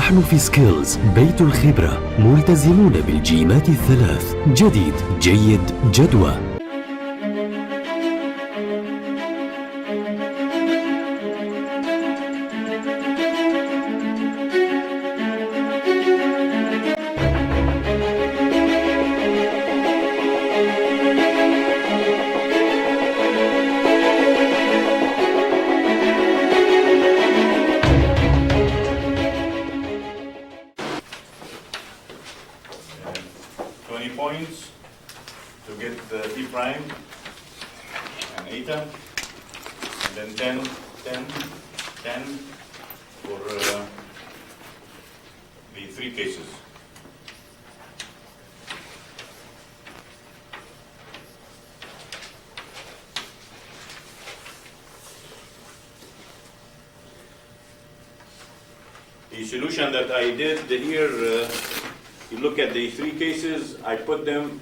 نحن في سكيلز بيت الخبرة ملتزمون بالجيمات الثلاث: جديد، جيد، جدوى. Points to get the E prime and eta, and then 10, 10, 10 for the three cases. The solution that I did here, you look at the three cases, I put them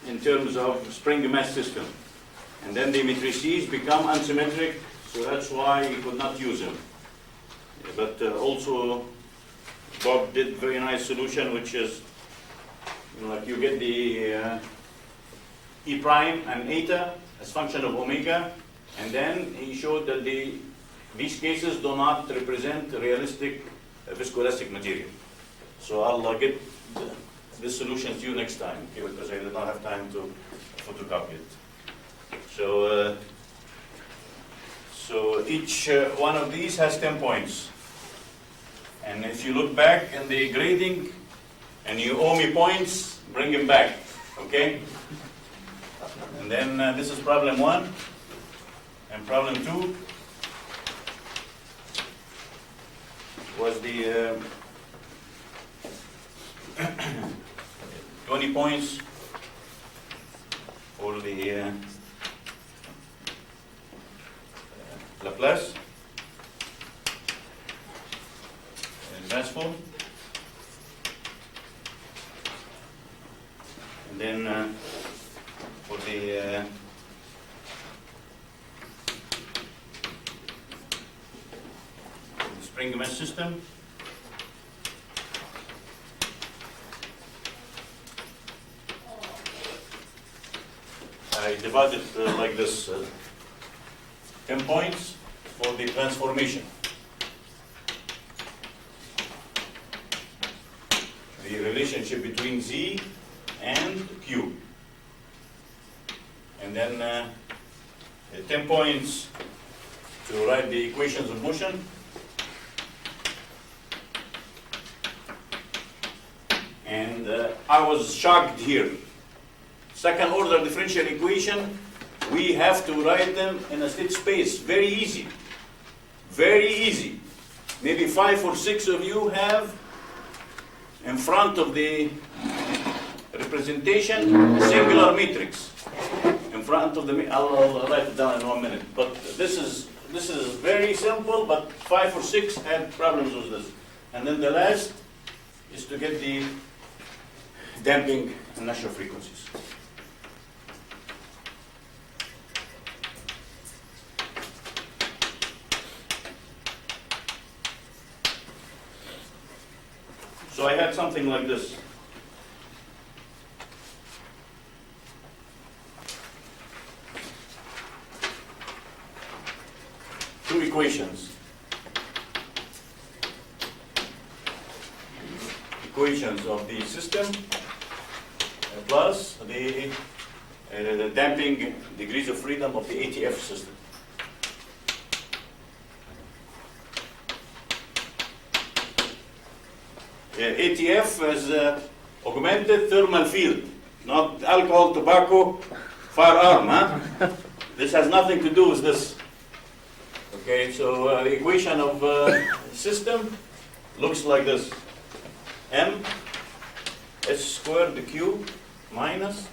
in terms of spring mass system. And then the matrices become unsymmetric, so that's why you could not use them. But also, Bob did very nice solution, which is, like you get the E prime and eta as function of omega, and then he showed that these cases do not represent realistic viscoelastic material. So I'll get this solution to you next time, okay, because I did not have time to photocopy it. So each one of these has 10 points. And if you look back in the grading and you owe me points, bring them back, okay? And then this is problem 1 and problem 2 was the 20 points for the Laplace advanced form, and then for the spring mass system, I divided like this, 10 points for the transformation. The relationship between Z and Q. And then 10 points to write the equations of motion. And I was shocked here. Second order differential equation, we have to write them in a state space. Very easy. Very easy. Maybe 5 or 6 of you have in front of the representation a singular matrix. In front of the, I'll write it down in 1 minute. But this is very simple, but 5 or 6 had problems with this. And then the last is to get the damping and natural frequencies. So I had something like this. Two equations. Equations of the system plus the damping degrees of freedom of the ATF system. ATF is augmented thermal field, not alcohol, tobacco, firearm. Huh? This has nothing to do with this. Okay, so the equation of system looks like this: M S squared Q minus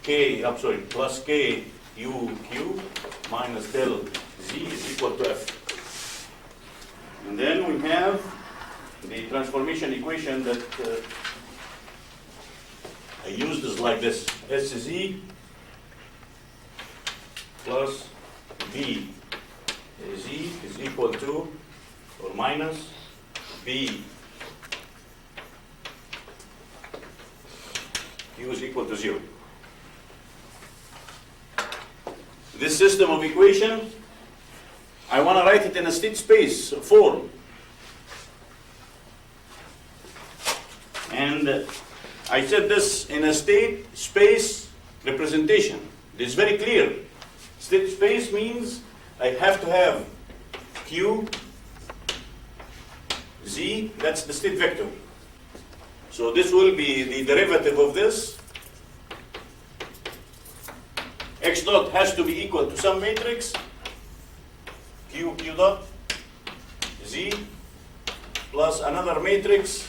K, plus K U Q minus del Z is equal to F. And then we have the transformation equation that I used is like this: SZ plus B Z is equal to or minus B Q is equal to 0. This system of equation, I want to write it in a state space form. And I said this in a state space representation. It is very clear. State space means I have to have Q, Z, that's the state vector. So this will be the derivative of this. X dot has to be equal to some matrix, Q dot, Z, plus another matrix,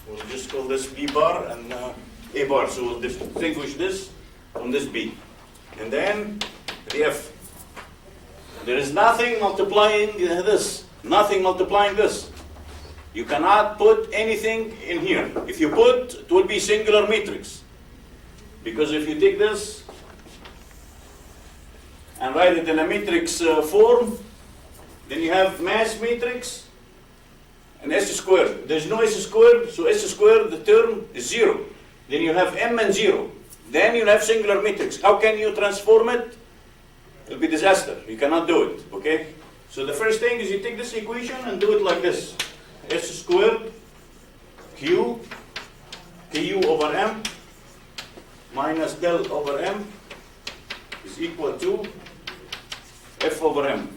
we'll just call this B bar and A bar. So we'll distinguish this from this B. And then the F. There is nothing multiplying this, nothing multiplying this. You cannot put anything in here. If you put, it will be singular matrix. Because if you take this and write it in a matrix form, then you have mass matrix and S squared. There's no S squared, so S squared, the term is 0. Then you have M and 0. Then you have singular matrix. How can you transform it? It'll be disaster. You cannot do it, okay? So the first thing is you take this equation and do it like this. S squared Q, Ku over M, minus del over M is equal to F over M.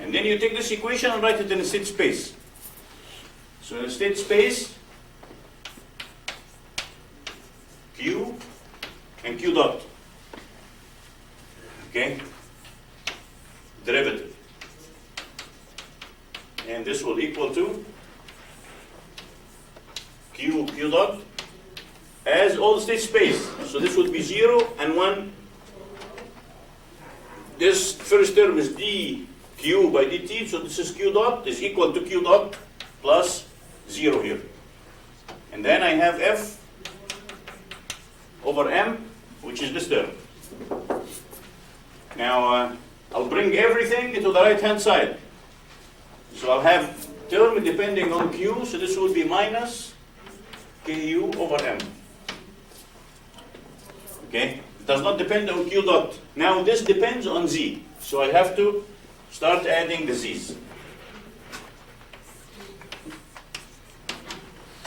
And then you take this equation and write it in a state space. So in a state space, Q and Q dot. Okay? Derivative. And this will equal to Q dot as all state space. So this would be 0 and 1. This first term is dq by dt, so this is Q dot is equal to Q dot plus 0 here. And then I have F over M, which is this term. Now I'll bring everything to the right hand side. So I'll have term depending on Q, so this will be minus Ku over M. Okay? It does not depend on Q dot. Now this depends on Z, so I have to start adding the Z's.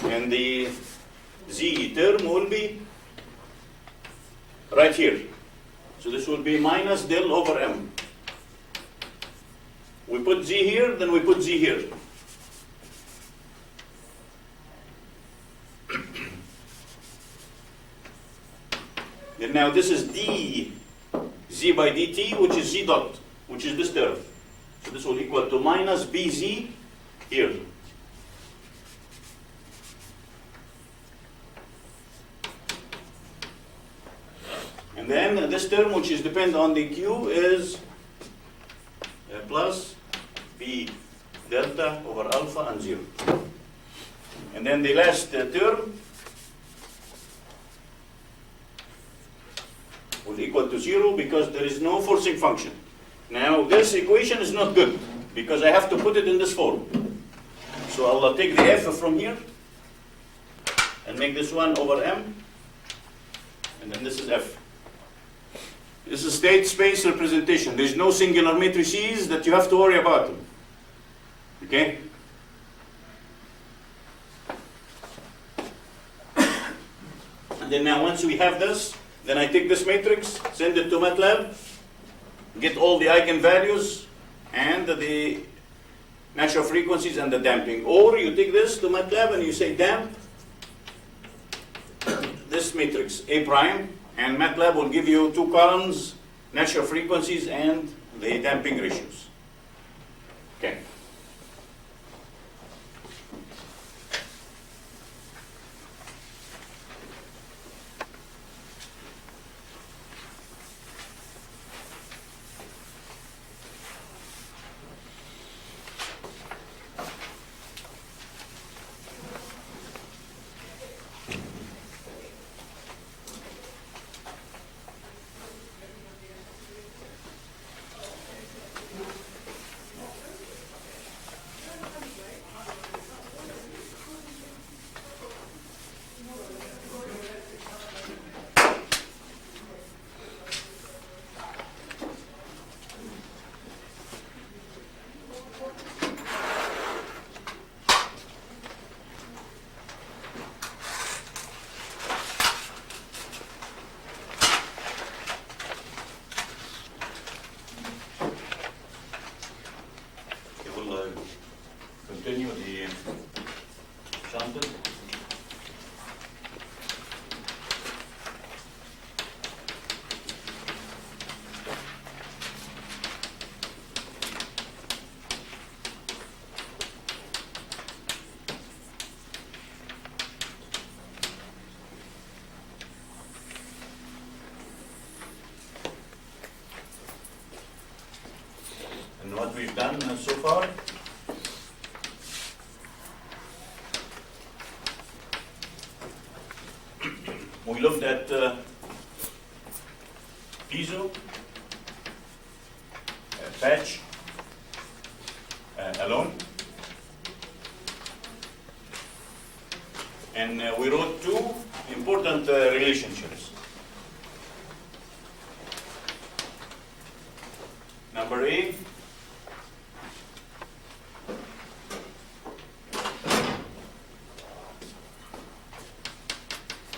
And the Z term will be right here. So this will be minus del over M. We put Z here, then we put Z here. Then now this is d Z by dt, which is Z dot, which is this term. So this will equal to minus BZ here. And then this term, which is dependent on the Q, is plus B delta over alpha and 0. And then the last term will equal to 0 because there is no forcing function. Now this equation is not good because I have to put it in this form. So I'll take the F from here and make this 1 over M, and then this is F. This is state space representation. There's no singular matrices that you have to worry about. Okay? And then now once we have this, then I take this matrix, send it to MATLAB, get all the eigenvalues and the natural frequencies and the damping. Or you take this to MATLAB and you say damp this matrix A prime, and MATLAB will give you 2 columns, natural frequencies and the damping ratios. Okay. far. We looked at piezo, patch alone, and we wrote two important relationships. Number A,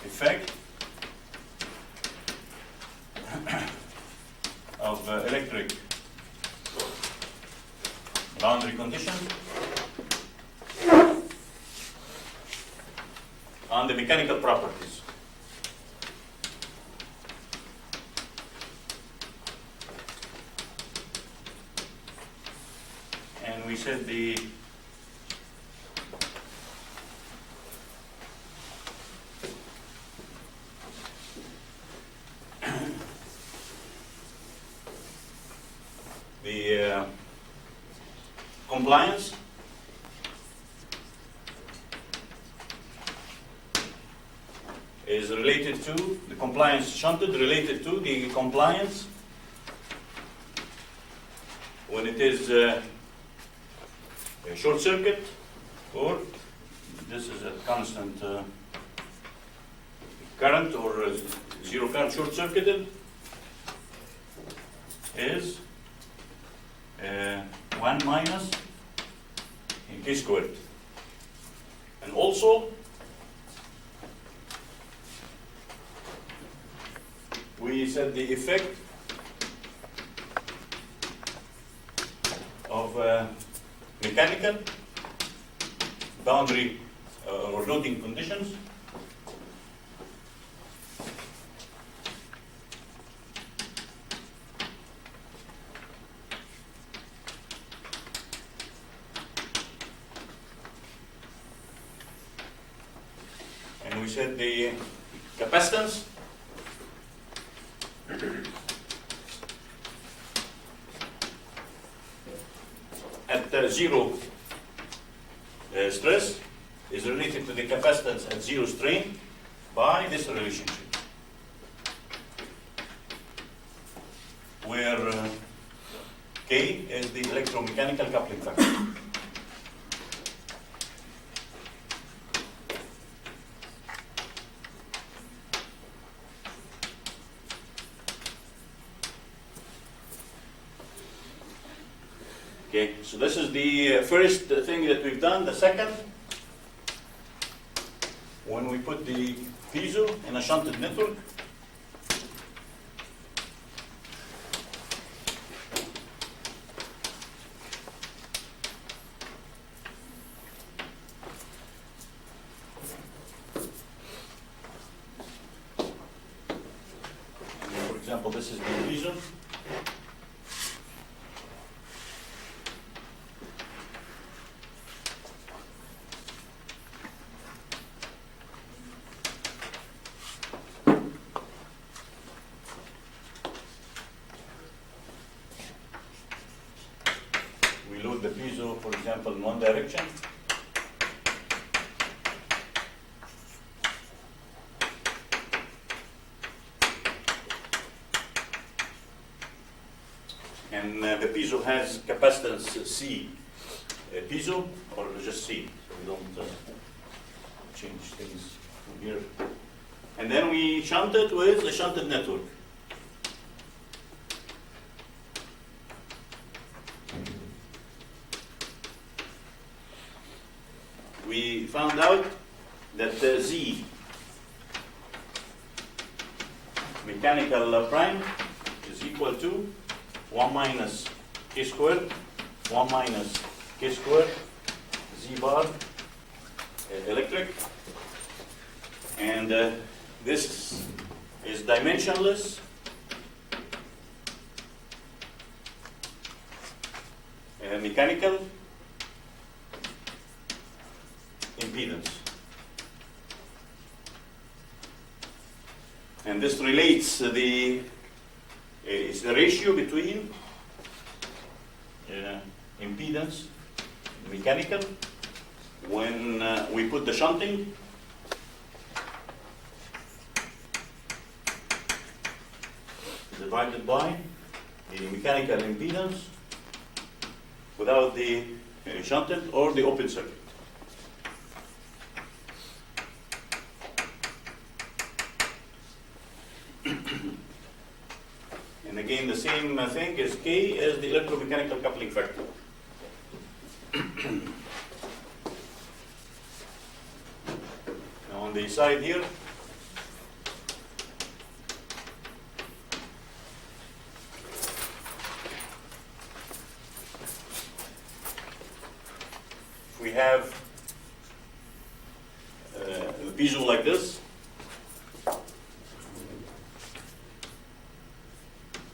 effect of electric boundary condition on the mechanical properties. And we said the compliance is related to the compliance shunted related to the compliance when it is a short circuit, or this is a constant current or zero current short circuited, is 1 minus in k squared. And also we said the effect of mechanical boundary or loading conditions and we said the capacitance at zero stress is related to the capacitance at zero strain by this relationship, where K is the electromechanical coupling factor. Okay, so this is the first thing that we've done. The second, when we put the piezo in a shunted network, for example, this is the piezo. The piezo, for example, in one direction. And the piezo has capacitance C piezo, or just C, so we don't change things from here. And then we shunt it with a shunted network. We found out that Z mechanical prime is equal to 1 minus k squared, 1 minus k squared, Z bar electric. And this is dimensionless. Mechanical impedance. And this relates is the ratio between impedance mechanical when we put the shunting. Divided by the mechanical impedance without the shunted or the open circuit. And again, the same thing is K as the electromechanical coupling factor. Now on the side here, we have the piezo like this,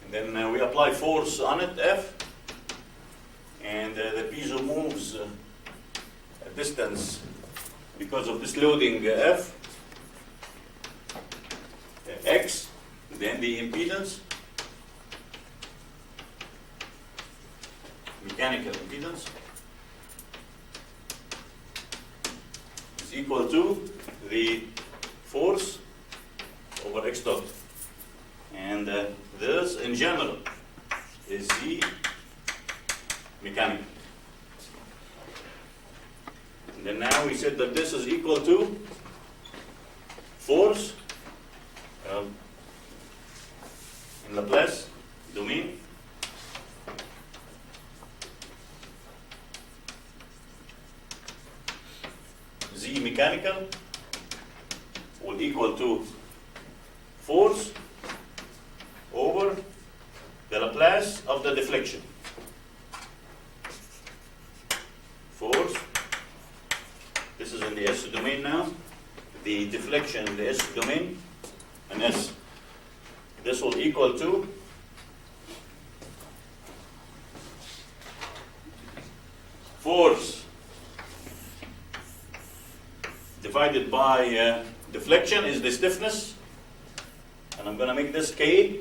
and then we apply force on it, F, and the piezo moves a distance because of this loading, F, X, then the impedance, mechanical impedance, is equal to the force over X dot. And this, in general, is Z mechanical. And then now we said that this is equal to force in Laplace domain Z mechanical will equal to force over the Laplace of the deflection. Force, this is in the S domain now, the deflection in the S domain, and S. This will equal to force divided by deflection is the stiffness, and I'm going to make this K.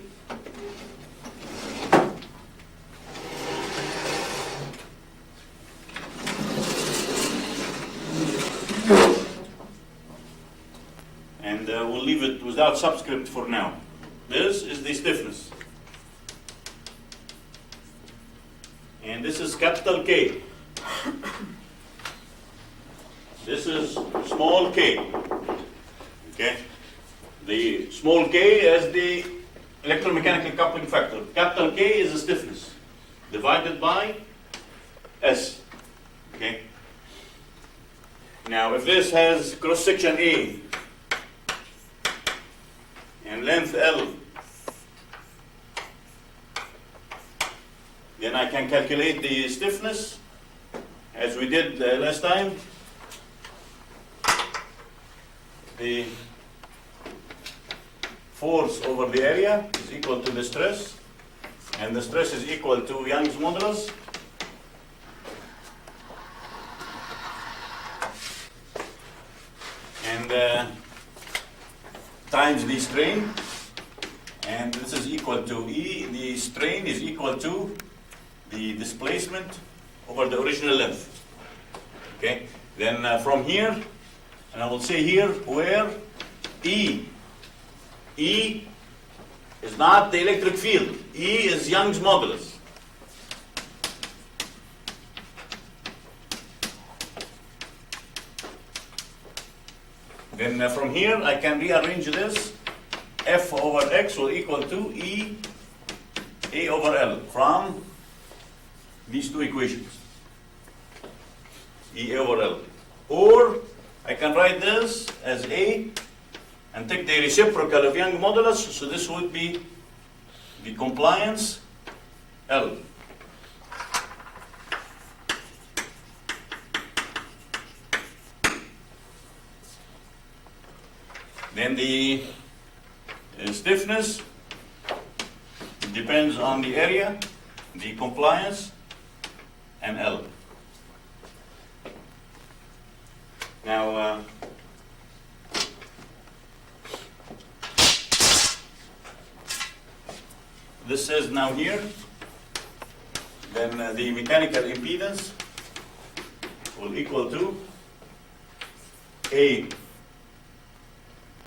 And we'll leave it without subscript for now. This is the stiffness. And this is capital K. This is small k. Okay? The small k as the electromechanical coupling factor. Capital K is the stiffness divided by S. Okay? Now, if this has cross section A and length L, then I can calculate the stiffness as we did last time. The force over the area is equal to the stress, and the stress is equal to Young's modulus. And times the strain, and this is equal to E. The strain is equal to the displacement over the original length. Okay? Then from here, and I will say here where E is not the electric field. E is Young's modulus. Then from here I can rearrange this. F over X will equal to E A over L from these two equations. E over L. Or I can write this as A and take the reciprocal of Young's modulus, so this would be the compliance L. Then the stiffness depends on the area, the compliance, and L. Now, this says now here, then the mechanical impedance will equal to A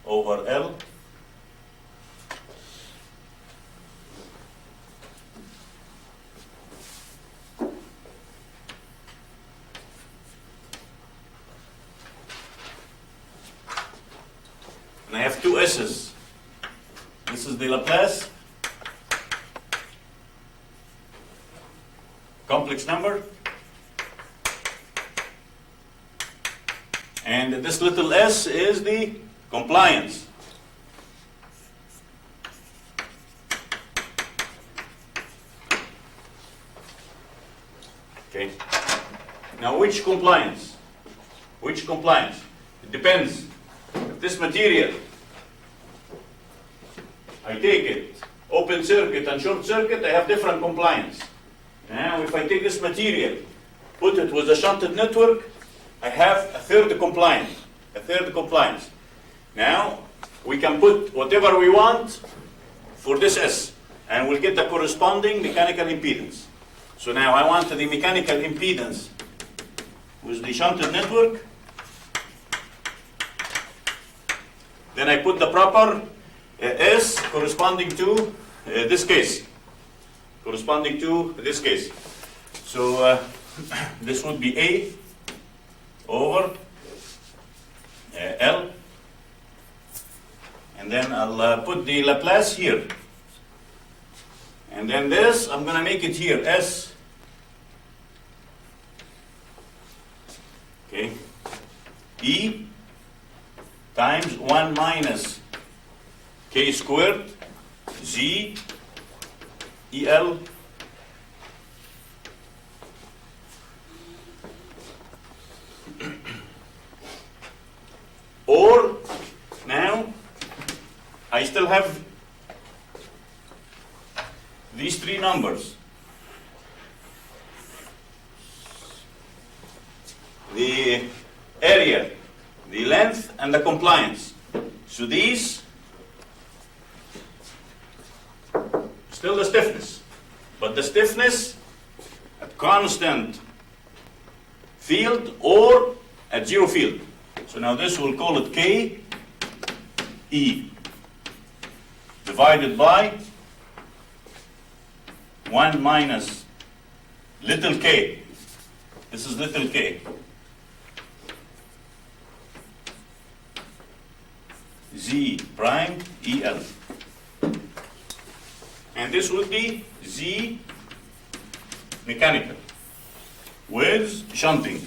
over L and I have two S's. This is the Laplace complex number, and this little s is the compliance. Okay. Now which compliance? Which compliance? It depends. If this material, I take it, open circuit and short circuit, I have different compliance. Now if I take this material, put it with a shunted network, I have a third compliance. A third compliance. Now we can put whatever we want for this S, and we'll get the corresponding mechanical impedance. So now I want the mechanical impedance with the shunted network. Then I put the proper S corresponding to this case. Corresponding to this case. So this would be A over L. And then I'll put the Laplace here. And then this, I'm going to make it here, S. Okay. E times 1 minus K squared Z EL or now I still have these three numbers. The area, the length, and the compliance. So these, still the stiffness, but the stiffness at constant field or at zero field. So now this we'll call it K E divided by 1 minus little k. This is little k. Z prime EL. And this would be Z mechanical with shunting.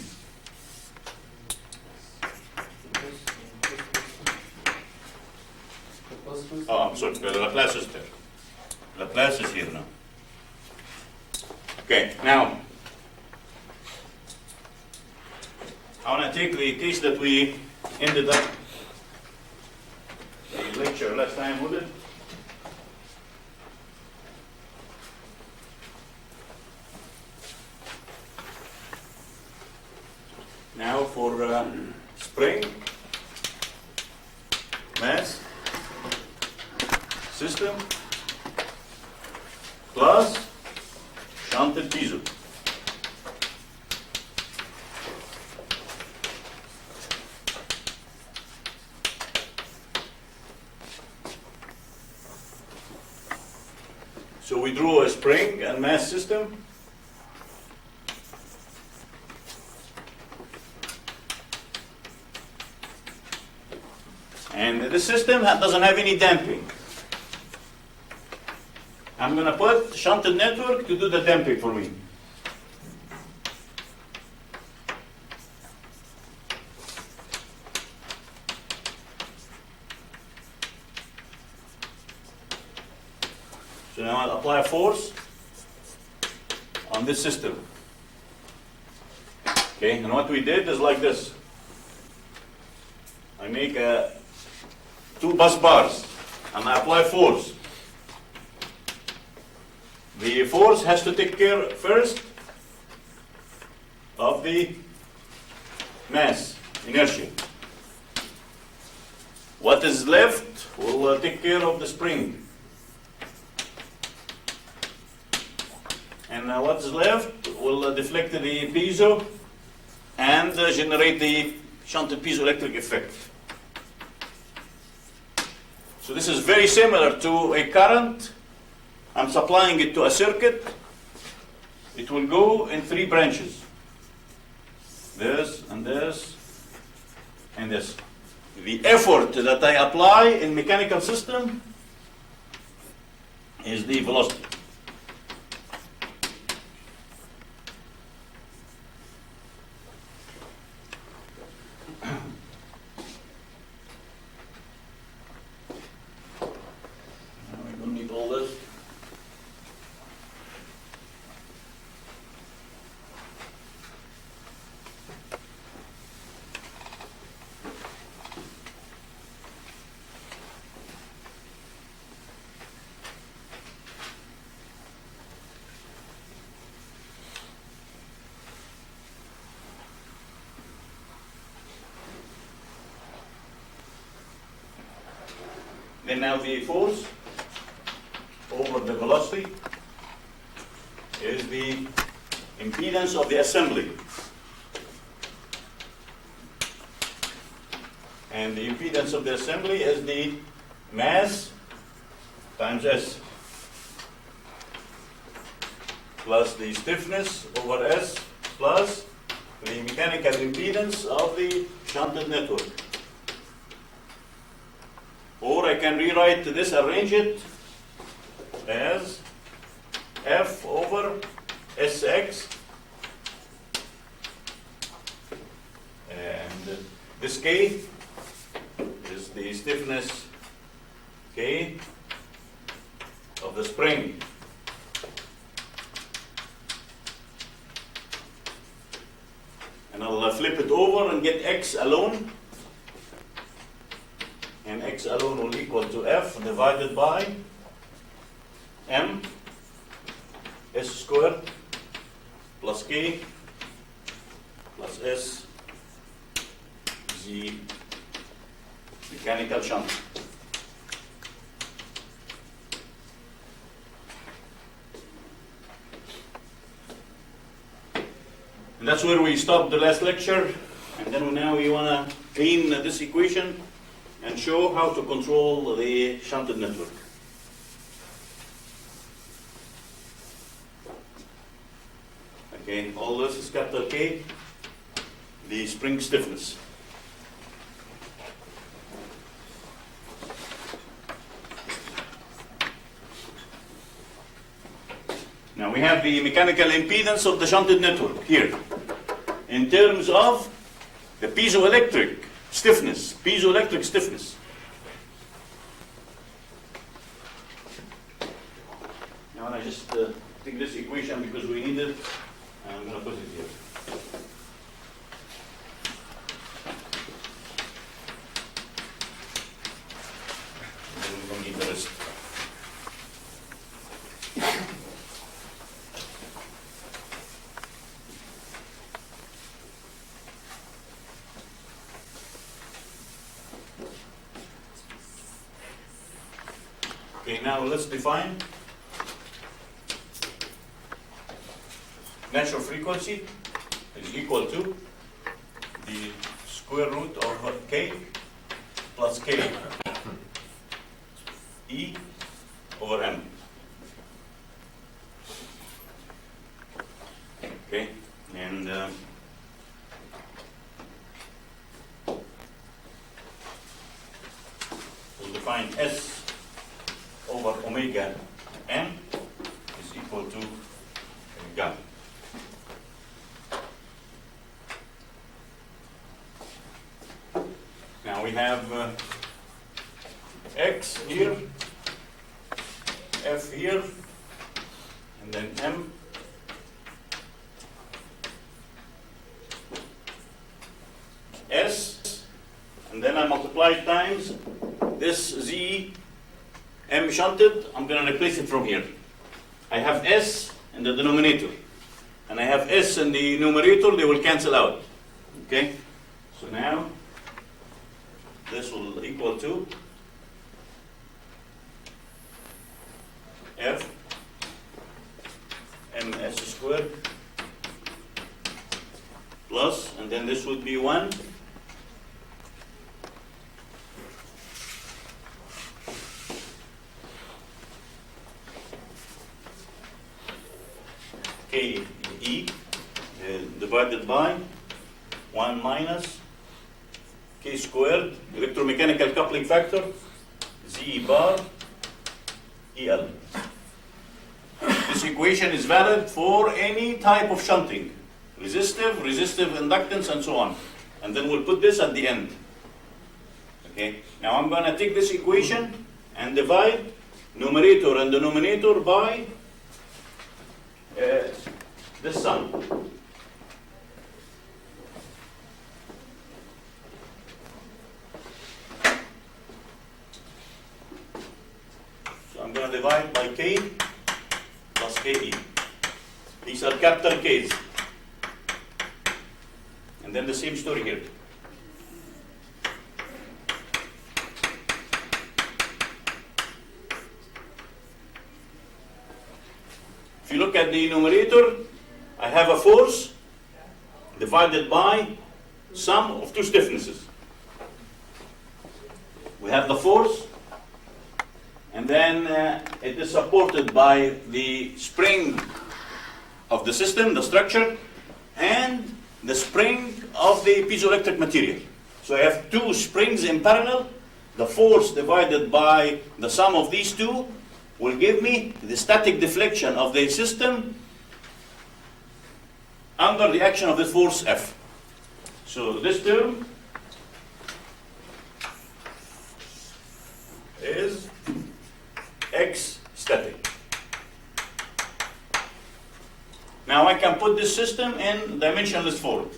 Oh, I'm sorry, the Laplace is there. Laplace is here now. Okay, now I want to take the case that we ended up the lecture last time with it. Now for spring, mass, system, plus shunted piezo. So we drew a spring and mass system. And this system doesn't have any damping. I'm going to put shunted network to do the damping for me. So now I'll apply a force on this system. Okay, and what we did is like this. I make two bus bars and I apply force. The force has to take care first of the mass, inertia. What is left will take care of the spring. And what's left will deflect the piezo and generate the shunted piezoelectric effect. So this is very similar to a current. I'm supplying it to a circuit. It will go in 3 branches. This and this and this. The effort that I apply in mechanical system is the velocity. We don't need all this. Then now the force over the velocity is the impedance of the assembly. And the impedance of the assembly is the mass times S plus the stiffness over S plus the mechanical impedance of the shunted network. Or I can rewrite this, arrange it as F over Sx, and this K is the stiffness K of the spring. And I'll flip it over and get X alone. And X alone will equal to F divided by M S squared plus K plus S Z mechanical shunt. And that's where we stopped the last lecture. And then now we want to clean this equation and show how to control the shunted network. Okay, all this is capital K, the spring stiffness. Now we have the mechanical impedance of the shunted network here in terms of the piezoelectric stiffness, piezoelectric stiffness. Now I just take this equation because we need it, and I'm going to put it here. And then we don't need the rest. Okay, now let's define natural frequency is equal to the square root of K plus K E over M. Okay, and we'll define S over omega M is equal to gamma. Now we have X here, F here, and then M. S, and then I multiply times this Z M shunted. I'm going to replace it from here. I have S in the denominator, and I have S in the numerator. They will cancel out. Okay? So now this will equal to F MS squared plus, and then this would be 1 K E divided by 1 minus K squared, electromechanical coupling factor, Z bar EL. This equation is valid for any type of shunting, resistive inductance, and so on. And then we'll put this at the end. Okay. Now I'm going to take this equation and divide numerator and denominator by this sum. So I'm going to divide by K plus KE. These are capital K's. And then the same story here. If you look at the numerator, I have a force divided by sum of two stiffnesses. We have the force, and then it is supported by the spring of the system, the structure, and the spring of the piezoelectric material. So I have two springs in parallel. The force divided by the sum of these two will give me the static deflection of the system under the action of the force F. So this term is X static. Now I can put this system in dimensionless form.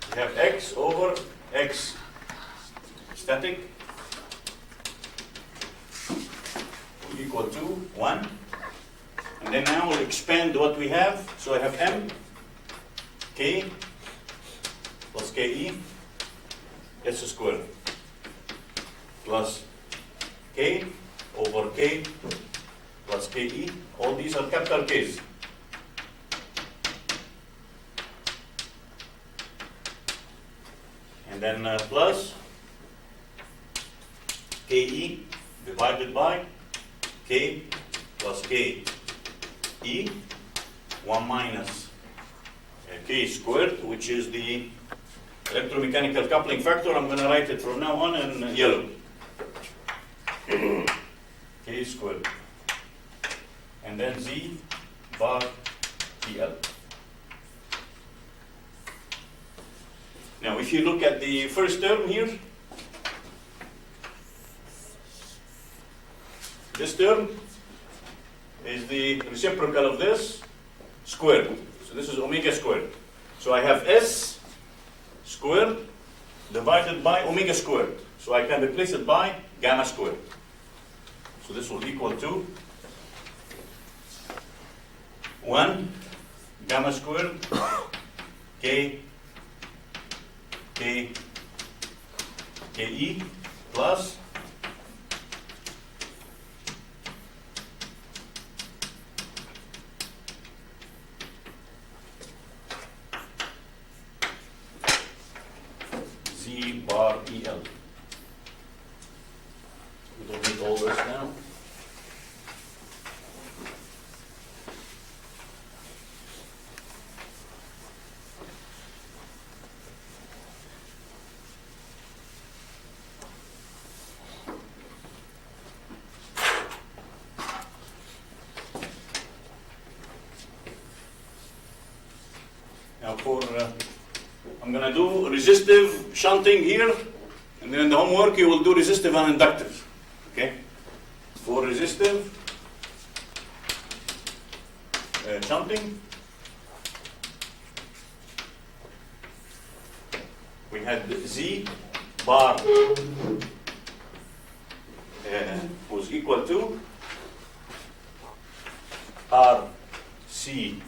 We have X over X static will equal to 1. And then now we'll expand what we have. So I have M, K plus KE, S squared plus K over K plus KE. All these are capital K's. And then plus KE divided by K plus KE, 1 minus K squared, which is the electromechanical coupling factor. I'm going to write it from now on in yellow. K squared. And then Z bar TL. Now if you look at the first term here, this term is the reciprocal of this squared. So this is omega squared. So I have S squared divided by omega squared. So I can replace it by gamma squared. So this will equal to 1 gamma squared K KE plus Z bar EL. We don't need all this now. Now I'm going to do resistive shunting here, and then in the homework you will do resistive and inductive. Okay? For resistive shunting, we had Z bar was equal to RC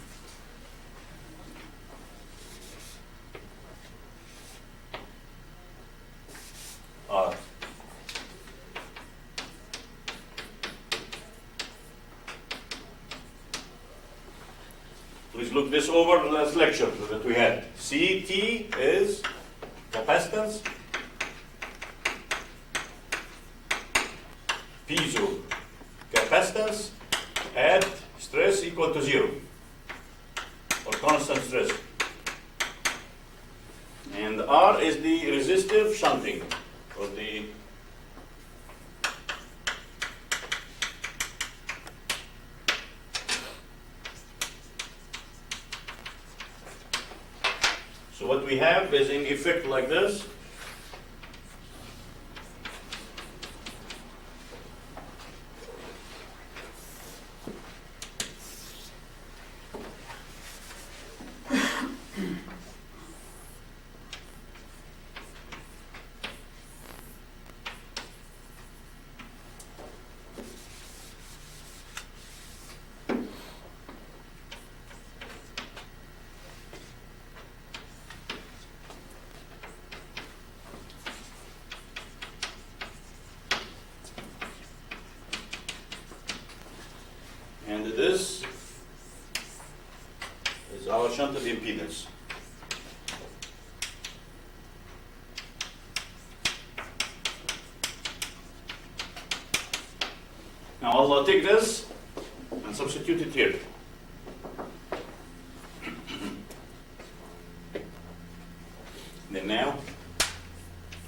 is look this over the last lecture that we had. CT is capacitance, piezo capacitance at stress equal to 0 or constant stress. And R is the resistive shunting, or the so what we have is in effect like this. And this is our shunted impedance. Now I'll take this and substitute it here. Then now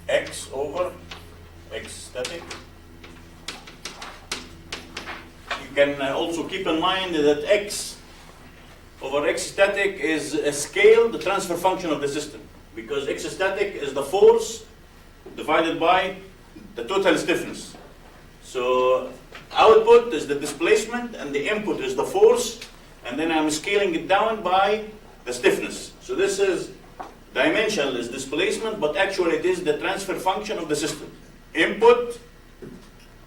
x over x static. You can also keep in mind that x over x static is a scale, the transfer function of the system, because x static is the force divided by the total stiffness. So output is the displacement and the input is the force, and then I'm scaling it down by the stiffness. So this is dimensional is displacement, but actually it is the transfer function of the system. Input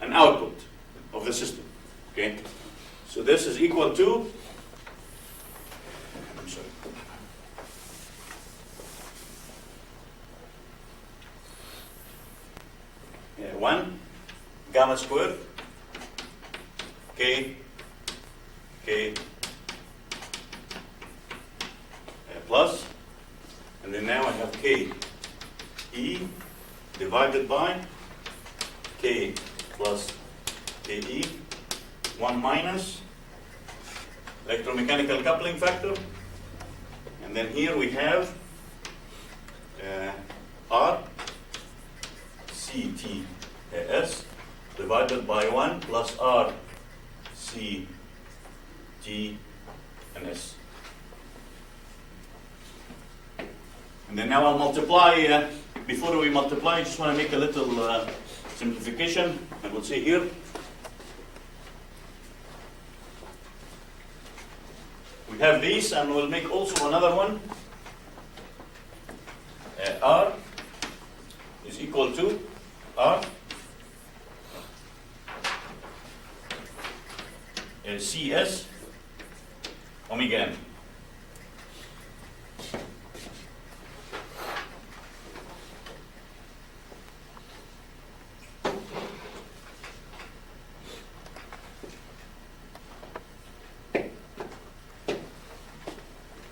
and output of the system. Okay? So this is equal to, I'm sorry, yeah, 1 gamma squared K plus, and then now I have K E divided by K plus K E, 1 minus electromechanical coupling factor, and then here we have R C T S divided by 1 plus R C T and S. And then now I'll multiply, before we multiply, I just want to make a little simplification, and we'll say here, we have these, and we'll make also another one. R is equal to R CS omega n.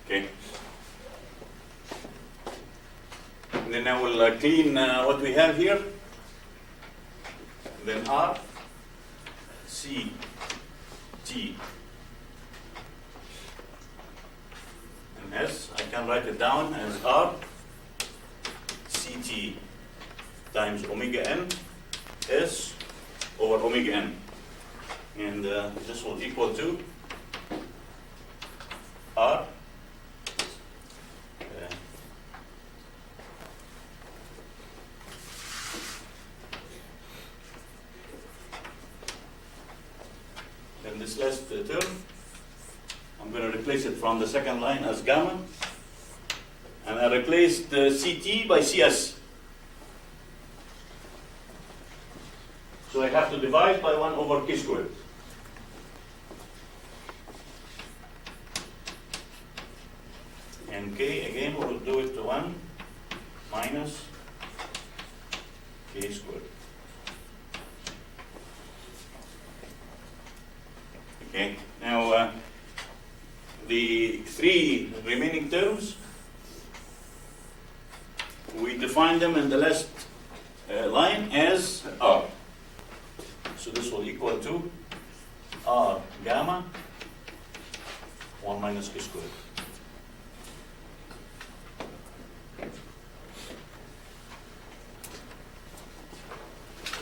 Okay. And then I will clean what we have here. Then R C T and S. I can write it down as R CT times omega n S over omega n. And this will equal to R then this last term, I'm going to replace it from the second line as gamma, and I replaced CT by CS. So I have to divide by 1 over K squared. And K, again, we will do it to 1 minus K squared. Okay, now the three remaining terms, we define them in the last line as R. So this will equal to R gamma 1 minus K squared.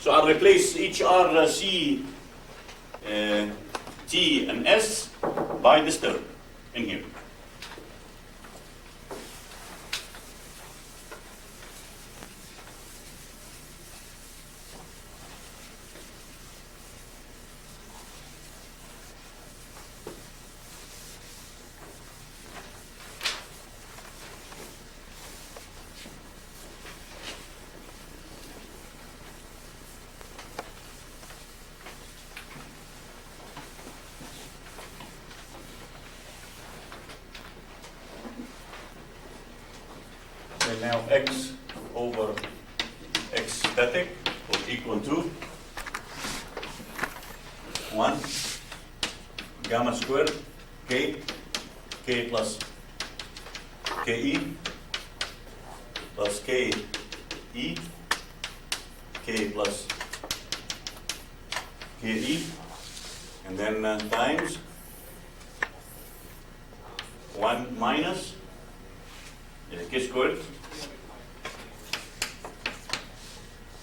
So I'll replace each R, C, T, and S by this term in here. And now X over X static will equal to 1 gamma squared K, K plus KE plus KE, K plus KE, and then times 1 minus K squared,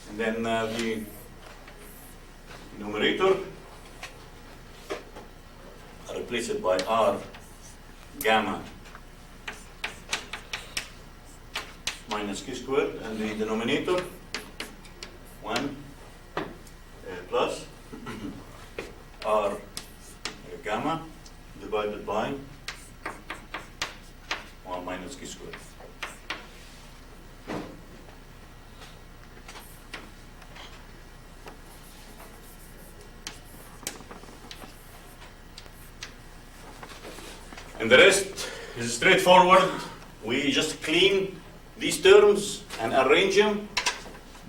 and then the numerator, I replace it by R gamma minus K squared, and the denominator 1 plus R gamma divided by 1 minus K squared. And the rest is straightforward. We just clean these terms and arrange them.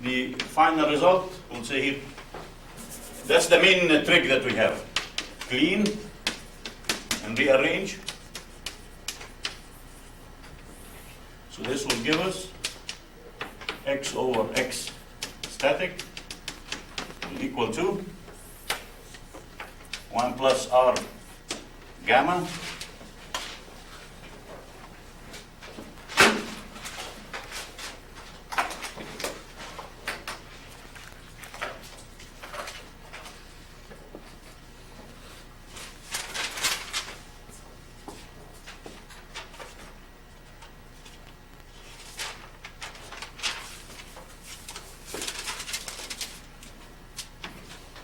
The final result, we'll say here, that's the main trick that we have. Clean and rearrange. So this will give us X over X static will equal to 1 plus R gamma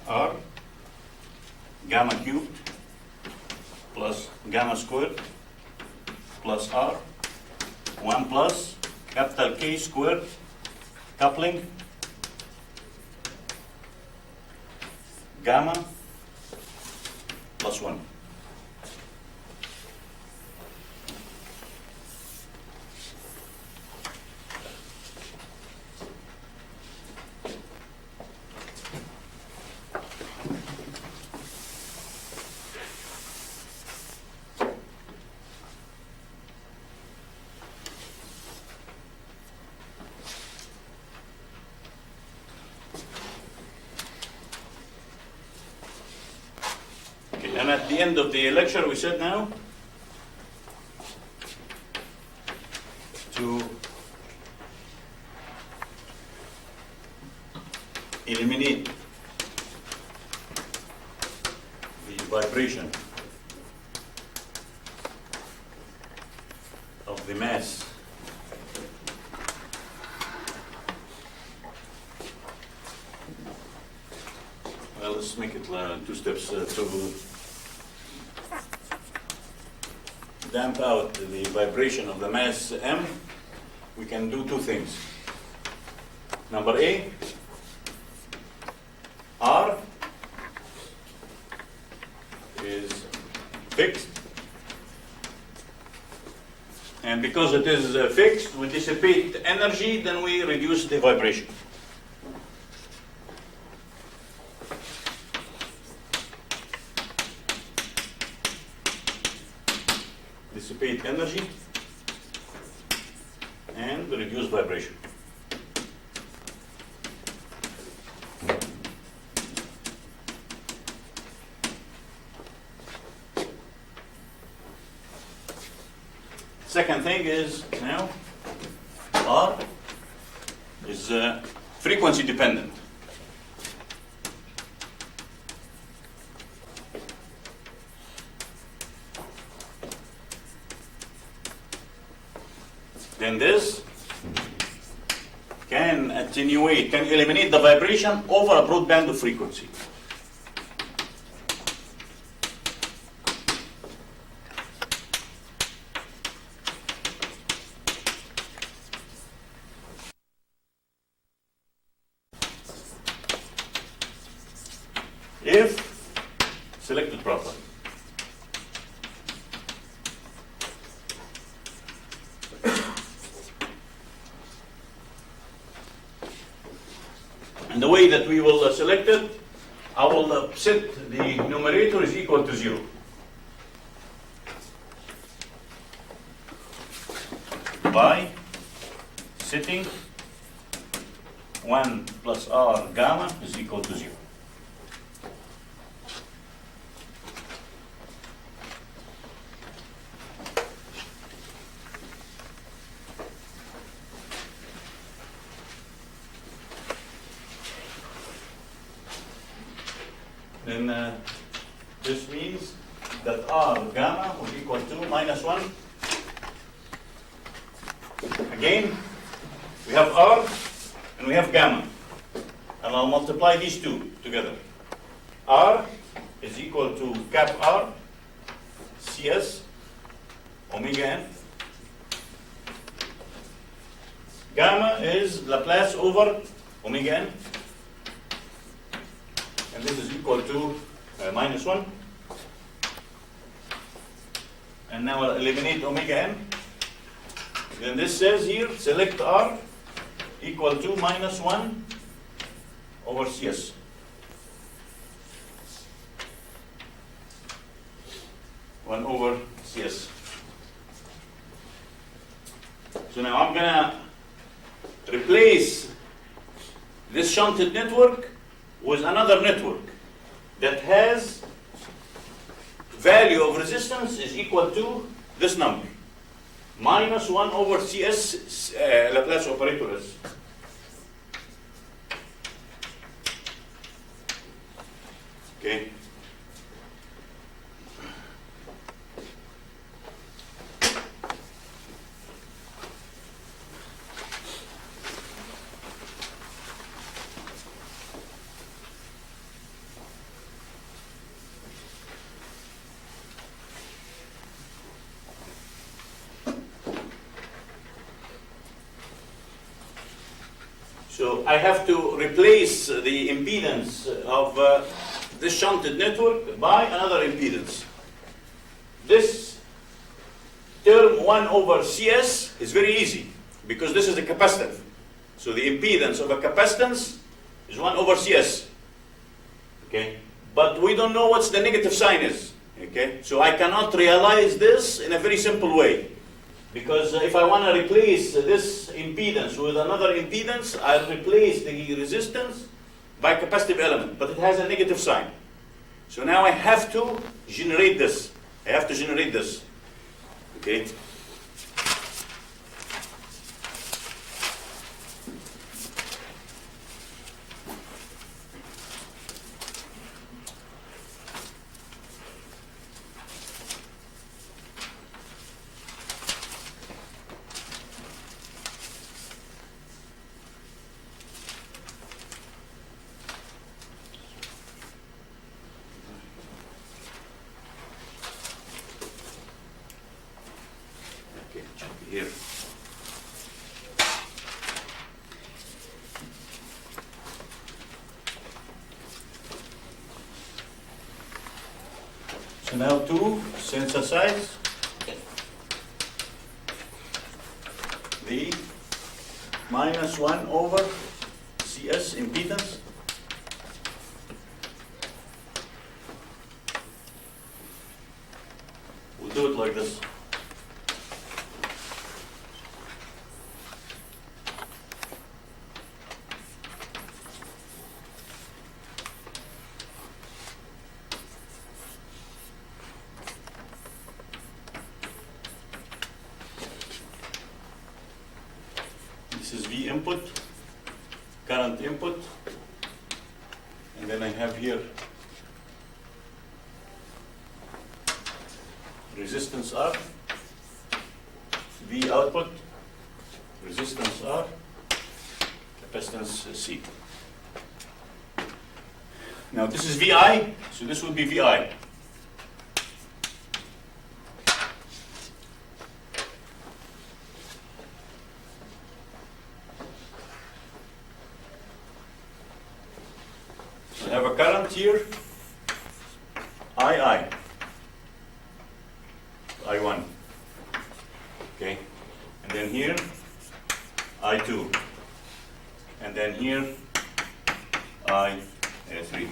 R gamma cubed plus gamma squared plus R 1 plus capital K squared coupling gamma plus 1. And at the end of the lecture, we said now to eliminate the vibration of the mass well, let's make it 2 steps to damp out the vibration of the mass M. We can do 2 things. Number A, R is fixed, and because it is fixed, we dissipate energy, then we reduce the vibration. eliminate energy and reduce vibration. Second thing is now R is frequency dependent. Then this can attenuate, can eliminate the vibration over a broad band of frequency. If selected properly. And the way that we will select it, I will set the numerator is equal to 0. By setting 1 plus R gamma is equal to 0. Then this means that R gamma will equal to minus 1. Again, we have R and we have gamma. And I'll multiply these two together. R is equal to cap R CS omega n. Gamma is Laplace over omega n. And this is equal to minus 1. And now I'll eliminate omega n. Then this says here, select R equal to minus 1 over CS. One over CS. So now I'm gonna replace this shunted network with another network that has value of resistance is equal to this number. Minus 1 over CS Laplace operator is. Okay. So I have to replace the impedance of this shunted network by another impedance. This term 1 over CS is very easy because this is a capacitive. So the impedance of a capacitance is 1 over CS. Okay? But we don't know what the negative sign is. Okay? So I cannot realize this in a very simple way. Because if I want to replace this impedance with another impedance, I'll replace the resistance by a capacitive element, but it has a negative sign. So now I have to generate this. I have to generate this. Okay? Here. So now to synthesize the minus 1 over CS impedance. We'll do it like this. This is V input, current input, and then I have here resistance R, V output, resistance R, capacitance C. Now this is VI, so this would be VI. I have a current here, II, I1, okay, and then here, I2, and then here, I3.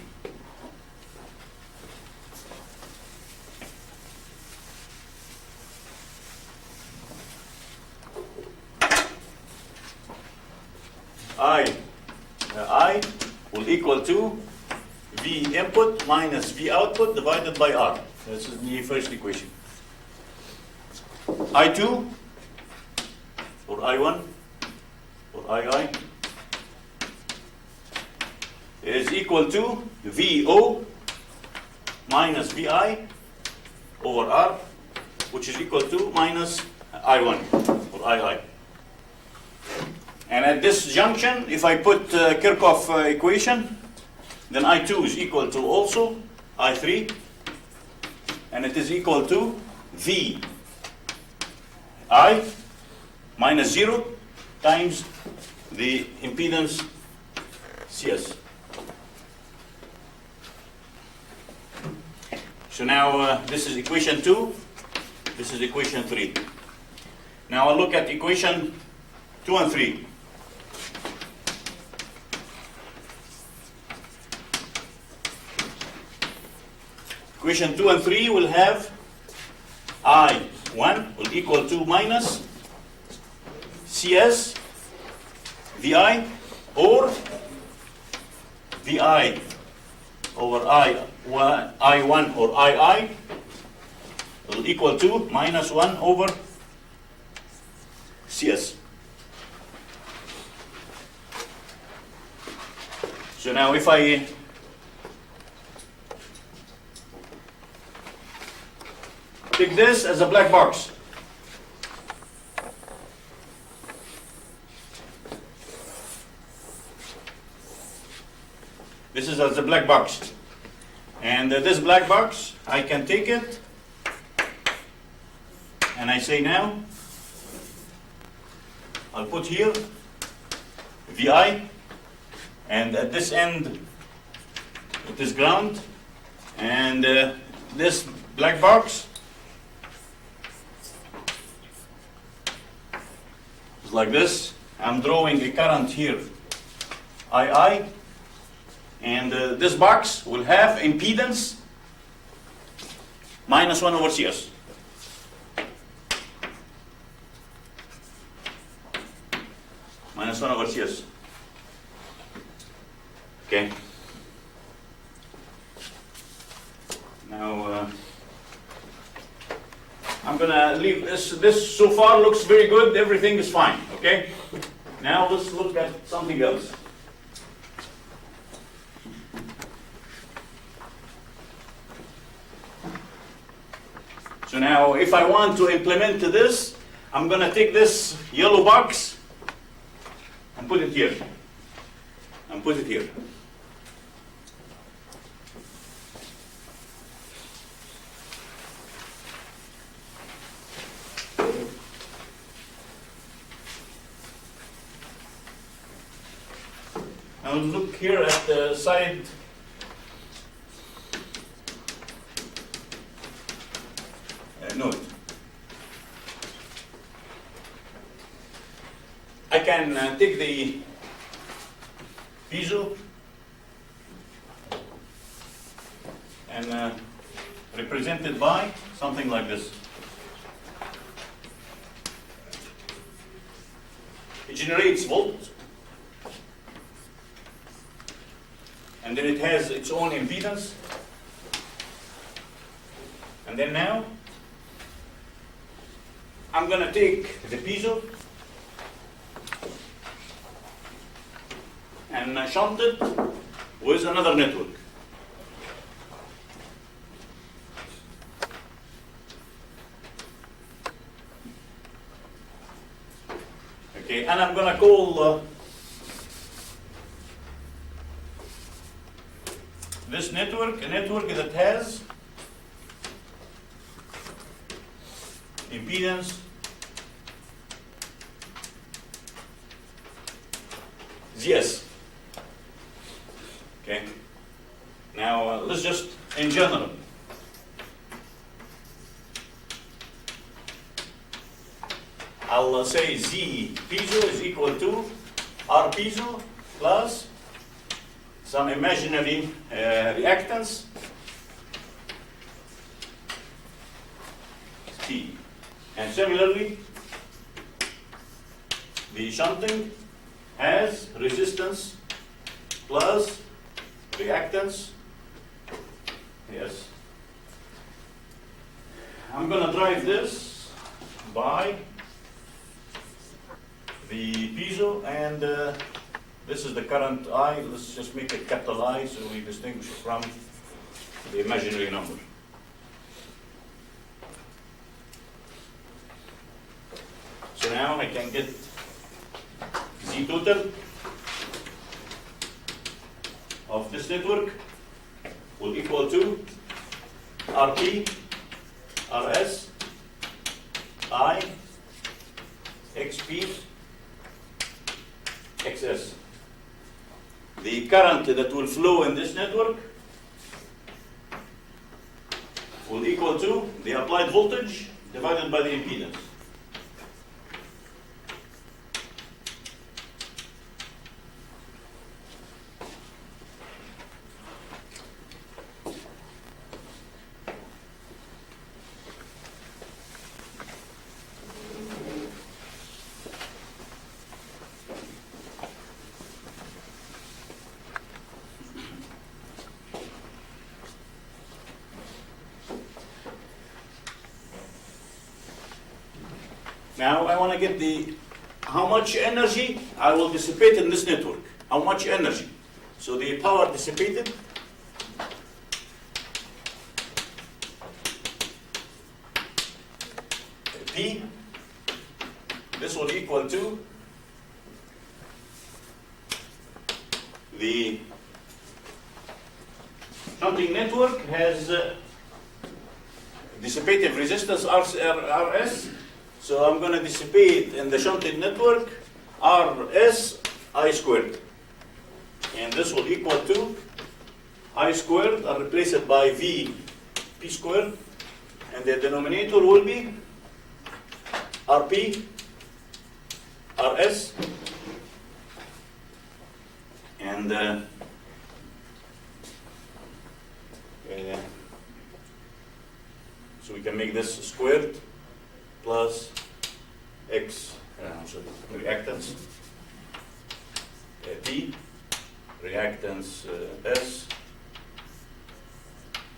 I will equal to V input minus V output divided by R. This is the first equation. I2 or I1 or II is equal to VO minus VI over R, which is equal to minus I1 or II. And at this junction, if I put Kirchhoff equation, then I2 is equal to also I3, and it is equal to V I minus 0 times the impedance CS. So now this is equation 2, this is equation 3. Now I'll look at equation 2 and 3. Equation 2 and 3 will have I1 will equal to minus CS VI or VI over I1 or II will equal to minus 1 over CS. So now if I take this as a black box, this is as a black box, and this black box I can take it and I say now I'll put here VI, and at this end it is ground, and this black box is like this. I'm drawing a current here II, and this box will have impedance minus 1 over CS. Minus 1 over CS. Okay. Now I'm gonna leave this. This so far looks very good. Everything is fine. Okay. Now let's look at something else. So now if I want to implement this, I'm gonna take this yellow box and put it here. And put it here. Now look here at the side note. I can take the piezo and represent it by something like this. It generates volts, and then it has its own impedance, and then now I'm going to take the piezo and shunt it with another network. Okay, and I'm going to call this network a network that has impedance ZS. Okay. Now let's just in general. I'll say Z piezo is equal to R piezo plus some imaginary reactance T. And similarly, the shunting has resistance plus reactance. Yes. I'm going to drive this by the piezo, and this is the current I. Let's just make it capital I so we distinguish it from the imaginary number. So now I can get Z total of this network will equal to RP, RS, I, XP, XS. The current that will flow in this network will equal to the applied voltage divided by the impedance. Now I want to get how much energy I will dissipate in this network. How much energy? So the power dissipated P, this will equal to the shunting network has dissipative resistance RS. So I'm going to dissipate in the shunted network RS I squared. And this will equal to I squared. I'll replace it by V P squared. And the denominator will be RP RS. And so we can make this squared plus X, reactance, P, reactance S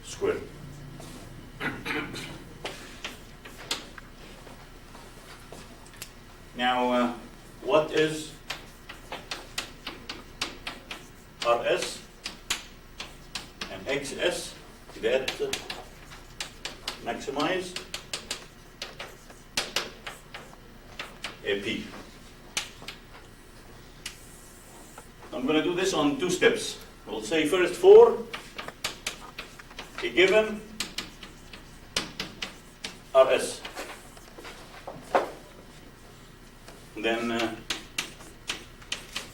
squared. Now, what is RS and XS that maximize AP? I'm going to do this on two steps. We'll say first for a given RS. Then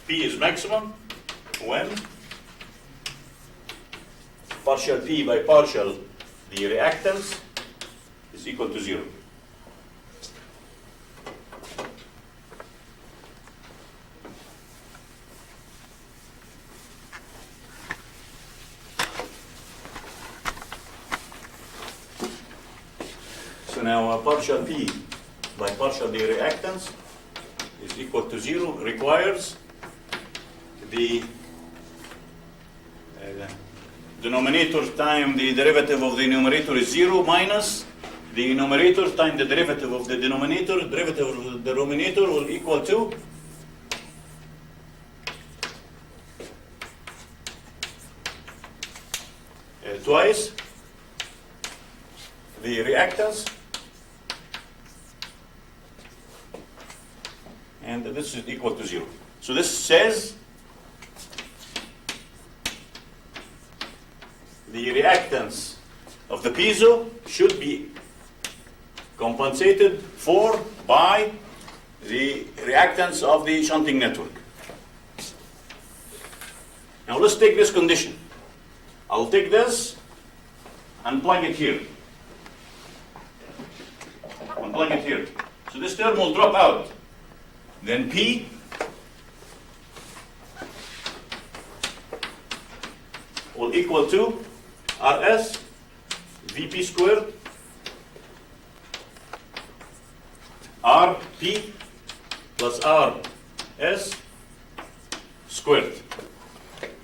P is maximum when partial P by partial the reactance is equal to 0. So now partial P by partial the reactance is equal to 0 requires the denominator times the derivative of the numerator is 0 minus the numerator times the derivative of the denominator. Derivative of the denominator will equal to twice the reactance, and this is equal to 0. So this says the reactance of the piezo should be compensated for by the reactance of the shunting network. Now let's take this condition. I'll take this and plug it here. And plug it here. So this term will drop out. Then P will equal to Rs Vp squared Rp plus Rs squared.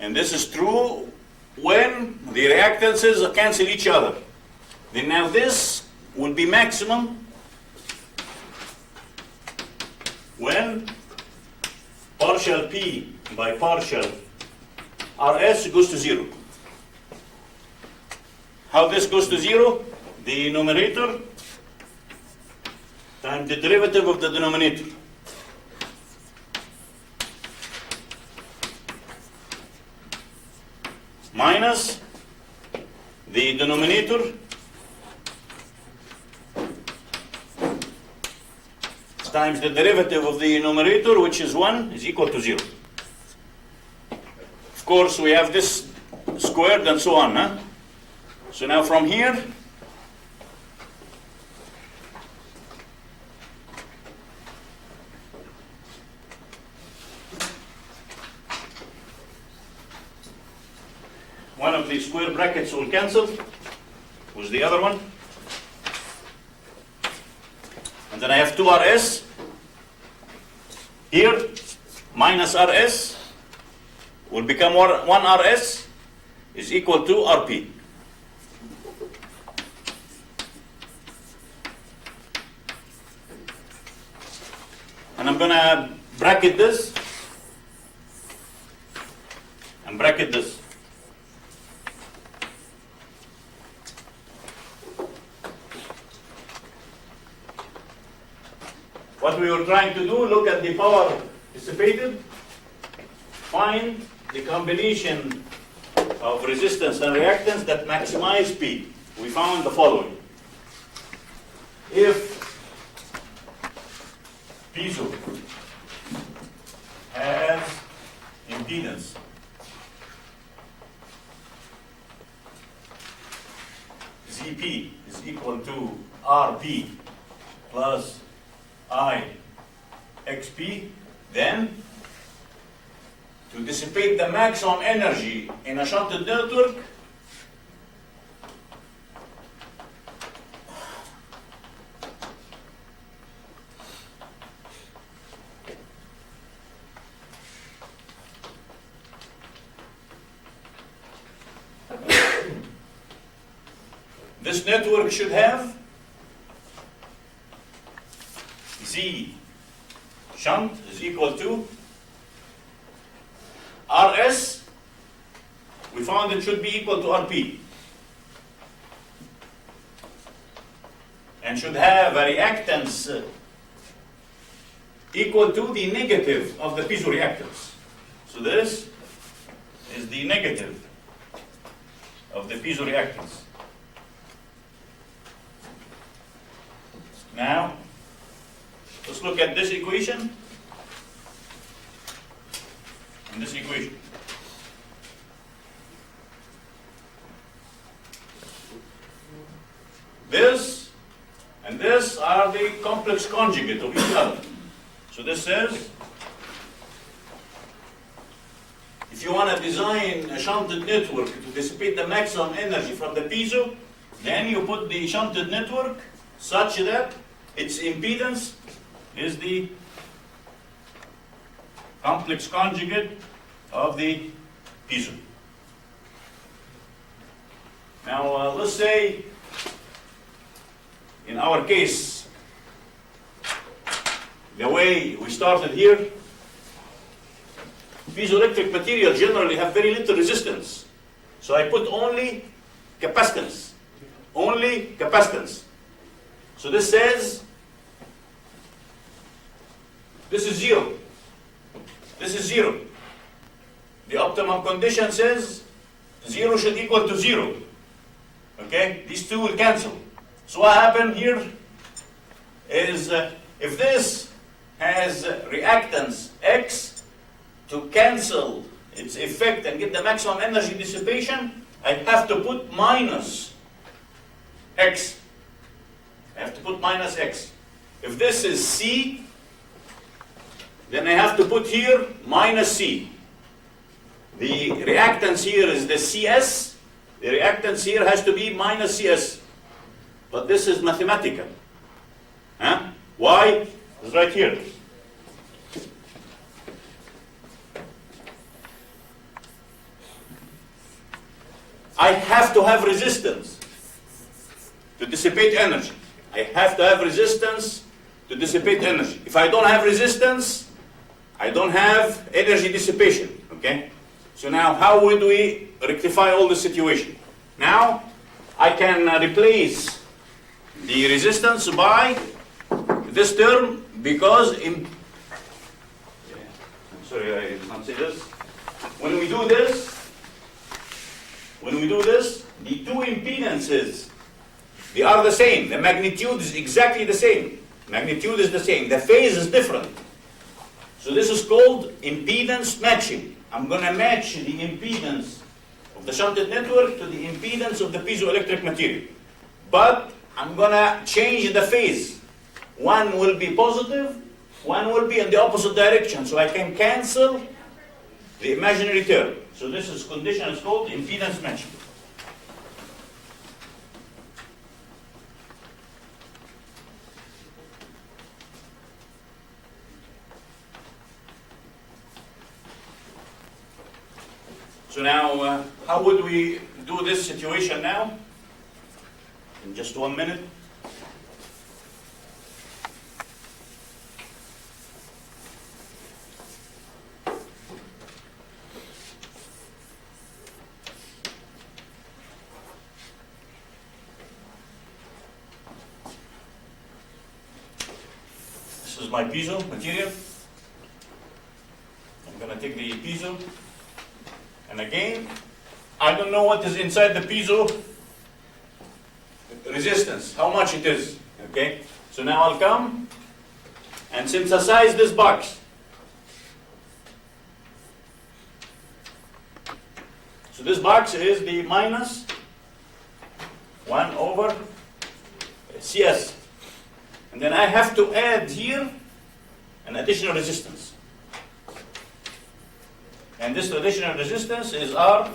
And this is true when the reactances cancel each other. Then now this will be maximum when partial P by partial Rs goes to 0. How this goes to 0? The numerator times the derivative of the denominator. Minus the denominator times the derivative of the numerator, which is 1, is equal to 0. Of course, we have this squared and so on. Huh? So now from here, one of the square brackets will cancel with the other one. And then I have 2Rs here, minus Rs will become 1Rs is equal to Rp. And I'm going to bracket this and bracket this. What we were trying to do, look at the power dissipated, find the combination of resistance and reactance that maximize P. We found the following. If piezo has impedance Zp is equal to Rp plus I xp, then to dissipate the maximum energy in a shunted network, this network should have Z shunt is equal to Rs, we found it should be equal to Rp, and should have a reactance equal to the negative of the piezoreactance. So this is the negative of the piezoreactance. Now, let's look at this equation and this equation. This and this are the complex conjugate of each other. So this says, if you want to design a shunted network to dissipate the maximum energy from the piezo, then you put the shunted network such that its impedance is the complex conjugate of the piezo. Now let's say in our case, the way we started here, piezoelectric material generally have very little resistance. So I put only capacitance. Only capacitance. So this says this is 0. This is 0. The optimum condition says 0 should equal to 0. Okay? These two will cancel. So what happened here is if this has reactance X, to cancel its effect and get the maximum energy dissipation, I have to put minus X. I have to put minus X. If this is C, then I have to put here minus C. The reactance here is the CS. The reactance here has to be minus CS. But this is mathematical. Huh? Why? It's right here. I have to have resistance to dissipate energy. I have to have resistance to dissipate energy. If I don't have resistance, I don't have energy dissipation. Okay? So now how would we rectify all this situation? Now I can replace the resistance by this term because I'm sorry, I did not say this. When we do this, the two impedances, they are the same. The magnitude is exactly the same. Magnitude is the same. The phase is different. So this is called impedance matching. I'm going to match the impedance of the shunted network to the impedance of the piezoelectric material. But I'm going to change the phase. One will be positive, one will be in the opposite direction. So I can cancel the imaginary term. So this condition is called impedance matching. So now, how would we do this situation now? In just 1 minute. This is my piezo material. I'm going to take the piezo. And again, I don't know what is inside the piezo resistance, how much it is. Okay? So now I'll come and synthesize this box. So this box is the minus 1 over CS. And then I have to add here an additional resistance. And this additional resistance is R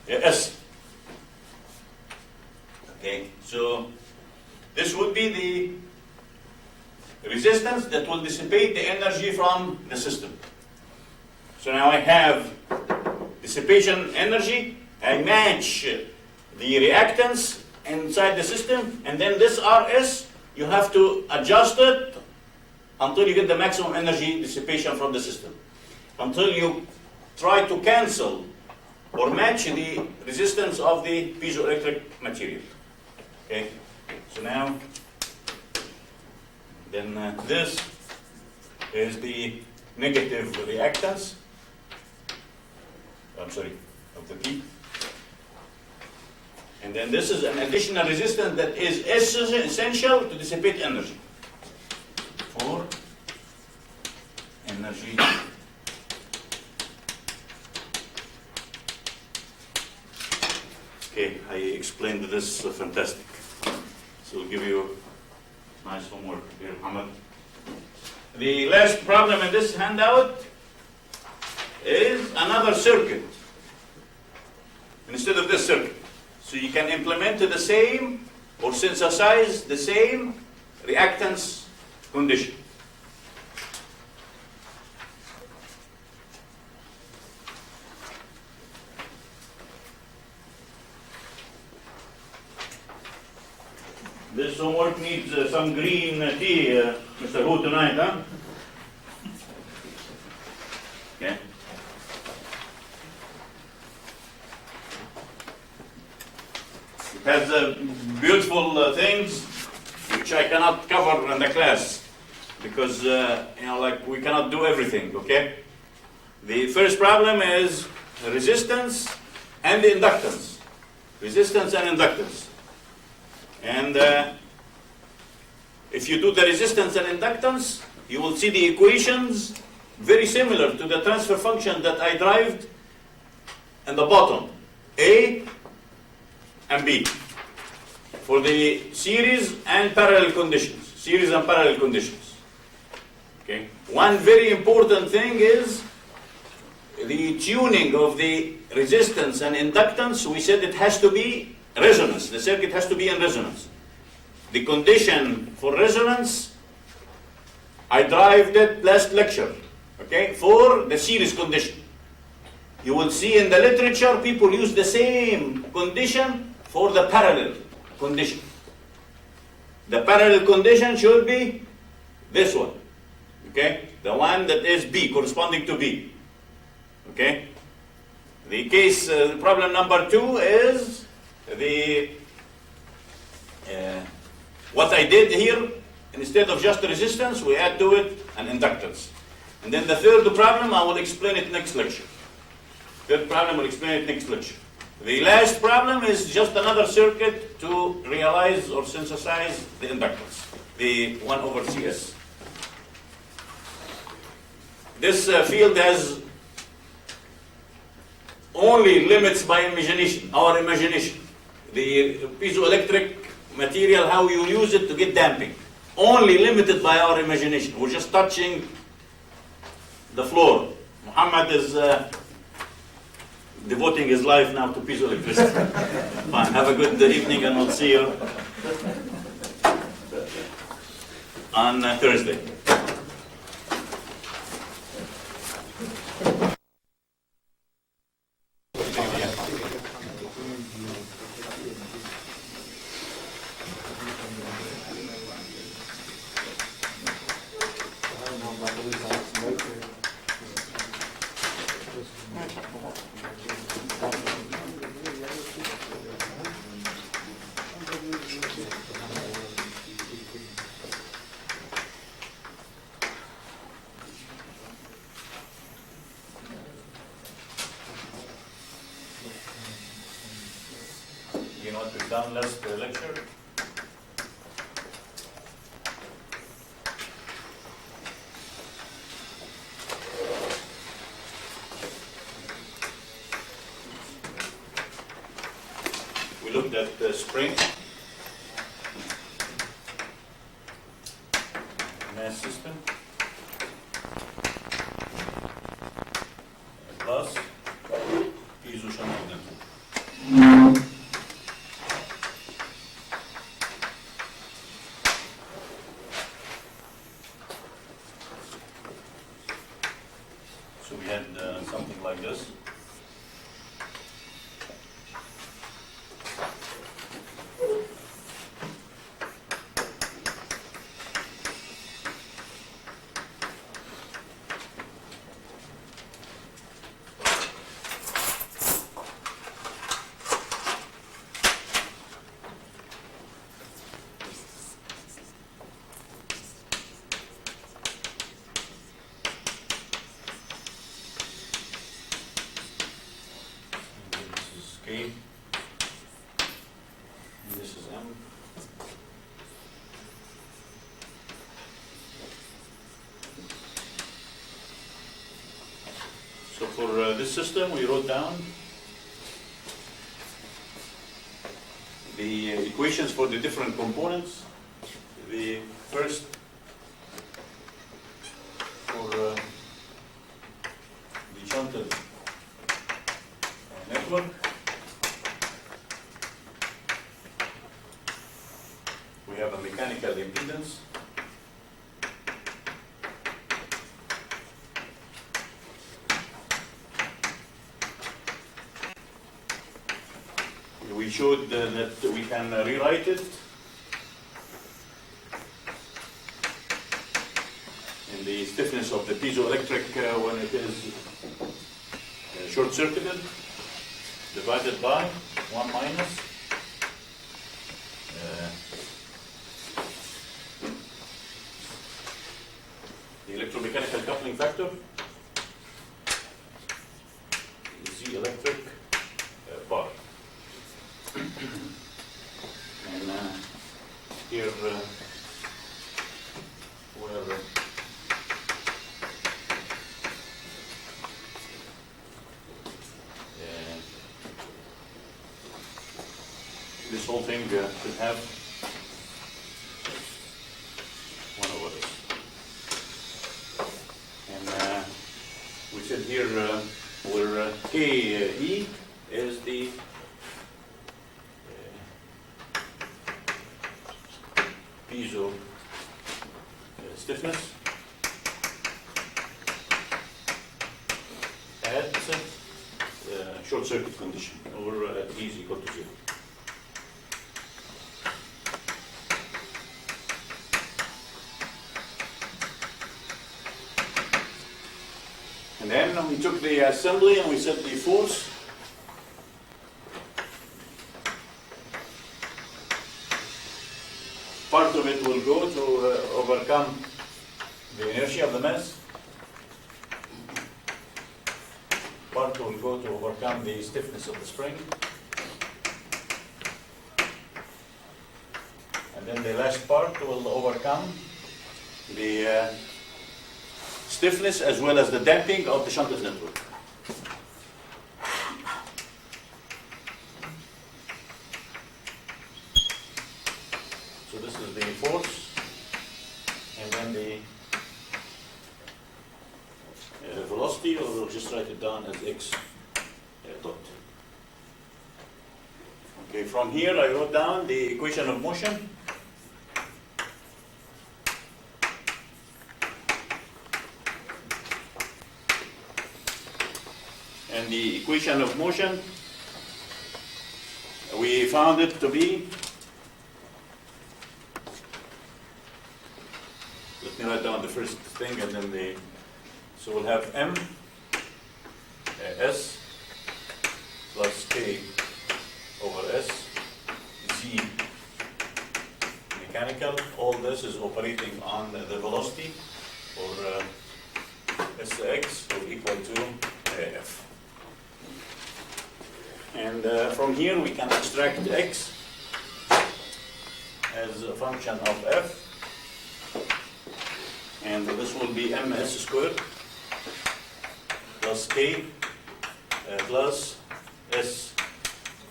S. Okay, so this would be the resistance that will dissipate the energy from the system. So now I have dissipation energy, I match the reactance inside the system, and then this RS, you have to adjust it until you get the maximum energy dissipation from the system. Until you try to cancel or match the resistance of the piezoelectric material. Okay, so now, then this is the negative reactance, I'm sorry, of the P. And then this is an additional resistance that is essential to dissipate energy. For energy okay, I explained this fantastic. So we'll give you nice homework here, Muhammad. The last problem in this handout is another circuit instead of this circuit. So you can implement the same or synthesize the same reactance condition. This homework needs some green tea, Mr. Hu, tonight, huh? Okay. has beautiful things which I cannot cover in the class because like we cannot do everything. Okay. The first problem is resistance and inductance. Resistance and inductance. And if you do the resistance and inductance, you will see the equations very similar to the transfer function that I derived in the bottom, A and B, for the series and parallel conditions. Series and parallel conditions. Okay. One very important thing is the tuning of the resistance and inductance. We said it has to be resonance. The circuit has to be in resonance. The condition for resonance, I derived it last lecture, okay, for the series condition. You will see in the literature people use the same condition for the parallel condition. The parallel condition should be this one, okay, the one that is B, corresponding to B, okay. The case, problem number 2 is the what I did here, instead of just resistance, we add to it an inductance. And then the third problem, I will explain it next lecture. Third problem, I will explain it next lecture. The last problem is just another circuit to realize or synthesize the inductance, the 1 over CS. This field has only limits by imagination, our imagination. The piezoelectric material, how you use it to get damping. Only limited by our imagination. We're just touching the floor. Muhammad is devoting his life now to piezoelectricity. Fine, have a good evening and we'll see you on Thursday. You know what we've done last lecture? We looked at the spring, mass system, plus piezo shunting. So we had something like this. K, and this is M. So for this system, we wrote down the equations for the different components. The first for the shunted network. We have a mechanical impedance. We showed that we can rewrite it in the stiffness of the piezoelectric when it is short-circuited, divided by 1 minus the electromechanical coupling factor, Z electric bar. And here where this whole thing should have 1 over this. And we said here where KE is the piezo stiffness at short circuit condition, or at E is equal to 0. And then we took the assembly and we set the force. Part of it will go to overcome the inertia of the mass. Part will go to overcome the stiffness of the spring. And then the last part will overcome the stiffness as well as the damping of the shunted network. So this is the force, and then the velocity, or we'll just write it down as x dot. Okay, from here I wrote down the equation of motion. And the equation of motion, we found it to be, let me write down the first thing and then the, so we'll have M S plus K over S Z mechanical. All this is operating on the velocity, or Sx will equal to F. And from here we can extract x as a function of f, and this will be ms squared plus k plus s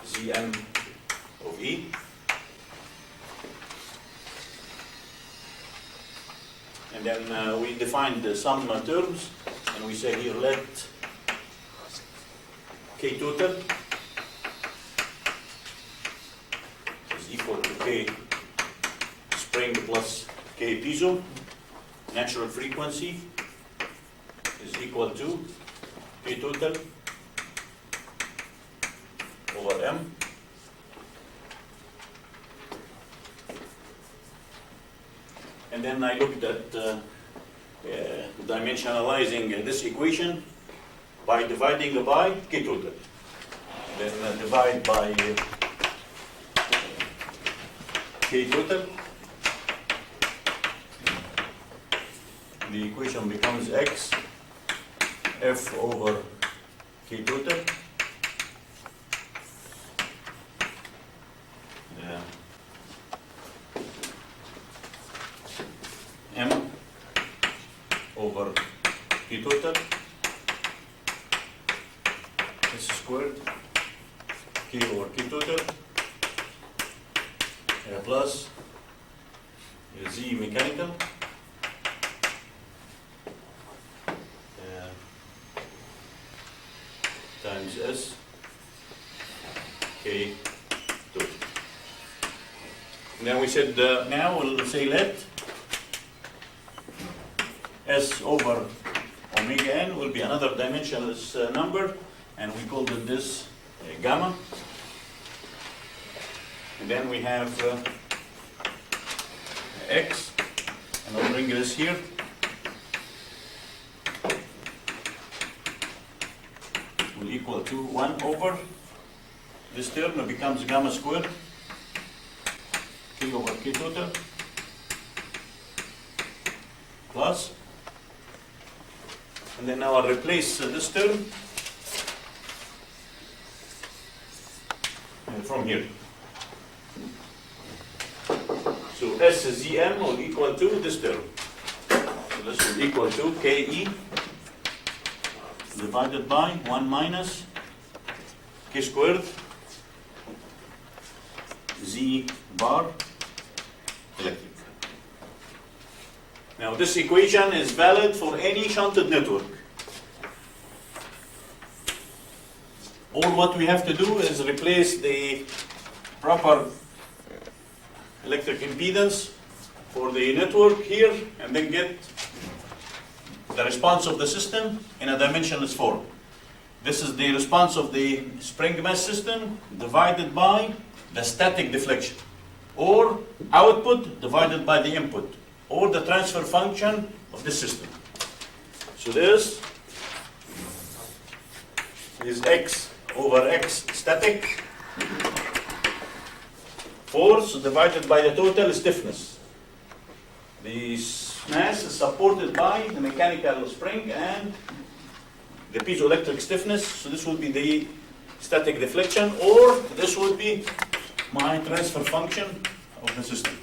zm of e. And then we defined some terms, and we say here let k total equal to K spring plus K piezo. Natural frequency is equal to K total over M and then I looked at dimensionalizing this equation by dividing by K total. Then divide by K total. The equation becomes X F over K total. M over K total S squared K over K total plus Z mechanical times S K total. Then we said now we'll say let S over omega n will be another dimensionless number, and we called it this gamma. And then we have x, and I'll bring this here. Will equal to 1 over this term, it becomes gamma squared K over K total plus, and then now I'll replace this term from here. So SZM will equal to this term. So this will equal to KE divided by 1 minus K squared Z bar electric. Now this equation is valid for any shunted network. All what we have to do is replace the proper electric impedance for the network here and then get the response of the system in a dimensionless form. This is the response of the spring mass system divided by the static deflection, or output divided by the input, or the transfer function of the system. So this is X over X static, force divided by the total stiffness. The mass is supported by the mechanical spring and the piezoelectric stiffness, so this would be the static deflection, or this would be my transfer function of the system.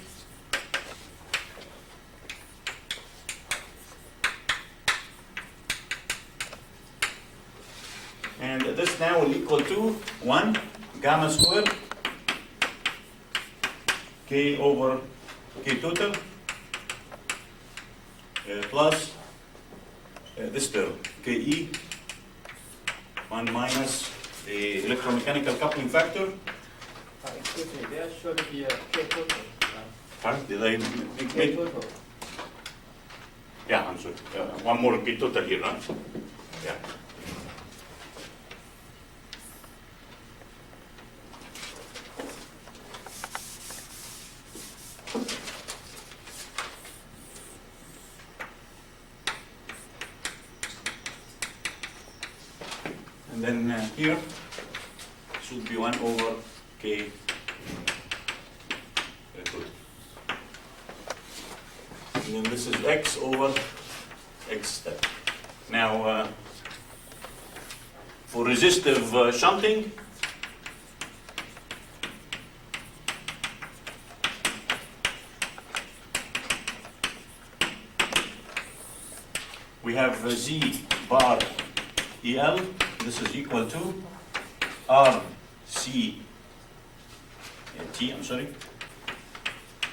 And this now will equal to 1 gamma square K over K total plus this term KE 1 minus the electromechanical coupling factor. Excuse me, there should be a K total. Pardon? Did I make K total. Yeah, I'm sorry. One more K total here, right? Yeah. And then here should be 1 over K total. And then this is X over X step. Now, for resistive shunting, we have Z bar EL. This is equal to R C T, I'm sorry,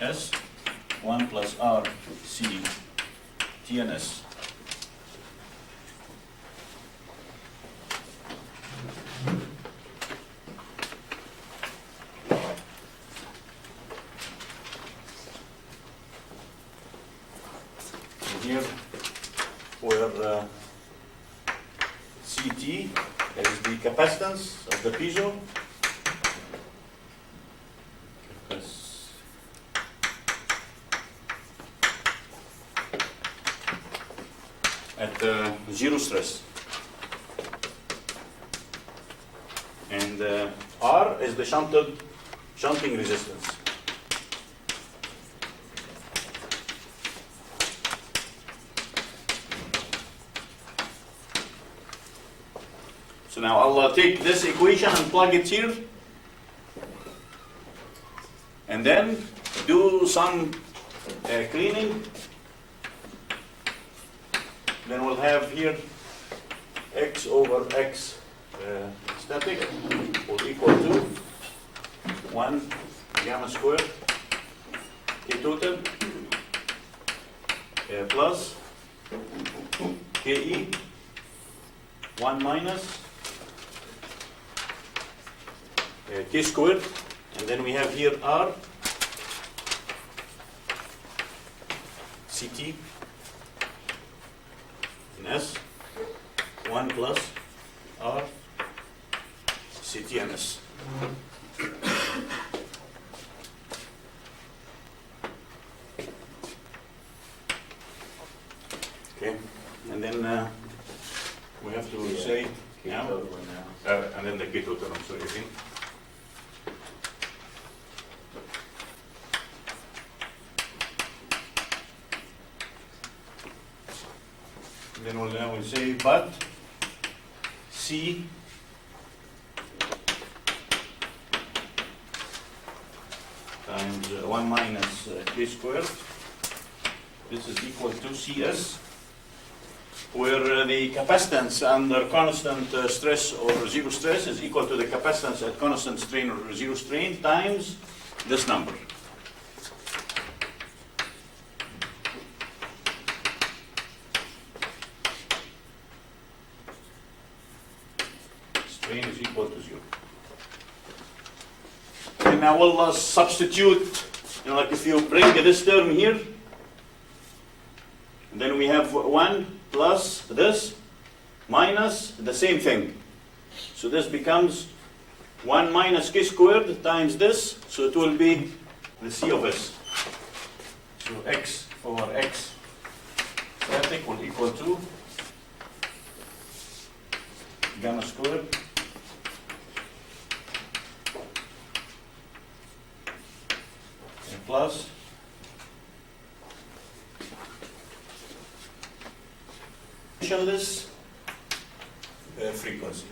S 1 plus R C T and S. And here where CT is the capacitance of the piezo. At zero stress. And R is the shunting resistance. So now I'll take this equation and plug it here, and then do some cleaning. Then we'll have here X over X static will equal to 1 gamma square K total plus KE 1 minus K squared, and then we have here R CT and S 1 plus R CT and S. Okay, and then we have to say now, and then the K total, I'm sorry again. Then we'll say but C times 1 minus K squared. This is equal to CS, where the capacitance under constant stress or zero stress is equal to the capacitance at constant strain or zero strain times this number. Strain is equal to 0. And now we'll substitute, like if you bring this term here, and then we have 1 plus this minus the same thing. So this becomes 1 minus K squared times this, so it will be the C of S. So X over X static will equal to gamma squared plus this frequency.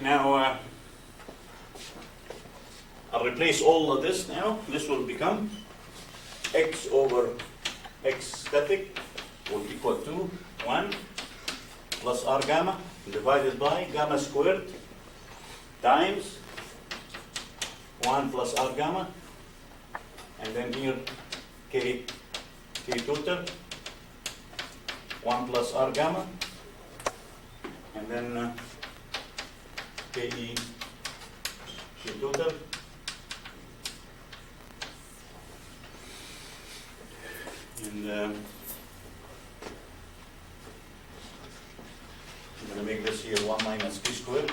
Now I'll replace all of this now. This will become X over X static will equal to 1 plus R gamma divided by gamma squared times 1 plus R gamma, and then here K total, 1 plus R gamma, and then K total, and I'm going to make this here 1 minus K squared,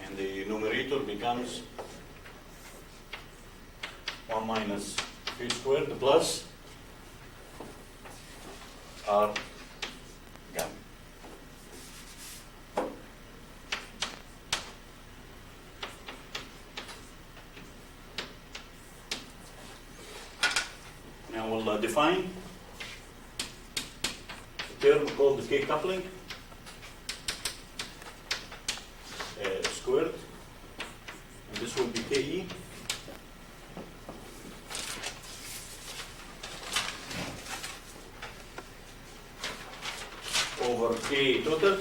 and the numerator becomes 1 minus K squared plus R gamma. Now we'll define a term called the K coupling squared, and this will be KE over K total,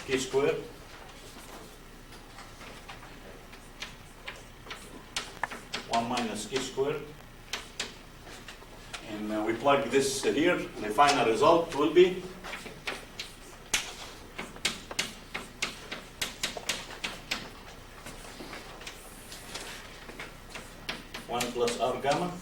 K squared minus K squared, and we plug this here, and the final result will be plus R gamma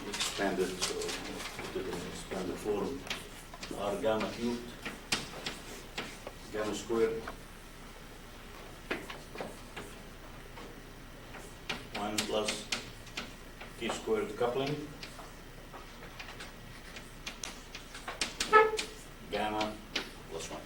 expanded, so put it in expanded form, R gamma cubed, gamma squared, 1 plus K squared coupling, gamma plus 1.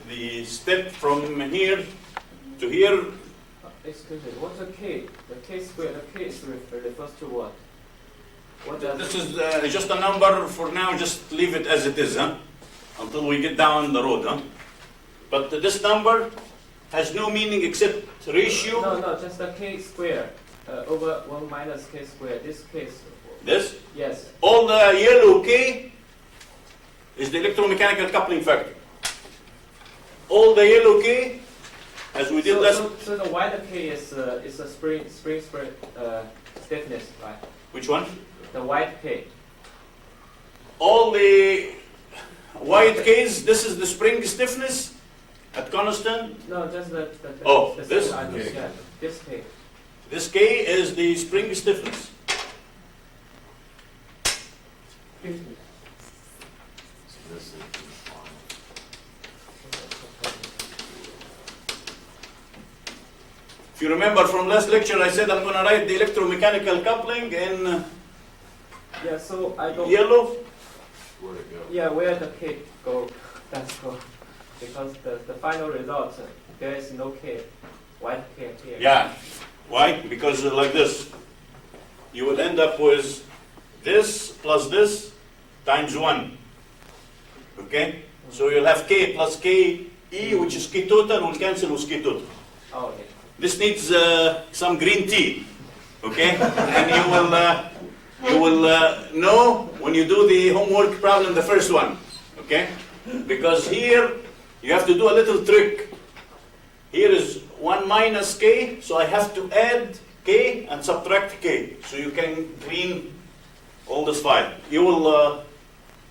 The step from here to here. Excuse me, what's the K? The K squared, the K is refers to what? What does This is just a number for now, just leave it as it is, huh? Until we get down the road, huh? But this number has no meaning except ratio. No, just the k square over 1 minus k square. This case. This? Yes. All the yellow k is the electromechanical coupling factor. All the yellow k, as we did last. So the white k is a spring spread stiffness, right? Which one? The white k. All the white k's, this is the spring stiffness at constant. No, just the Oh, the this? Yeah, this k. This k is the spring stiffness. If you remember from last lecture, I said I'm going to write the electromechanical coupling in Yeah, so I don't. yellow. Where'd it go? Yeah, where the k go? That's go. Because the final result, there is no k, white k here. Yeah. Why? Because like this. You would end up with this plus this times 1. Okay? So you'll have k plus k e, which is k total, will cancel with k total. Oh, okay. This needs some green tea. Okay? And you will know when you do the homework problem, the first one. Okay? Because here you have to do a little trick. Here is 1 minus k, so I have to add k and subtract k. So you can clean all this file. You will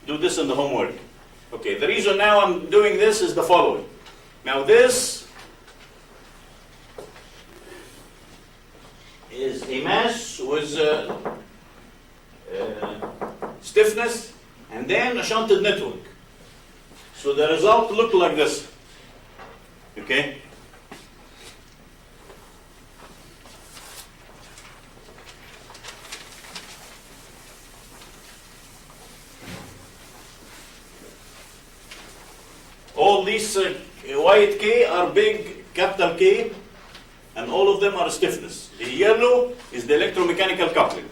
do this in the homework. Okay, the reason now I'm doing this is the following. Now this is a mass with stiffness and then a shunted network. So the result look like this. Okay? All these white K are big capital K, and all of them are stiffness. The yellow is the electromechanical coupling.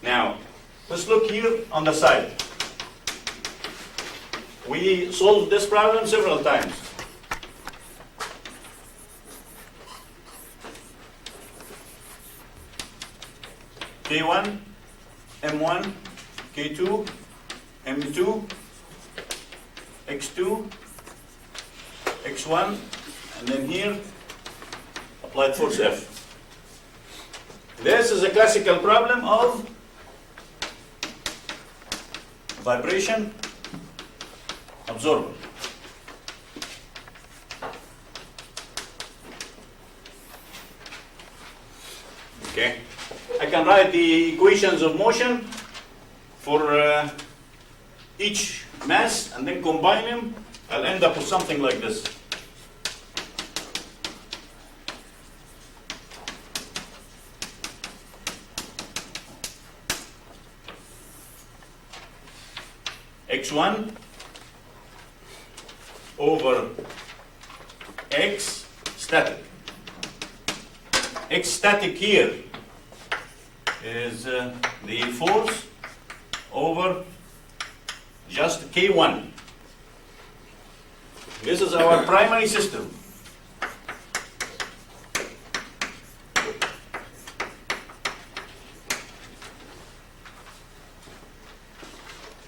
Now, let's look here on the side. We solved this problem several times. K1, M1, K2, M2, X2, X1, and then here, applied force F. This is a classical problem of vibration absorber. Okay, I can write the equations of motion for each mass and then combine them. I'll end up with something like this. X1 over X static. X static here is the force over just K1. This is our primary system.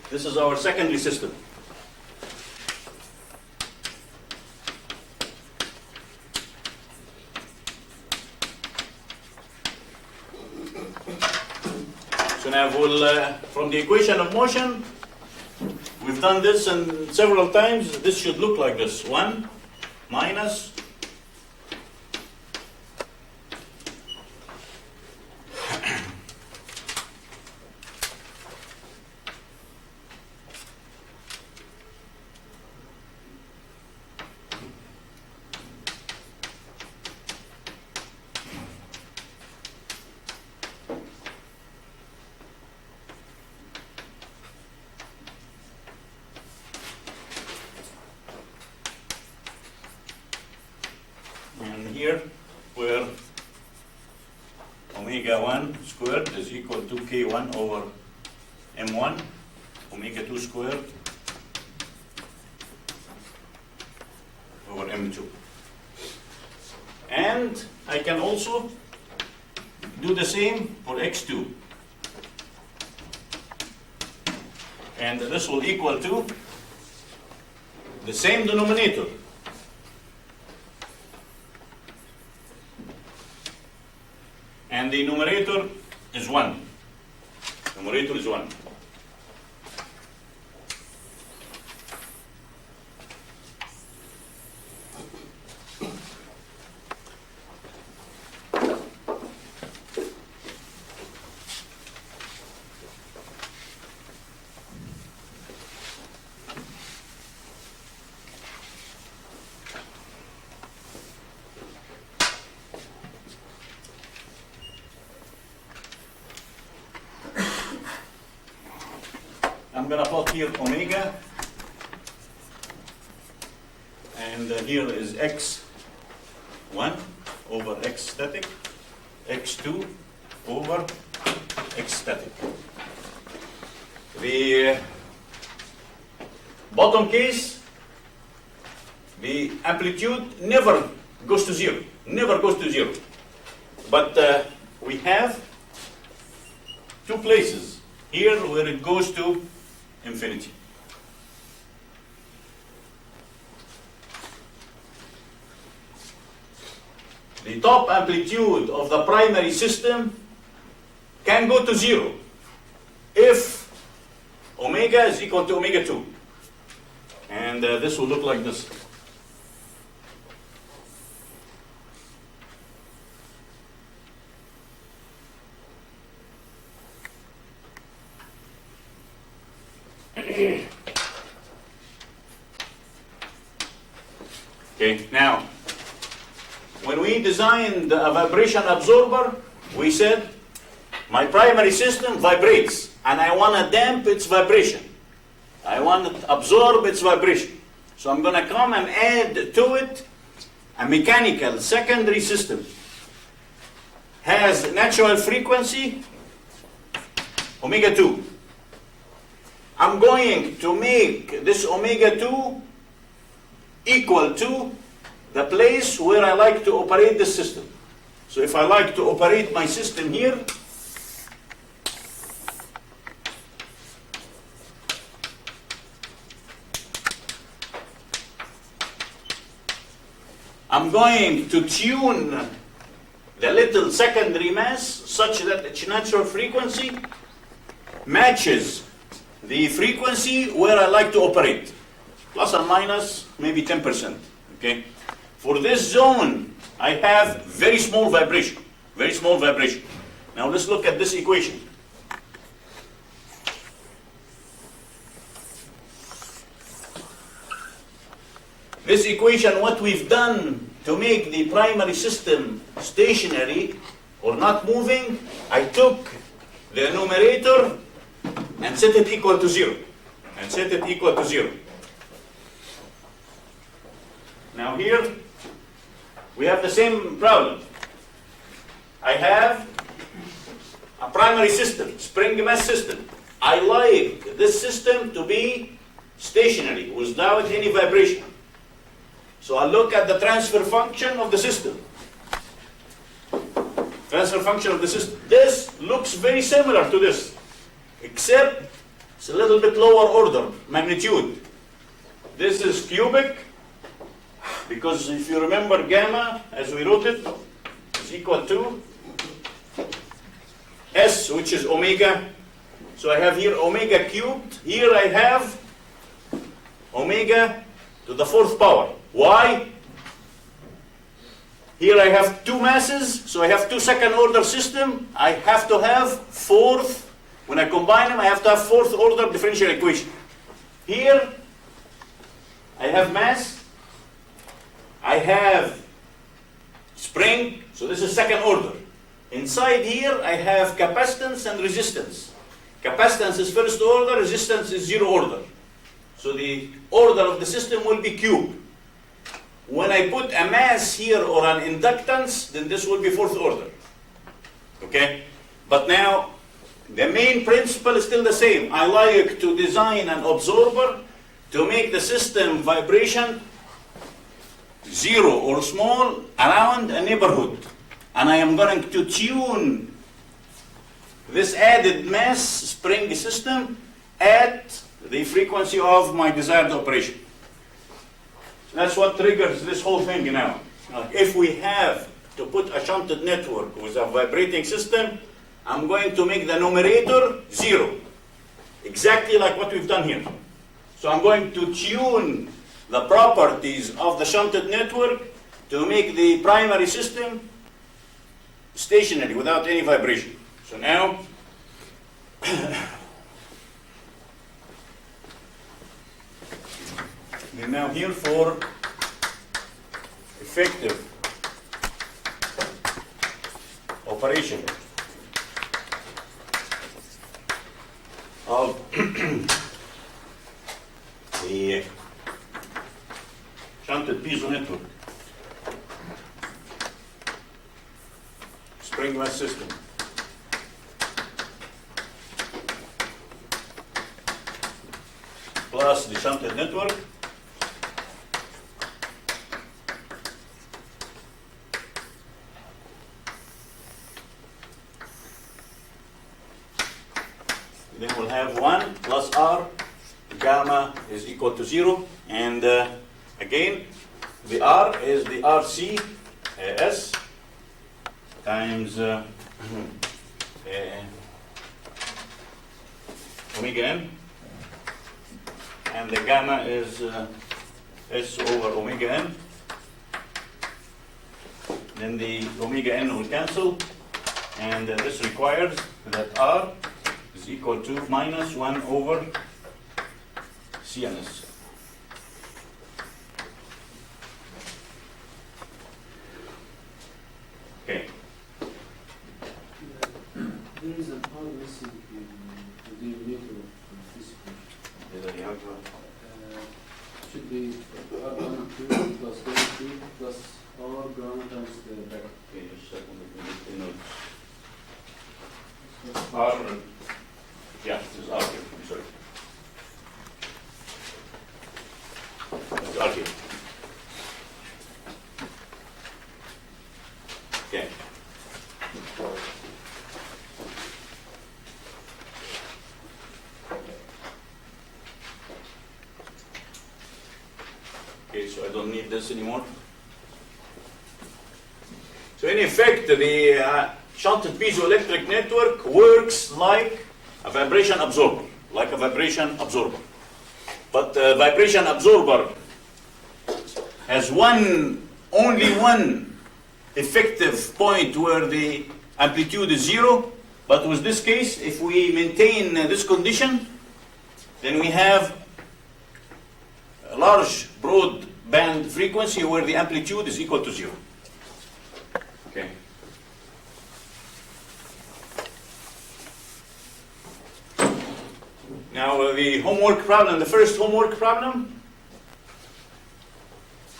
This is our secondary system. So now we'll, from the equation of motion, we've done this and several times. This should look like this. 1 minus here, where omega 1 squared is equal to K1 over M1, omega 2 squared over M2. And I can also do the same for x2. And this will equal to the same denominator. And the numerator is 1. Numerator is 1. I'm going to put here omega, and here is x1 over x static, x2 over x static. The bottom case, the amplitude never goes to zero, never goes to zero. But we have two places here where it goes to infinity. The top amplitude of the primary system can go to zero if omega is equal to omega 2. And this will look like this. Okay, now, when we designed a vibration absorber, we said, my primary system vibrates, and I want to damp its vibration. I want to absorb its vibration. So I'm going to come and add to it a mechanical secondary system. Has natural frequency, omega 2. I'm going to make this omega 2 equal to the place where I like to operate the system. So if I like to operate my system here, I'm going to tune the little secondary mass such that its natural frequency matches the frequency where I like to operate, plus or minus maybe 10%. Okay. For this zone, I have very small vibration, very small vibration. Now let's look at this equation. This equation, what we've done to make the primary system stationary or not moving, I took the numerator and set it equal to 0. And set it equal to 0. Now here, we have the same problem. I have a primary system, spring mass system. I like this system to be stationary without any vibration. So I look at the transfer function of the system. Transfer function of the system. This looks very similar to this, except it's a little bit lower order, magnitude. This is cubic, because if you remember gamma, as we wrote it, is equal to S, which is omega. So I have here omega cubed. Here I have omega to the 4th power. Why? Here I have two masses, so I have two second order system. I have to have 4th. When I combine them, I have to have 4th order differential equation. Here, I have mass. I have spring, so this is second order. Inside here, I have capacitance and resistance. Capacitance is 1st order, resistance is 0 order. So the order of the system will be cube. When I put a mass here or an inductance, then this will be 4th order. Okay? But now, the main principle is still the same. I like to design an absorber to make the system vibration zero or small around a neighborhood. And I am going to tune this added mass spring system at the frequency of my desired operation. So that's what triggers this whole thing now. If we have to put a shunted network with a vibrating system, I'm going to make the numerator 0. Exactly like what we've done here. So I'm going to tune the properties of the shunted network to make the primary system stationary without any vibration. So now, we're now here for effective operation of the shunted piezo network spring mass system. Plus the shunted network then we'll have 1 plus R, gamma is equal to 0, and again, the R is the RC S times omega n, and the gamma is S over omega n. Then the omega n will cancel, and this requires that R is equal to minus 1 over CNS. Okay. There is an R missing in the denominator of this equation. Should be R1 2 plus gamma 2 plus R gamma times the bracket. Okay, just a second, let me get the notes. R, yeah, this is R here, I'm sorry. It's R here. Okay. Okay, so I don't need this anymore. So in effect, the shunted piezoelectric network works like a vibration absorber, But the vibration absorber has only one effective point where the amplitude is 0. But with this case, if we maintain this condition, then we have a large broad band frequency where the amplitude is equal to 0. Okay. Now the homework problem, the first homework problem,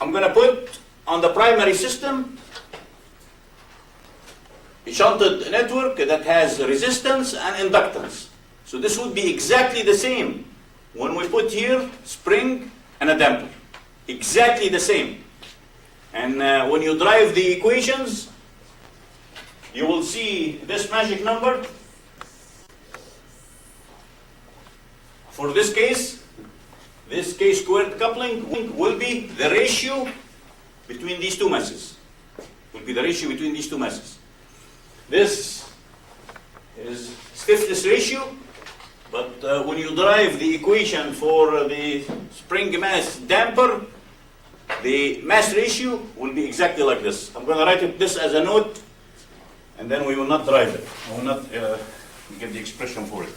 I'm going to put on the primary system a shunted network that has resistance and inductance. So this would be exactly the same when we put here spring and a damper. Exactly the same. And when you drive the equations, you will see this magic number. For this case squared coupling will be the ratio between these two masses. This is stiffness ratio, but when you derive the equation for the spring mass damper, the mass ratio will be exactly like this. I'm going to write this as a note, and then we will not derive it. I will not get the expression for it.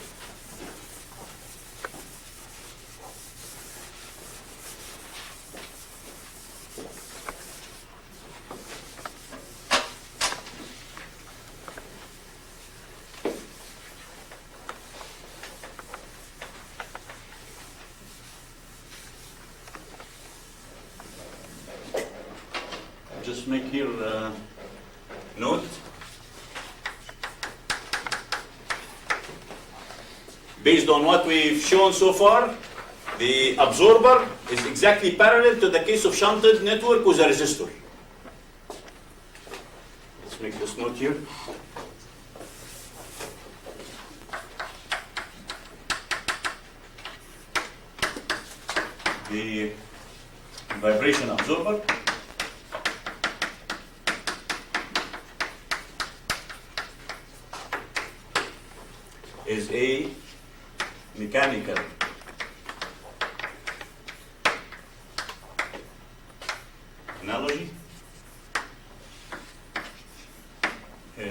Just make here a note. Based on what we've shown so far, the absorber is exactly parallel to the case of shunted network with a resistor. Let's make this note here. The vibration absorber is a mechanical analogy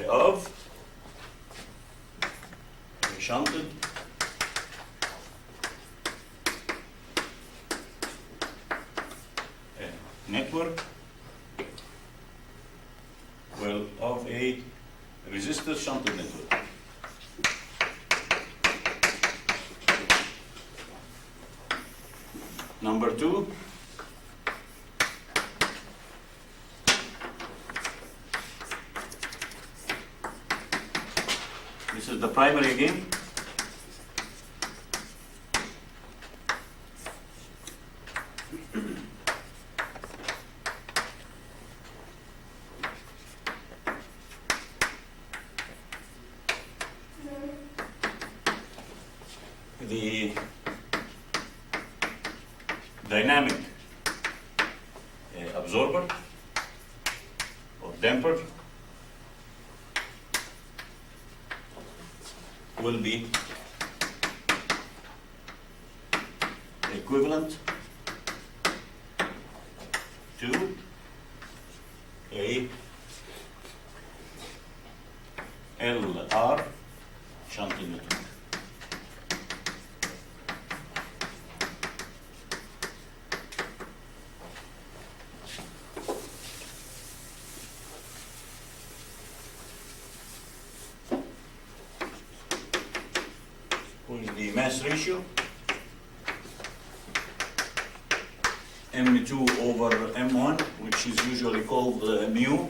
of a shunted network, well, of a resistive shunted network. Number two, this is the primary again. The dynamic absorber or damper will be equivalent to a LR shunted network. The mass ratio M2 over M1, which is usually called mu,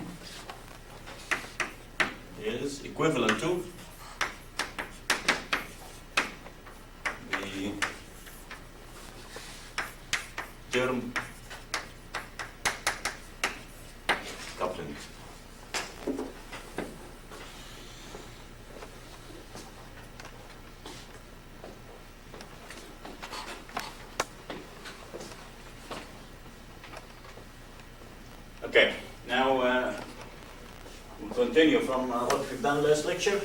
is equivalent to the term coupling. Okay, now we'll continue from what we've done last lecture.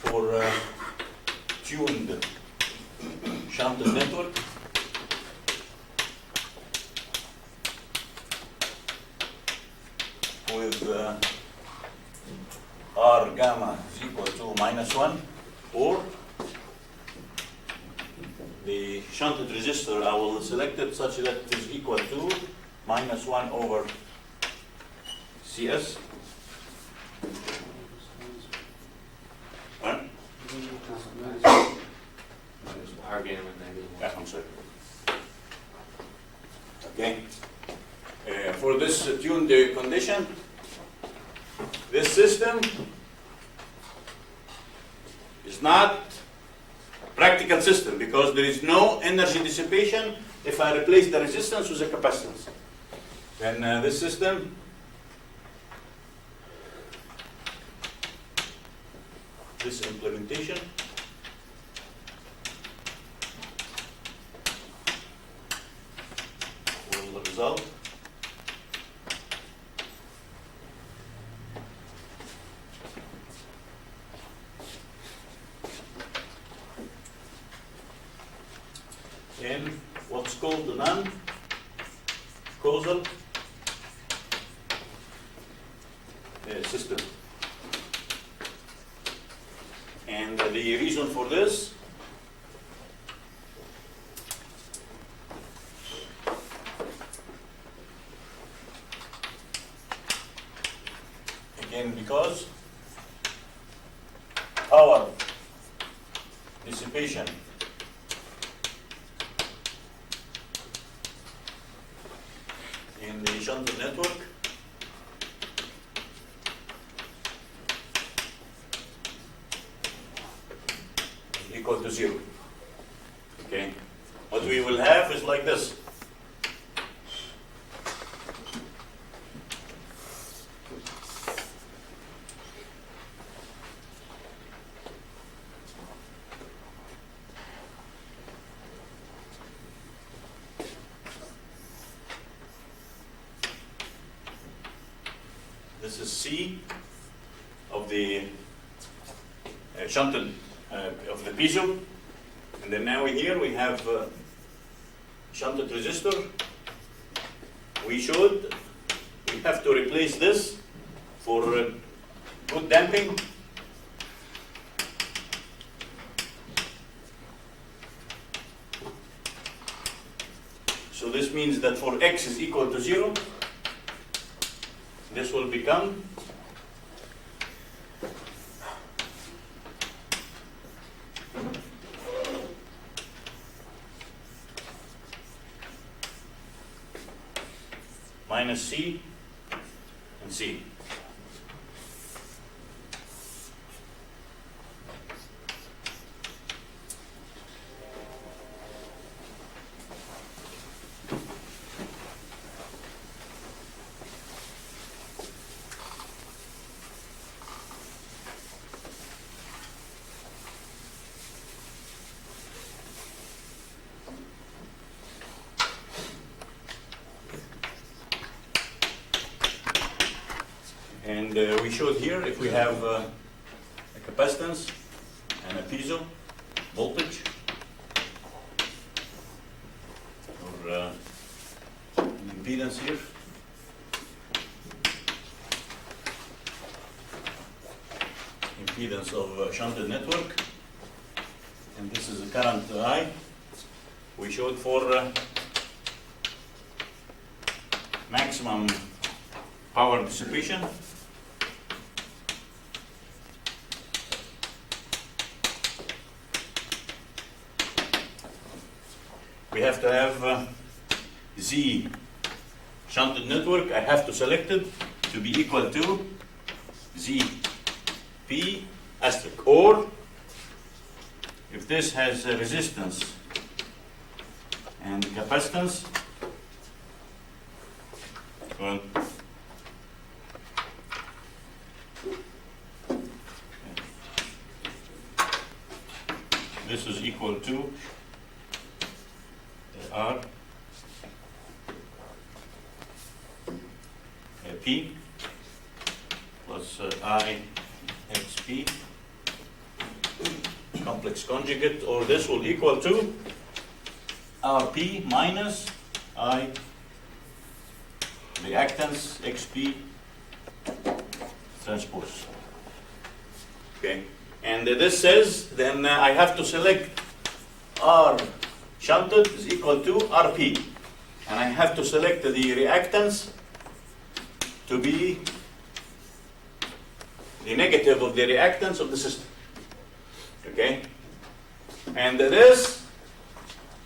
For tuned shunted network, with R gamma is equal to -1, or the shunted resistor, I will select it such that it is equal to -1 over CS. Huh? R gamma negative 1. Yeah, I'm sorry. Okay. For this tuned condition, this system is not a practical system because there is no energy dissipation if I replace the resistance with a capacitance. Then this system this implementation will result in what's called the non-causal system. And the reason for this again because power dissipation in the shunted network is equal to 0. Okay? What we will have is like this. This is C of the shunted of the piezo, and then now here we have shunted resistor. We have to replace this for good damping. So this means that for X is equal to 0, this will become minus C and C. And we showed here if we have a capacitance and a piezo voltage, or an impedance here. Impedance of a shunted network, and this is a current I. We showed for maximum power dissipation. We have to have Z shunted network. I have to select it to be equal to Z P asterisk. Or if this has a resistance and capacitance, well, this is equal to R P plus I XP complex conjugate, or this will equal to RP minus I reactance XP transpose. Okay, and this says then I have to select R shunted is equal to RP, and I have to select the reactance to be the negative of the reactance of the system. Okay, and this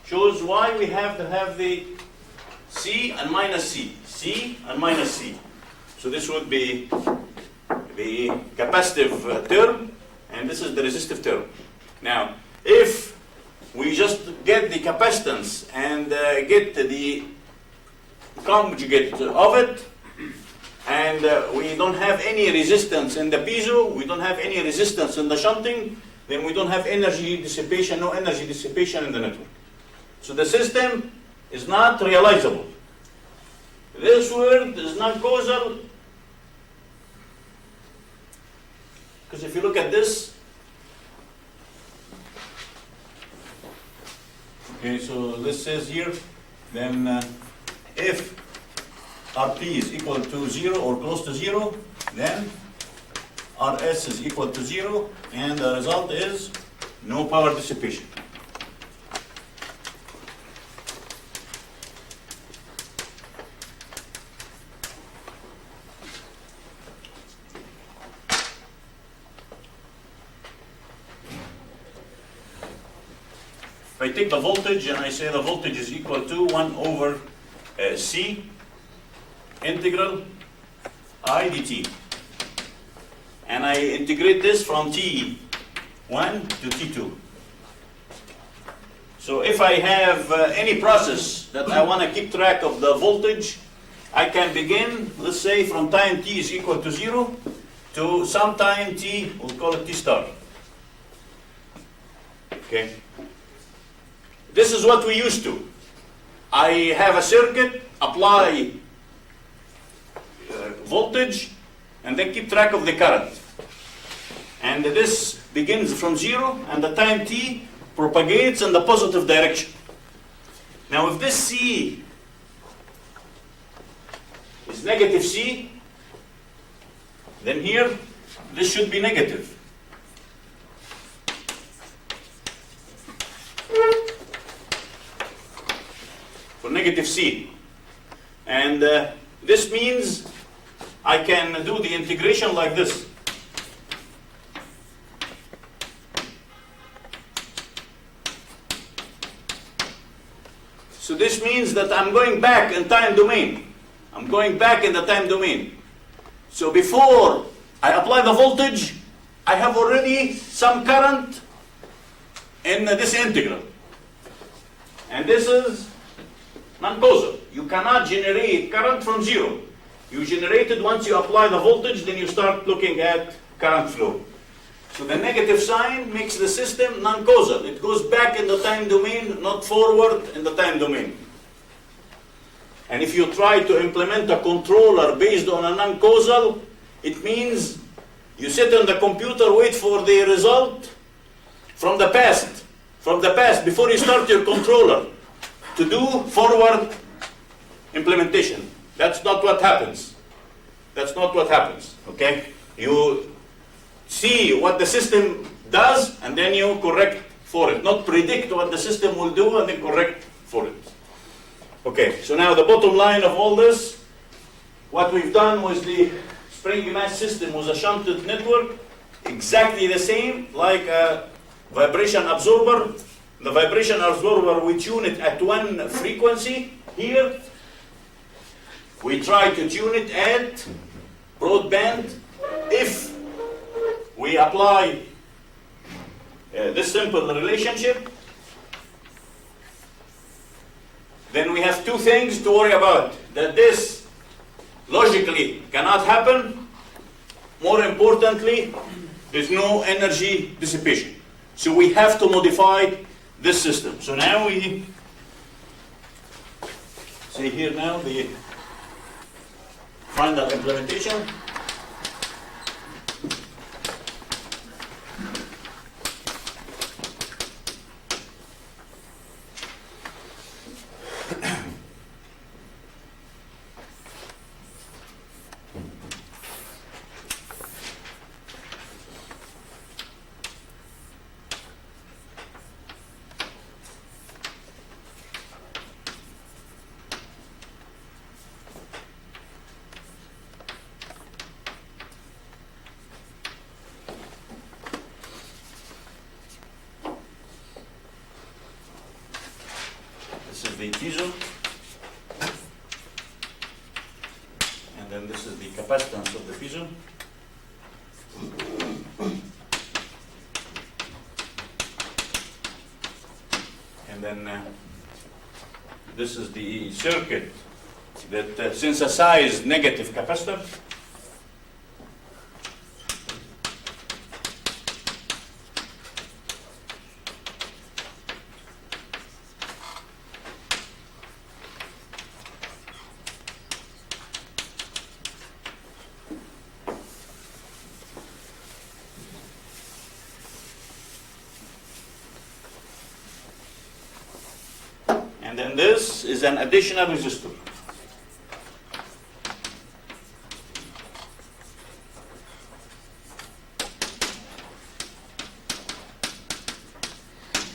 shows why we have to have the C and minus C, C and minus C. So this would be the capacitive term, and this is the resistive term. Now, if we just get the capacitance and get the conjugate of it, and we don't have any resistance in the piezo, we don't have any resistance in the shunting, then we don't have energy dissipation, no energy dissipation in the network. So the system is not realizable. This word is not causal, because if you look at this, okay, so this says here, then if RP is equal to 0 or close to 0, then RS is equal to 0, and the result is no power dissipation. I take the voltage and I say the voltage is equal to 1 over C integral I dt. And I integrate this from T1 to T2. So if I have any process that I want to keep track of the voltage, I can begin, let's say, from time t is equal to 0 to some time t, we'll call it t star. Okay. This is what we used to. I have a circuit, apply voltage, and then keep track of the current. And this begins from 0, and the time t propagates in the positive direction. Now if this C is negative C, then here this should be negative. For negative C. And this means I can do the integration like this. So this means that I'm going back in time domain. I'm going back in the time domain. So before I apply the voltage, I have already some current in this integral. And this is non-causal. You cannot generate current from 0. You generate it once you apply the voltage, then you start looking at current flow. So the negative sign makes the system non-causal. It goes back in the time domain, not forward in the time domain. And if you try to implement a controller based on a non-causal, it means you sit on the computer, wait for the result from the past. From the past, before you start your controller, to do forward implementation. That's not what happens. That's not what happens, okay? You see what the system does, and then you correct for it. Not predict what the system will do, and then correct for it. Okay, so now the bottom line of all this, what we've done was the spring mass system was a shunted network, exactly the same like a vibration absorber. The vibration absorber, we tune it at one frequency. Here, we try to tune it at broadband. If we apply this simple relationship, then we have two things to worry about. That this logically cannot happen. More importantly, there's no energy dissipation. So we have to modify this system. So now we see here now the final implementation. This is the piezo, and then this is the capacitance of the piezo. And then this is the circuit that synthesizes negative capacitor. And then this is an additional resistor.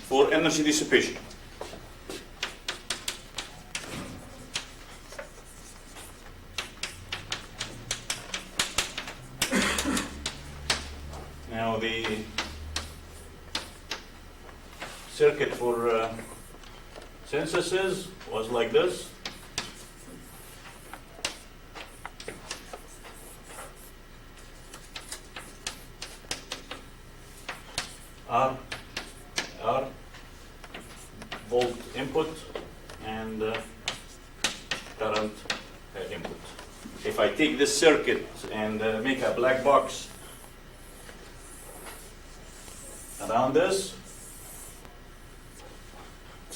For energy dissipation. Now the circuit for synthesis was like this. R volt input and current input. If I take this circuit and make a black box around this,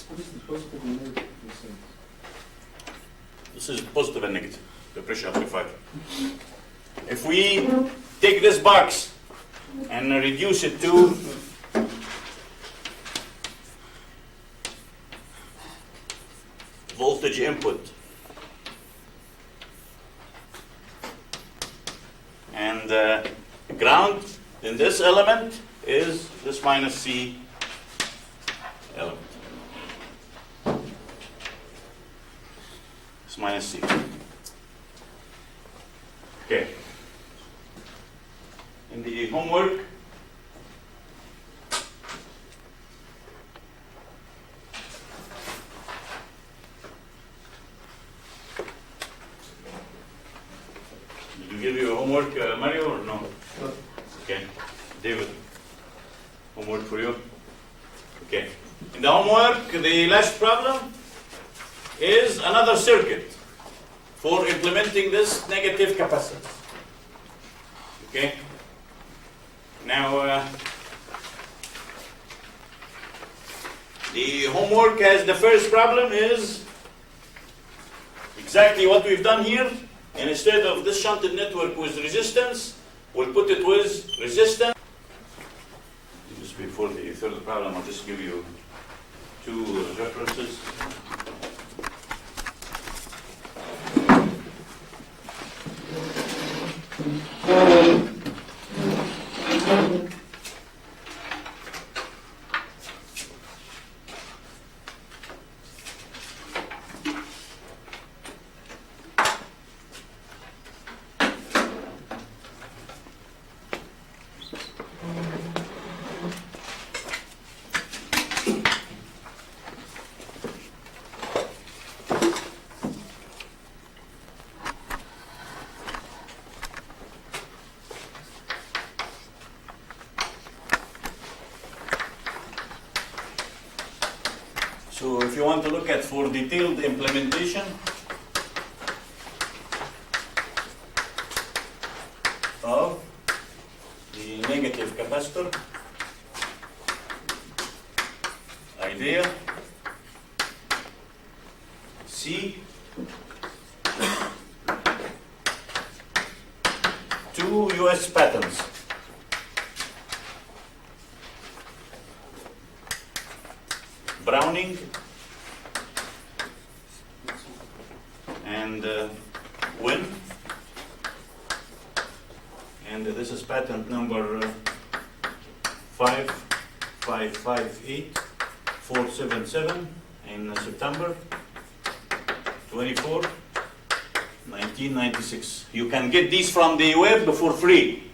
What is the positive and negative percent? this is positive and negative, the pressure amplifier. If we take this box and reduce it to voltage input and ground, then this element is this minus C element. This minus C. Okay. In the homework, did you give your homework, Mario, or no? Okay. David, homework for you. Okay. In the homework, the last problem is another circuit for implementing this negative capacitance. Okay. Now, the homework as the first problem is exactly what we've done here. And instead of this shunted network with resistance, we'll put it with resistance. Just before the third problem, I'll just give you two references. So if you want to look at for detailed implementation of the negative capacitor idea, C, two US patents. Browning and Win, and this is patent number 5558477 in September 24, 1996. You can get these from the web for free.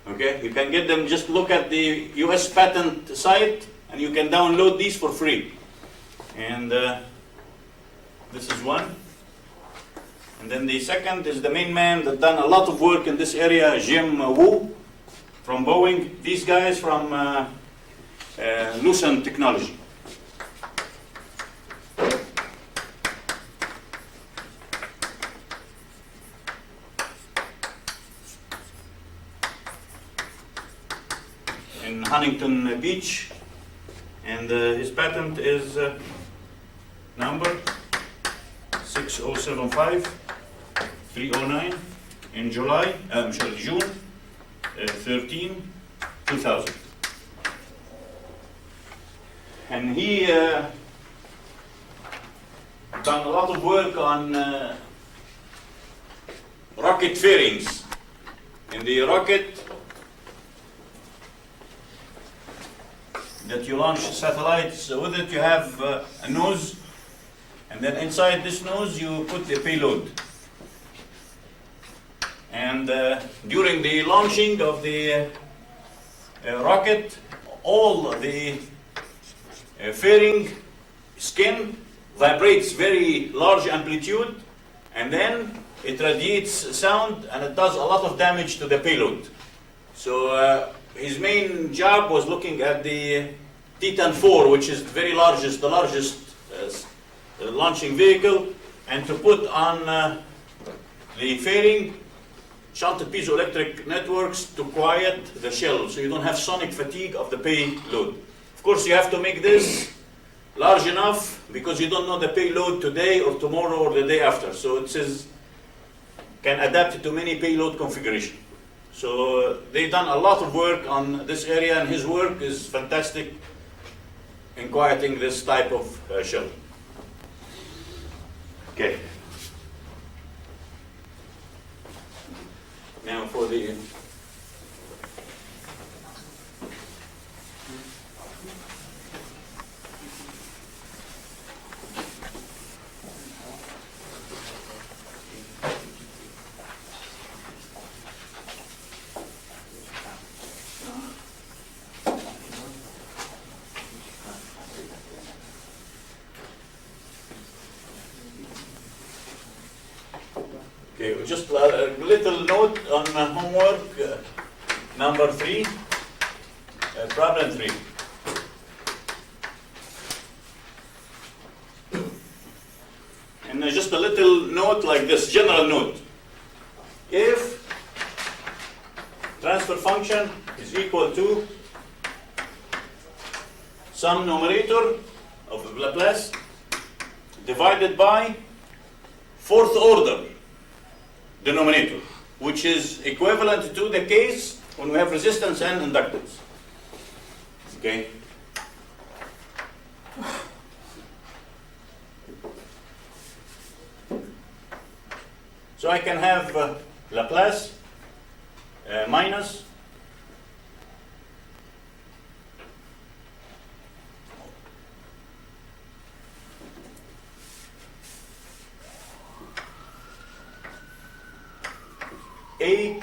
Okay, you can get them. Just look at the US patent site, and you can download these for free. And this is one. And then the second is the main man that done a lot of work in this area, Jim Wu from Boeing. These guys from Lucent Technology. In Huntington Beach. And his patent is number 6075309 in June 13, 2000. And he done a lot of work on rocket fairings. In the rocket that you launch satellites with it, you have a nose, and then inside this nose you put the payload. And during the launching of the rocket, all the fairing skin vibrates very large amplitude, and then it radiates sound, and it does a lot of damage to the payload. So his main job was looking at the Titan 4, which is the largest launching vehicle, and to put on the fairing shunted piezoelectric networks to quiet the shell, so you don't have sonic fatigue of the payload. Of course, you have to make this large enough because you don't know the payload today or tomorrow or the day after. So it says can adapt to many payload configuration. So they've done a lot of work on this area, and his work is fantastic in quieting this type of shell. Okay. Now for the okay, just a little note on homework number 3, problem 3. And just a little note like this, general note. If transfer function is equal to some numerator of Laplace divided by 4th order denominator, which is equivalent to the case when we have resistance and inductance. Okay? So I can have Laplace minus A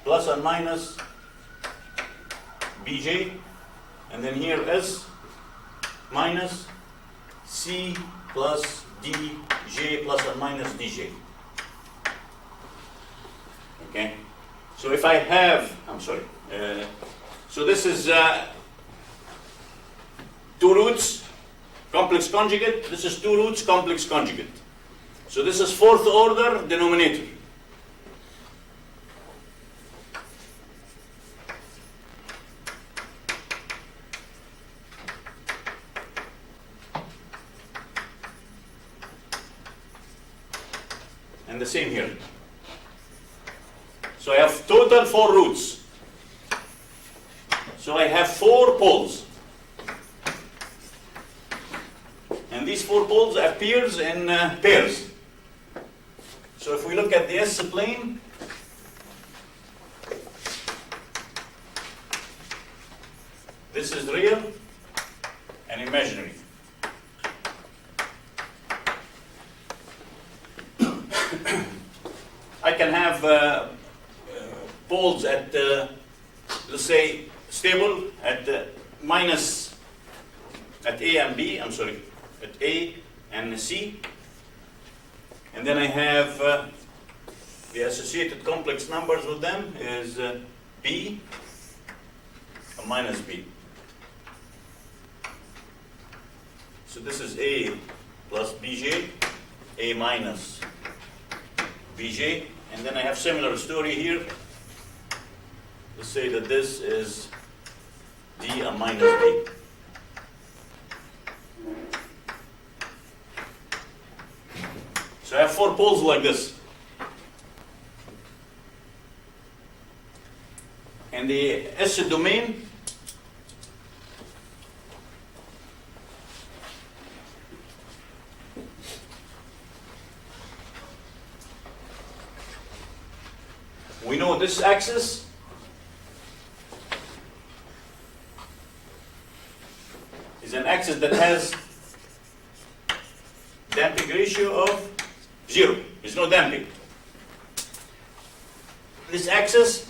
plus and minus Bj, and then here S minus C plus Dj plus and minus Dj. Okay, so if I have, so this is 2 roots complex conjugate, this is 2 roots complex conjugate. So this is 4th order denominator. And the same here. So I have total 4 roots. So I have 4 poles. And these 4 poles appears in pairs. So if we look at the S-plane, this is real and imaginary. I can have poles at, let's say, stable at minus, at A and B, at A and C. And then I have the associated complex numbers with them is B and minus B. So this is A plus Bj, A minus Bj, and then I have similar story here. Let's say that this is D and minus B. So I have 4 poles like this. And the S domain we know this axis is an axis that has damping ratio of 0. There's no damping. This axis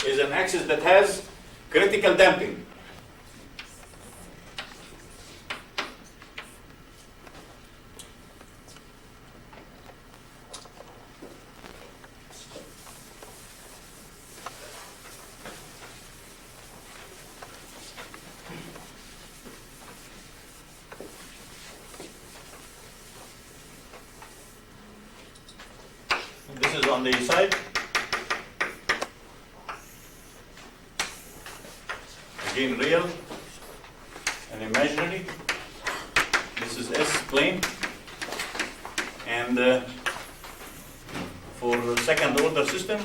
is an axis that has critical damping. This is on the side. Again, real and imaginary. This is S plane. And for second order system,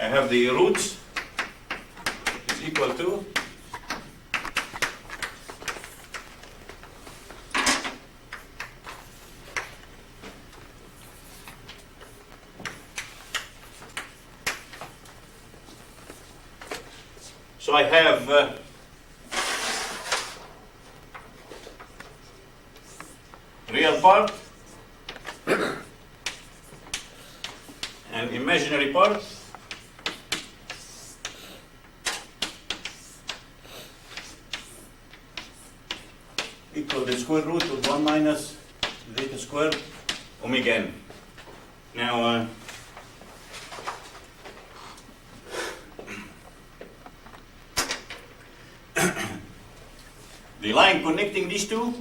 I have the roots is equal to so I have real part and imaginary part. Equal the square root of 1 minus zeta squared omega n. Now, the line connecting these two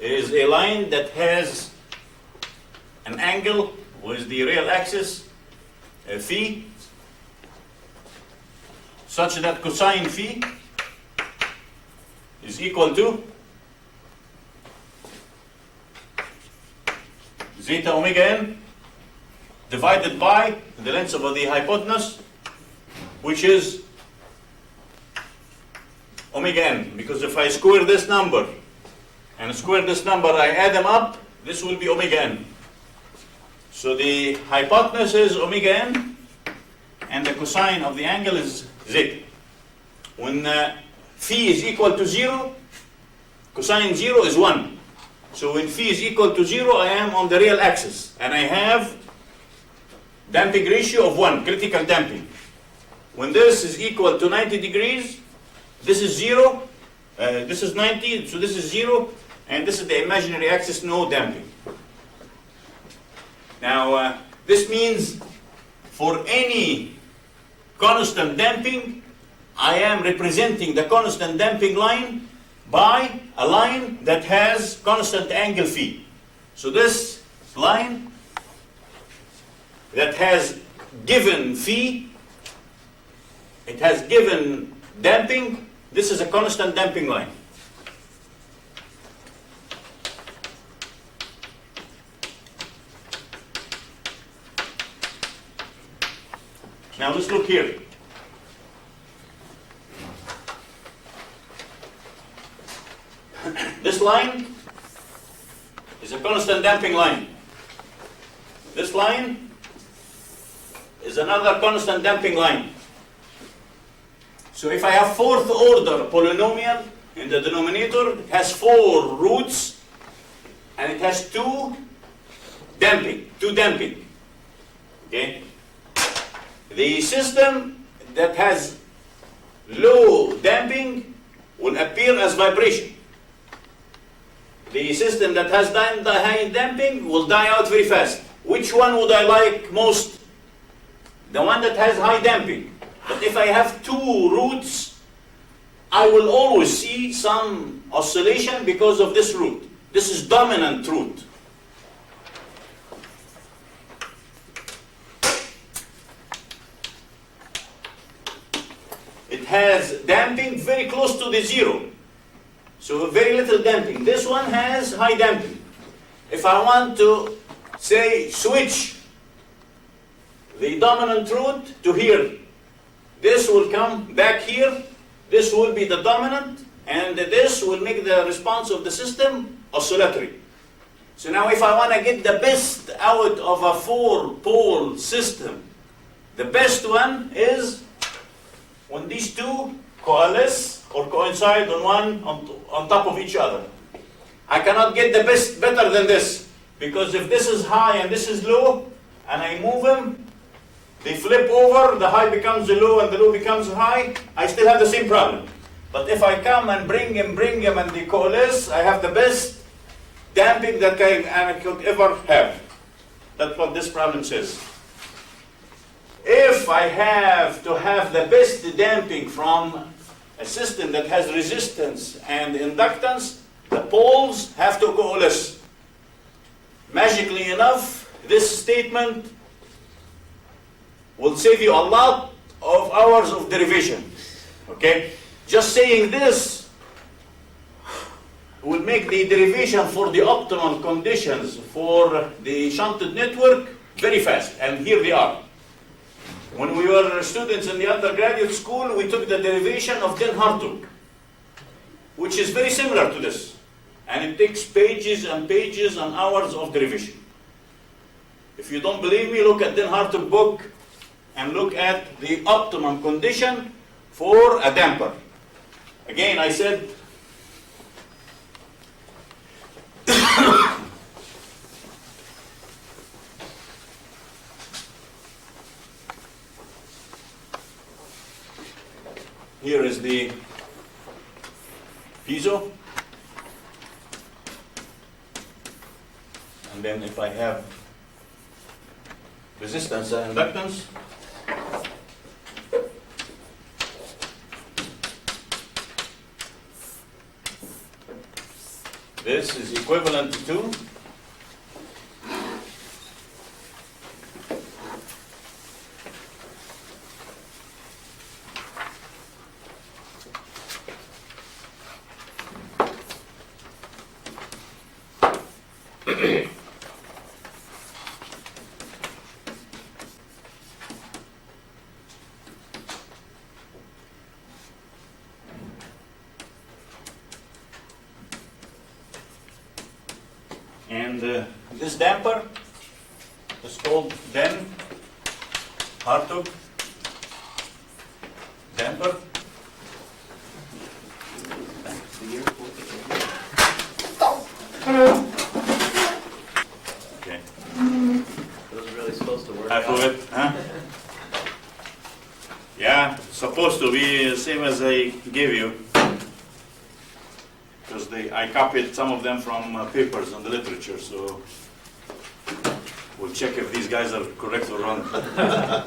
is a line that has an angle with the real axis phi, such that cosine phi is equal to zeta omega n divided by the length of the hypotenuse, which is omega n. Because if I square this number and square this number, I add them up, this will be omega n. So the hypotenuse is omega n and the cosine of the angle is zeta. When phi is equal to 0, cosine 0 is 1. So when phi is equal to 0, I am on the real axis and I have damping ratio of 1, critical damping. When this is equal to 90 degrees, this is 0, this is 90, so this is 0, and this is the imaginary axis, no damping. Now, this means for any constant damping, I am representing the constant damping line by a line that has constant angle phi. So this line that has given phi, it has given damping, this is a constant damping line. Now let's look here. This line is a constant damping line. This line is another constant damping line. So if I have fourth order polynomial in the denominator, it has 4 roots and it has 2 damping. Okay? The system that has low damping will appear as vibration. The system that has high damping will die out very fast. Which one would I like most? The one that has high damping. But if I have 2 roots, I will always see some oscillation because of this root. This is dominant root. It has damping very close to the 0. So very little damping. This one has high damping. If I want to, say, switch the dominant root to here, this will come back here, this will be the dominant, and this will make the response of the system oscillatory. So now if I want to get the best out of a 4-pole system, the best one is when these two coalesce or coincide on top of each other. I cannot get the best better than this, because if this is high and this is low, and I move them, they flip over, the high becomes the low and the low becomes high, I still have the same problem. But if I come and bring them and they coalesce, I have the best damping that I could ever have. That's what this problem says. If I have to have the best damping from a system that has resistance and inductance, the poles have to coalesce. Magically enough, this statement will save you a lot of hours of derivation. Okay? Just saying this will make the derivation for the optimal conditions for the shunted network very fast. And here they are. When we were students in the undergraduate school, we took the derivation of Den Hartog, which is very similar to this. And it takes pages and pages and hours of derivation. If you don't believe me, look at Den Hartog book and look at the optimum condition for a damper. Again, I said, here is the piezo. And then if I have resistance and inductance, this is equivalent to this damper is called Den Hartog damper. Okay. It was really supposed to work I prove out. it, huh? Yeah, it's supposed to be the same as I gave you. Because I copied some of them from papers on the literature, so we'll check if these guys are correct or wrong. I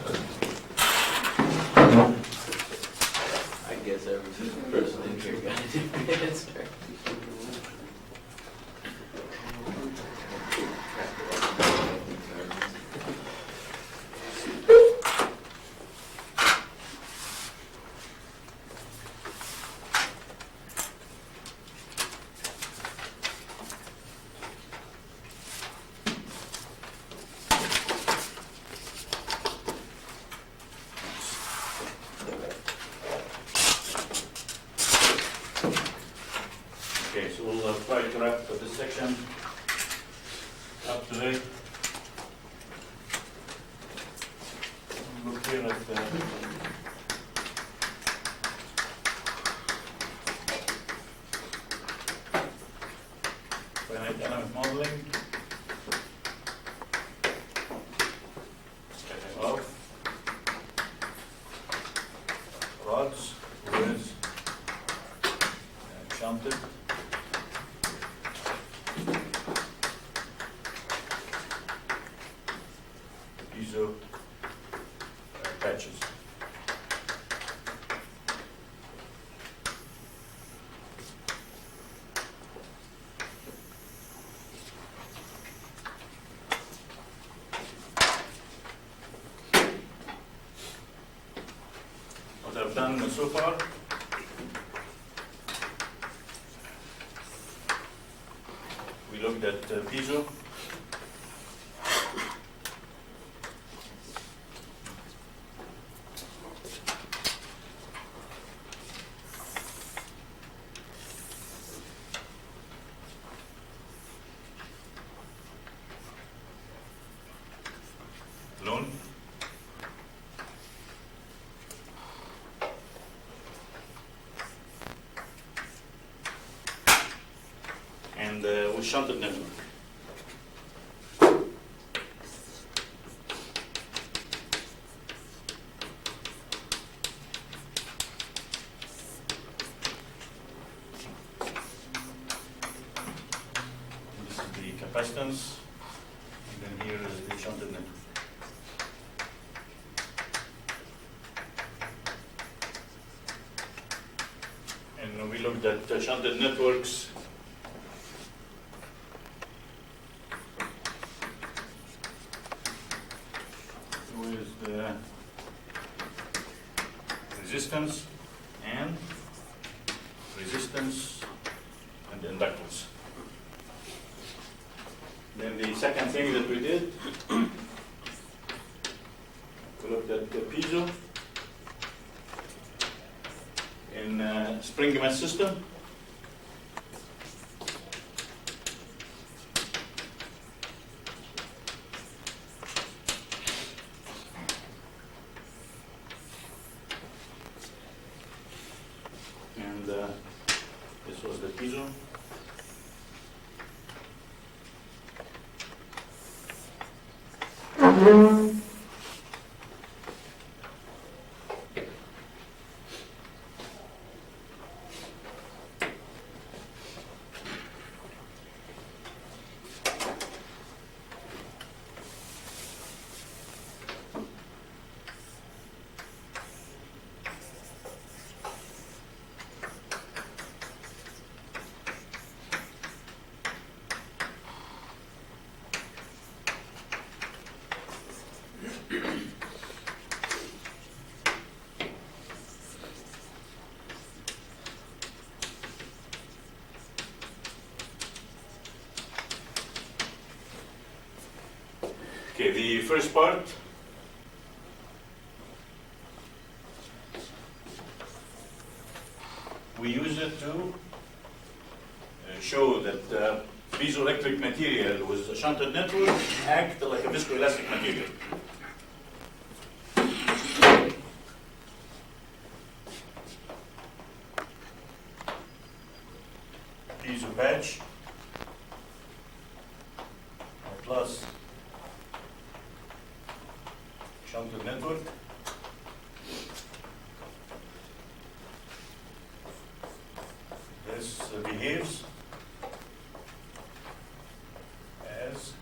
guess every person in here got a different answer. Okay, so we'll try to wrap this section up today. Look here at the finite element modeling. Of rods with shunted piezo patches. What I've done so far, we looked at piezo. Alone. And with shunted network. capacitance, and then here is the shunted network. And we looked at shunted networks. With the resistance and inductance. Then the second thing that we did, we looked at the piezo in spring mass system. And this was the piezo. Okay, the first part, we use it to show that piezoelectric material with a shunted network act like a viscoelastic material. Piezo patch plus shunted network. This behaves as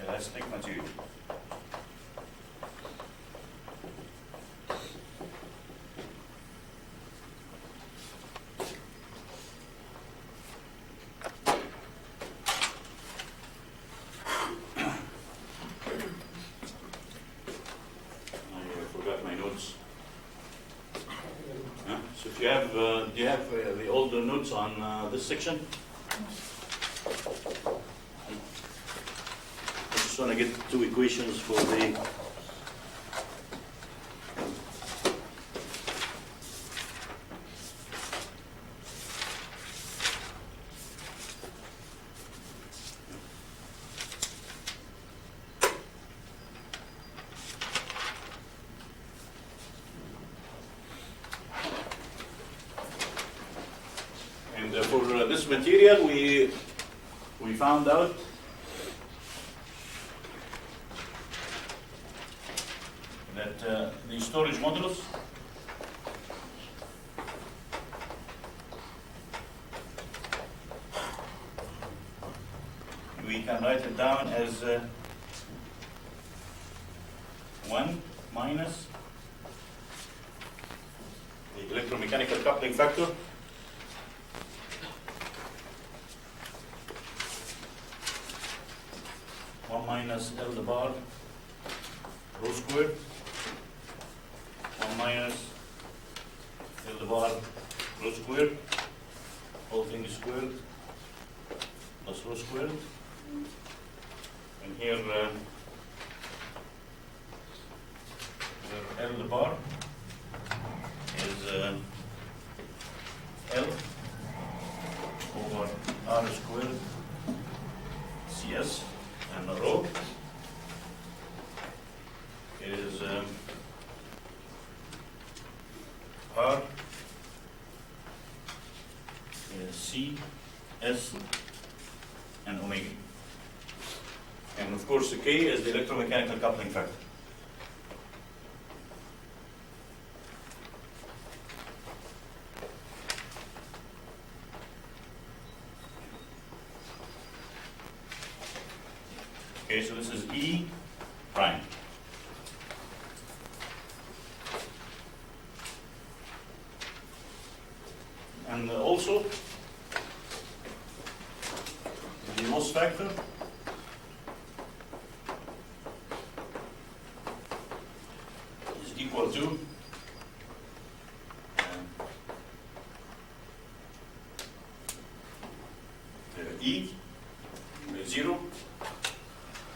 viscoelastic material. So if you have, do you have the older notes on this section? I just want to get two equations for the for this material, we found out that the storage modulus we can write it down as 1 minus the electromechanical coupling factor minus L the bar rho squared, 1 minus L the bar rho squared, whole thing is squared, plus rho squared. And here L the bar is L over R squared CS. And the rho is R is C, S, and omega. And of course the K is the electromechanical coupling factor. Okay, so this is E prime. And also, the loss factor is equal to E 0,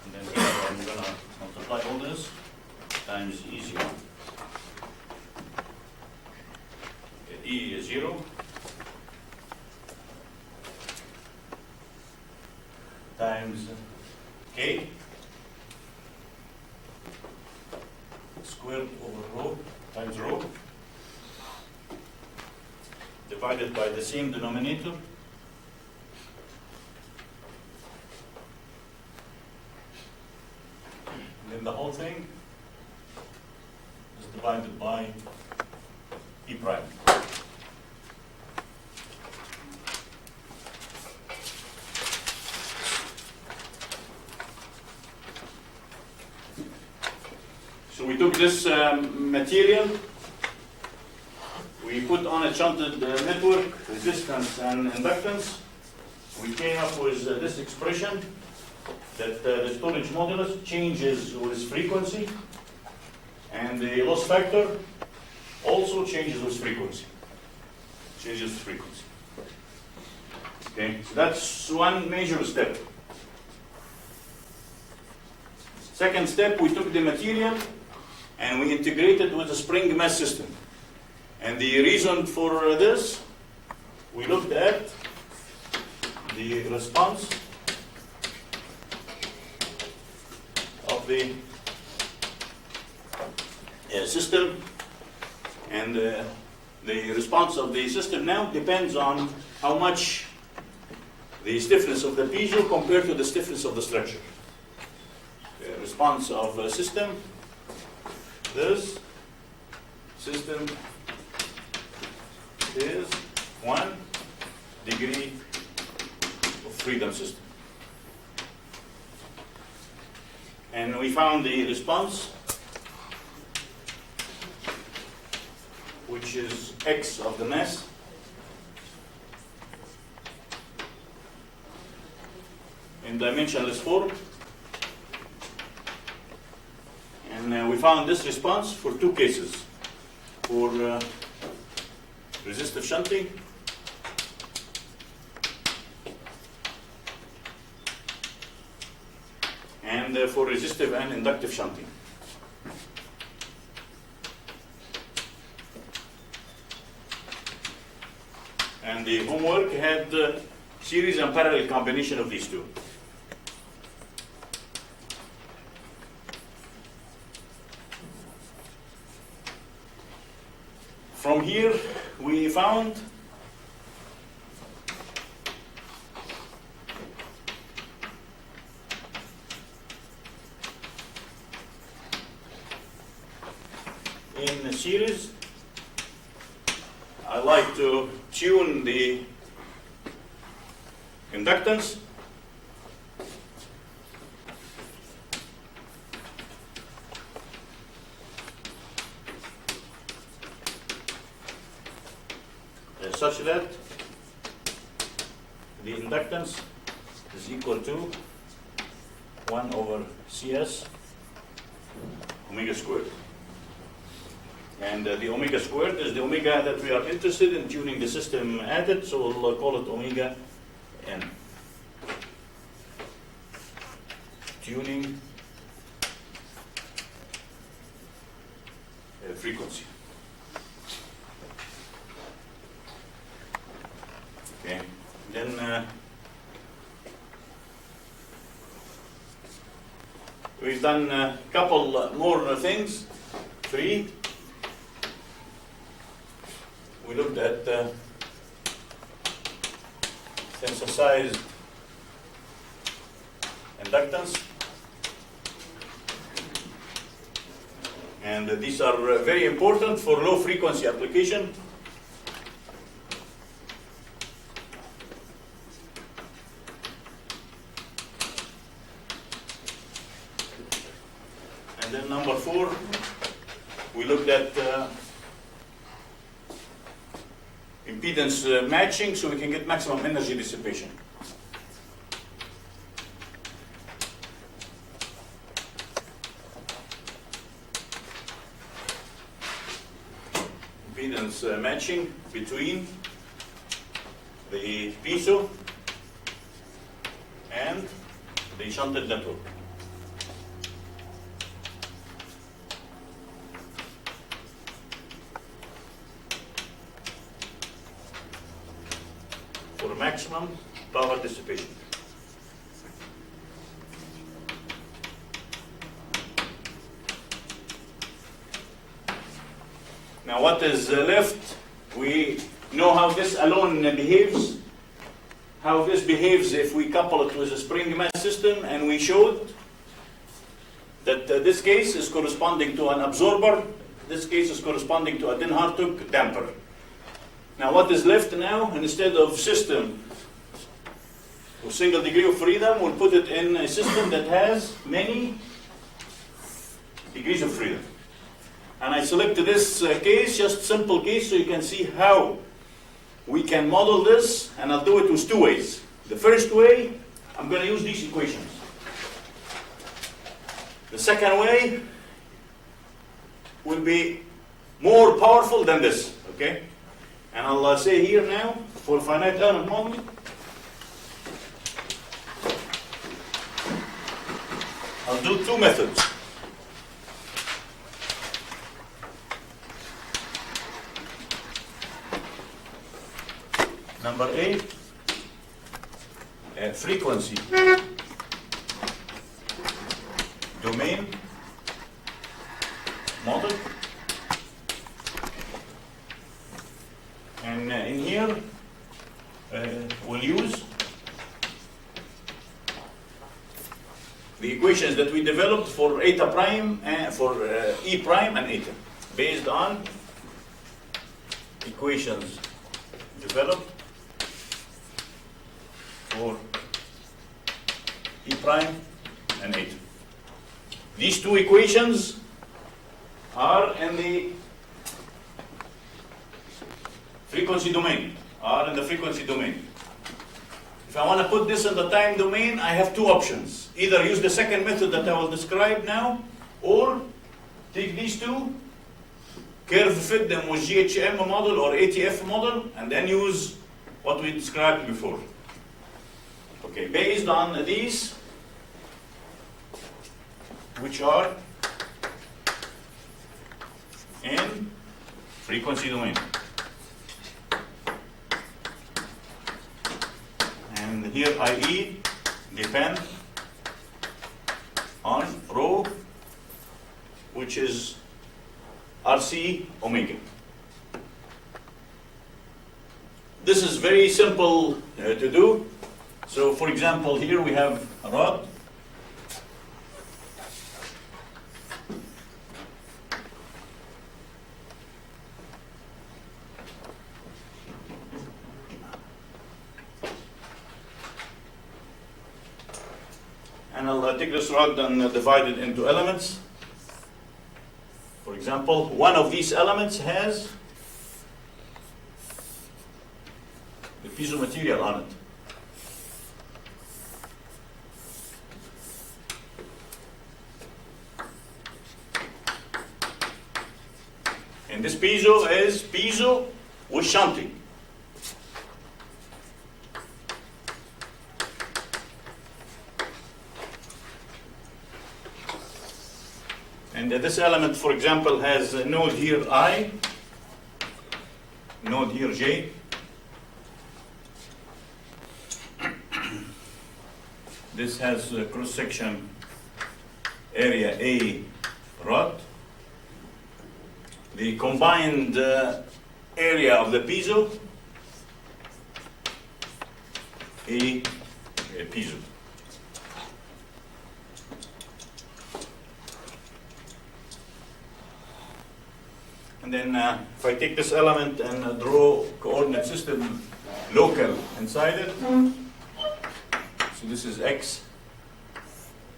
and then here I'm going to multiply all this times E 0. E is 0 times K squared over rho times rho divided by the same denominator and then the whole thing is divided by E prime. So we took this material, we put on a shunted network, resistance and inductance. We came up with this expression that the storage modulus changes with frequency, and the loss factor also changes with frequency. Okay, so that's one major step. Second step, we took the material and we integrated with a spring mass system. And the reason for this, we looked at the response of the system, and the response of the system now depends on how much the stiffness of the piezo compared to the stiffness of the structure. The response of a system, this system is 1 degree of freedom system. And we found the response, which is x of the mass in dimensionless form. And we found this response for two cases. For resistive shunting and for resistive and inductive shunting. And the homework had series and parallel combination of these two. From here, we found in a series, I like to tune the inductance such that the inductance is equal to 1 over CS omega squared. And the omega squared is the omega that we are interested in tuning the system at it, so we'll call it omega n. Tuning frequency. Okay, then we've done a couple more things. 3. We looked at synthesized inductance, and these are very important for low frequency application. And then number 4, we looked at impedance matching so we can get maximum energy dissipation. Impedance matching between the piezo and the shunted network. For maximum power dissipation. Now what is left, we know how this alone behaves, how this behaves if we couple it with a spring mass system, and we showed that this case is corresponding to an absorber, this case is corresponding to a Den-Hartog damper. Now what is left now, instead of system with single degree of freedom, we'll put it in a system that has many degrees of freedom. And I selected this case, just simple case, so you can see how we can model this, and I'll do it with 2 ways. The first way, I'm going to use these equations. The second way will be more powerful than this, okay? And I'll say here now, for finite element modeling, I'll do 2 methods. Number 8, frequency domain model. And in here, we'll use the equations that we developed for eta prime and for E prime and eta, based on equations developed for E prime and eta. These 2 equations are in the frequency domain, If I want to put this in the time domain, I have 2 options. Either use the second method that I will describe now, or take these 2, curve fit them with GHM model or ATF model, and then use what we described before. Okay, based on these, which are in frequency domain. And here IE depend on rho, which is RC omega. This is very simple to do. So for example, here we have a rod. And I'll take this rod and divide it into elements. For example, one of these elements has the piezo material on it. And this piezo is piezo with shunting. And this element, for example, has a node here I, node here J. This has a cross-section area A rod. The combined area of the piezo, A piezo. And then if I take this element and draw coordinate system local inside it, so this is X,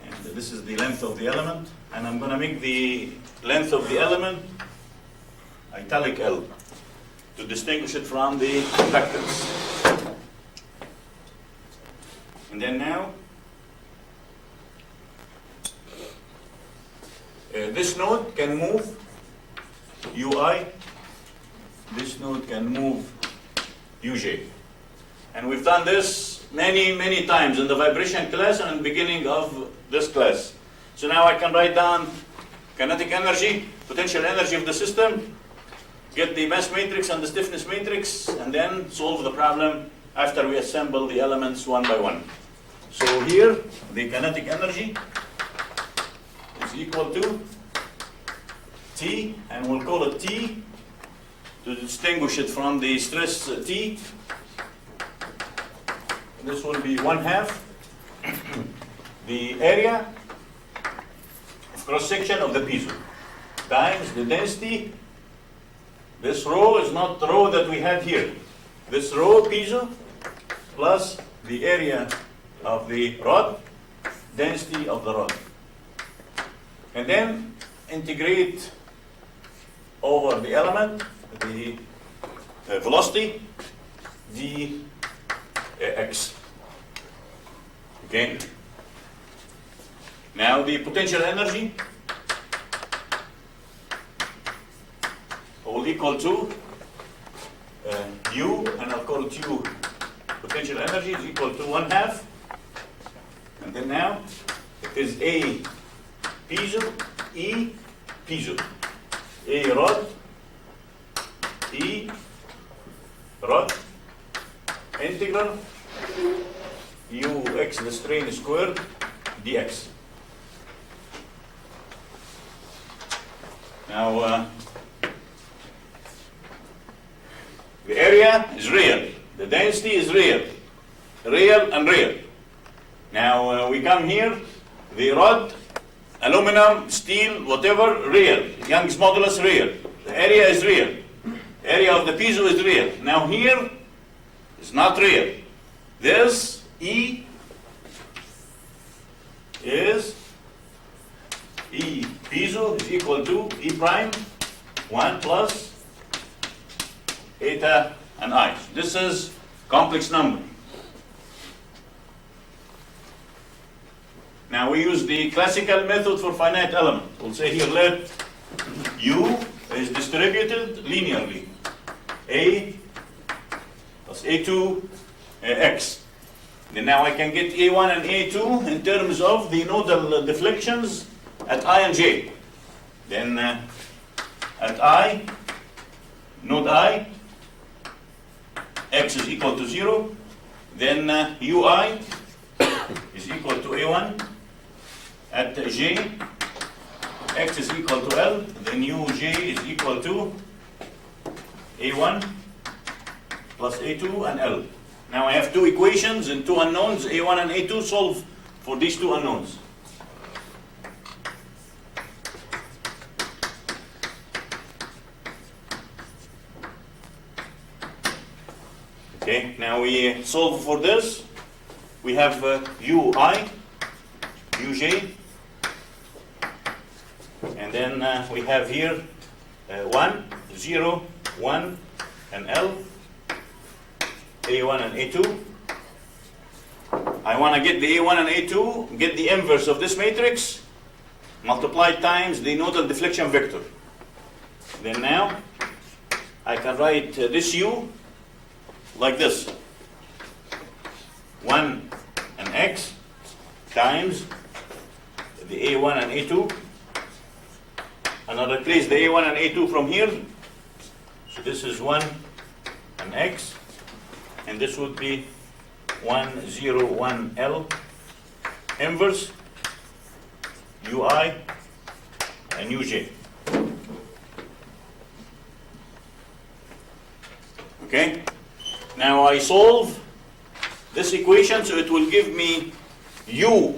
and this is the length of the element, and I'm going to make the length of the element italic L to distinguish it from the inductance. And then now, this node can move UI, this node can move UJ. And we've done this many times in the vibration class and in the beginning of this class. So now I can write down kinetic energy, potential energy of the system, get the mass matrix and the stiffness matrix, and then solve the problem after we assemble the elements one by one. So here, the kinetic energy is equal to T, and we'll call it T to distinguish it from the stress T. This will be 1/2 the area of cross-section of the piezo times the density. This rho is not the rho that we had here. This rho piezo plus the area of the rod, density of the rod. And then integrate over the element, the velocity, dx. Okay? Now the potential energy will equal to U, and I'll call it U. Potential energy is equal to 1/2. And then now it is A piezo, E piezo. A rod, E rod, integral Ux, the strain squared, dx. Now, the area is real, the density is real, real and real. Now, we come here, the rod, aluminum, steel, whatever, real. Young's modulus, real. The area is real. Area of the piezo is real. Now here, it's not real. This E is E piezo is equal to E prime 1 plus eta and I. This is complex number. Now we use the classical method for finite element. We'll say here let U is distributed linearly. A plus A2 X. Then now I can get A1 and A2 in terms of the nodal deflections at I and J. Then at I, node I, X is equal to 0. Then UI is equal to A1. At J, X is equal to L. Then UJ is equal to A1 plus A2 and L. Now I have two equations and two unknowns, A1 and A2. Solve for these two unknowns. Okay, now we solve for this. We have UI, UJ, and then we have here 1, 0, 1, and L, A1 and A2. I want to get the A1 and A2, get the inverse of this matrix, multiplied times the nodal deflection vector. Then now, I can write this U like this. 1 and X times the A1 and A2. And I'll replace the A1 and A2 from here. So this is 1 and X. And this would be 1, 0, 1, L inverse UI and UJ. Okay? Now I solve this equation so it will give me U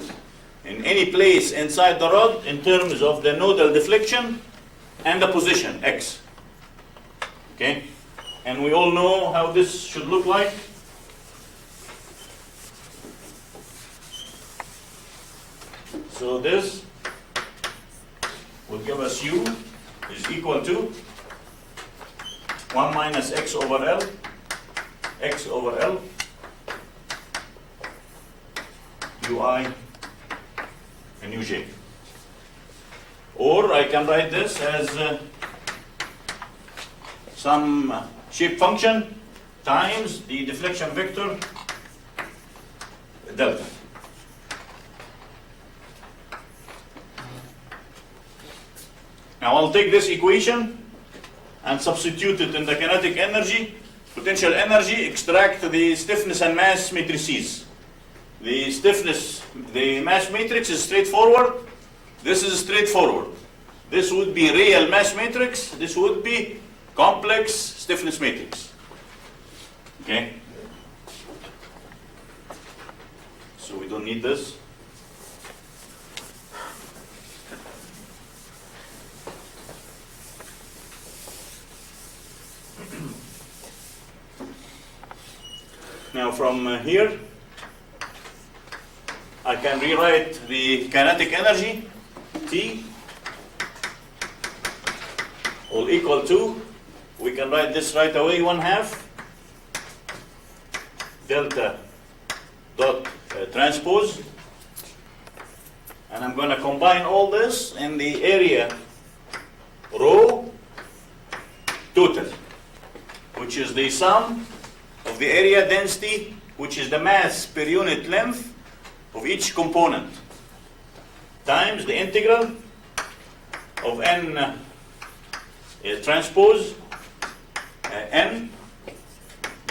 in any place inside the rod in terms of the nodal deflection and the position, X. Okay? And we all know how this should look like. So this will give us U is equal to 1 minus x over L Ui and Uj. Or I can write this as some shape function times the deflection vector delta. Now I'll take this equation and substitute it in the kinetic energy, potential energy, extract the stiffness and mass matrices. The stiffness, the mass matrix is straightforward. This is straightforward. This would be real mass matrix. This would be complex stiffness matrix. Okay? So we don't need this. Now from here, I can rewrite the kinetic energy, T, will equal to, we can write this right away, 1/2 delta dot transpose, and I'm going to combine all this in the area rho total, which is the sum of the area density, which is the mass per unit length of each component, times the integral of n transpose n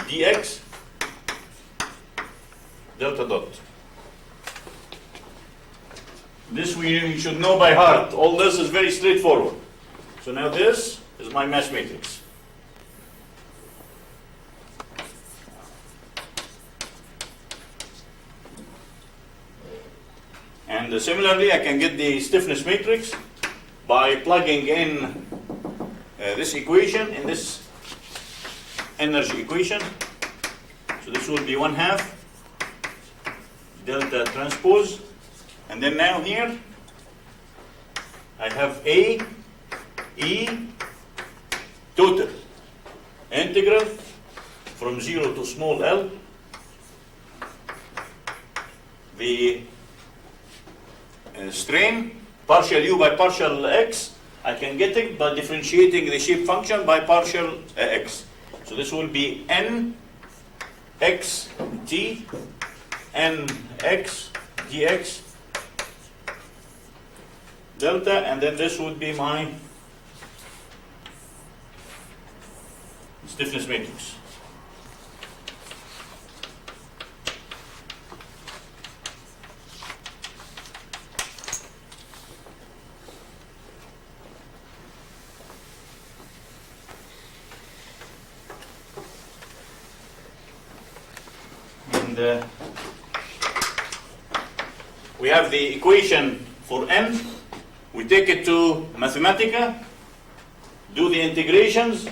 dx delta dot. This we should know by heart. All this is very straightforward. So now this is my mass matrix. And similarly, I can get the stiffness matrix by plugging in this equation in this energy equation. So this will be 1/2 delta transpose. And then now here, I have A, E, total, integral from 0 to small l, the strain, partial u by partial x, I can get it by differentiating the shape function by partial x. So this will be n x t n x dx delta, and then this would be my stiffness matrix. And we have the equation for n. We take it to Mathematica, do the integrations.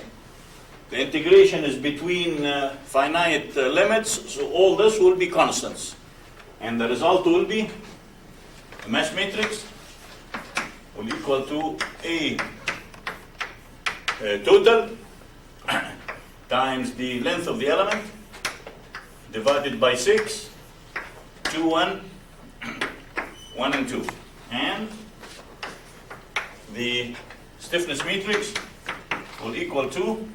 The integration is between finite limits, so all this will be constants. And the result will be the mass matrix will equal to A total times the length of the element divided by 6, 2, 1, 1 and 2. And the stiffness matrix will equal to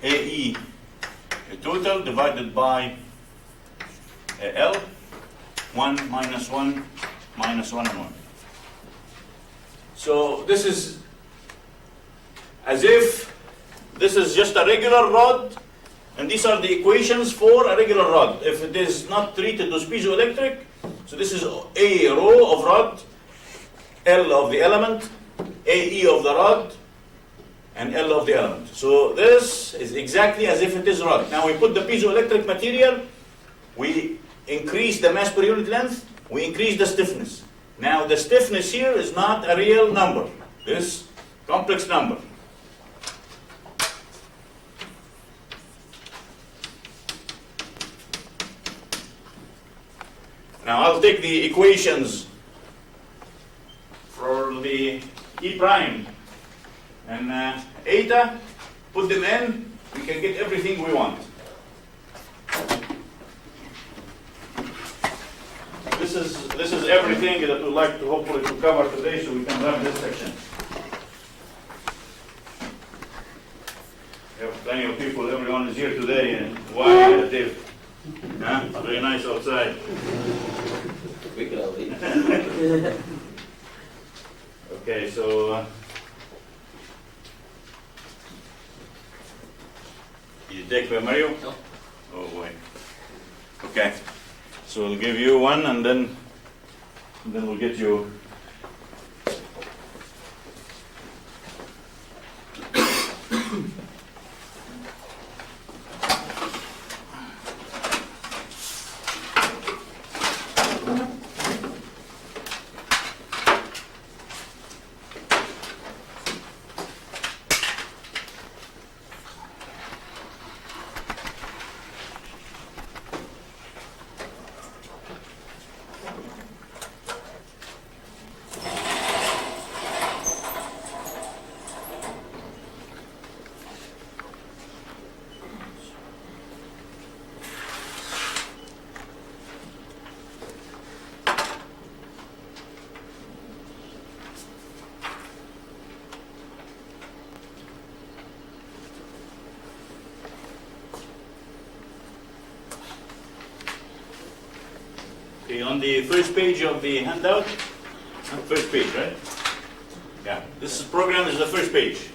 AE total divided by L, 1 minus 1 minus 1 and 1. So this is as if this is just a regular rod, and these are the equations for a regular rod. If it is not treated as piezoelectric, so this is A rho of rod, L of the element, AE of the rod, and L of the element. So this is exactly as if it is rod. Now we put the piezoelectric material, we increase the mass per unit length, we increase the stiffness. Now the stiffness here is not a real number, this complex number. Now I'll take the equations for the E prime and eta, put them in, we can get everything we want. This is everything that we'd like to hopefully to cover today, so we can run this section. We have plenty of people, everyone is here today, and why Dave? Huh? Very nice outside. We could all leave. Okay, so you take the Mario? No. Oh boy. Okay. So we'll give you one, and then we'll get you. Okay, on the first page of the handout, first page, right? Yeah, this program is the first page.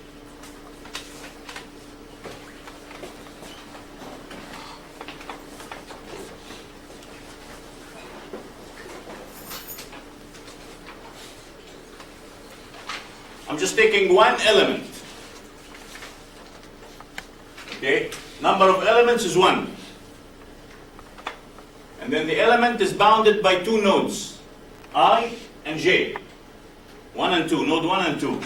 I'm just taking one element. Okay, number of elements is 1. And then the element is bounded by 2 nodes, I and J. 1 and 2, node 1 and 2.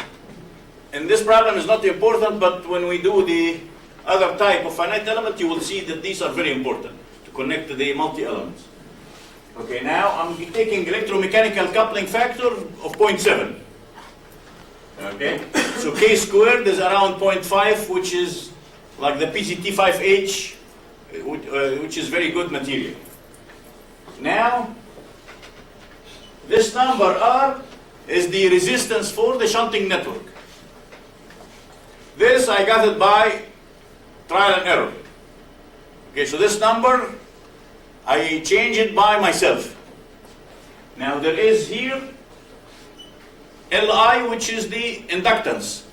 And this problem is not important, but when we do the other type of finite element, you will see that these are very important to connect to the multi-elements. Okay, now I'm taking electromechanical coupling factor of 0.7. Okay, so K squared is around 0.5, which is like the PCT5H, which is very good material. Now, this number R is the resistance for the shunting network. This I got it by trial and error. Okay, so this number, I change it by myself. Now there is here Li, which is the inductance.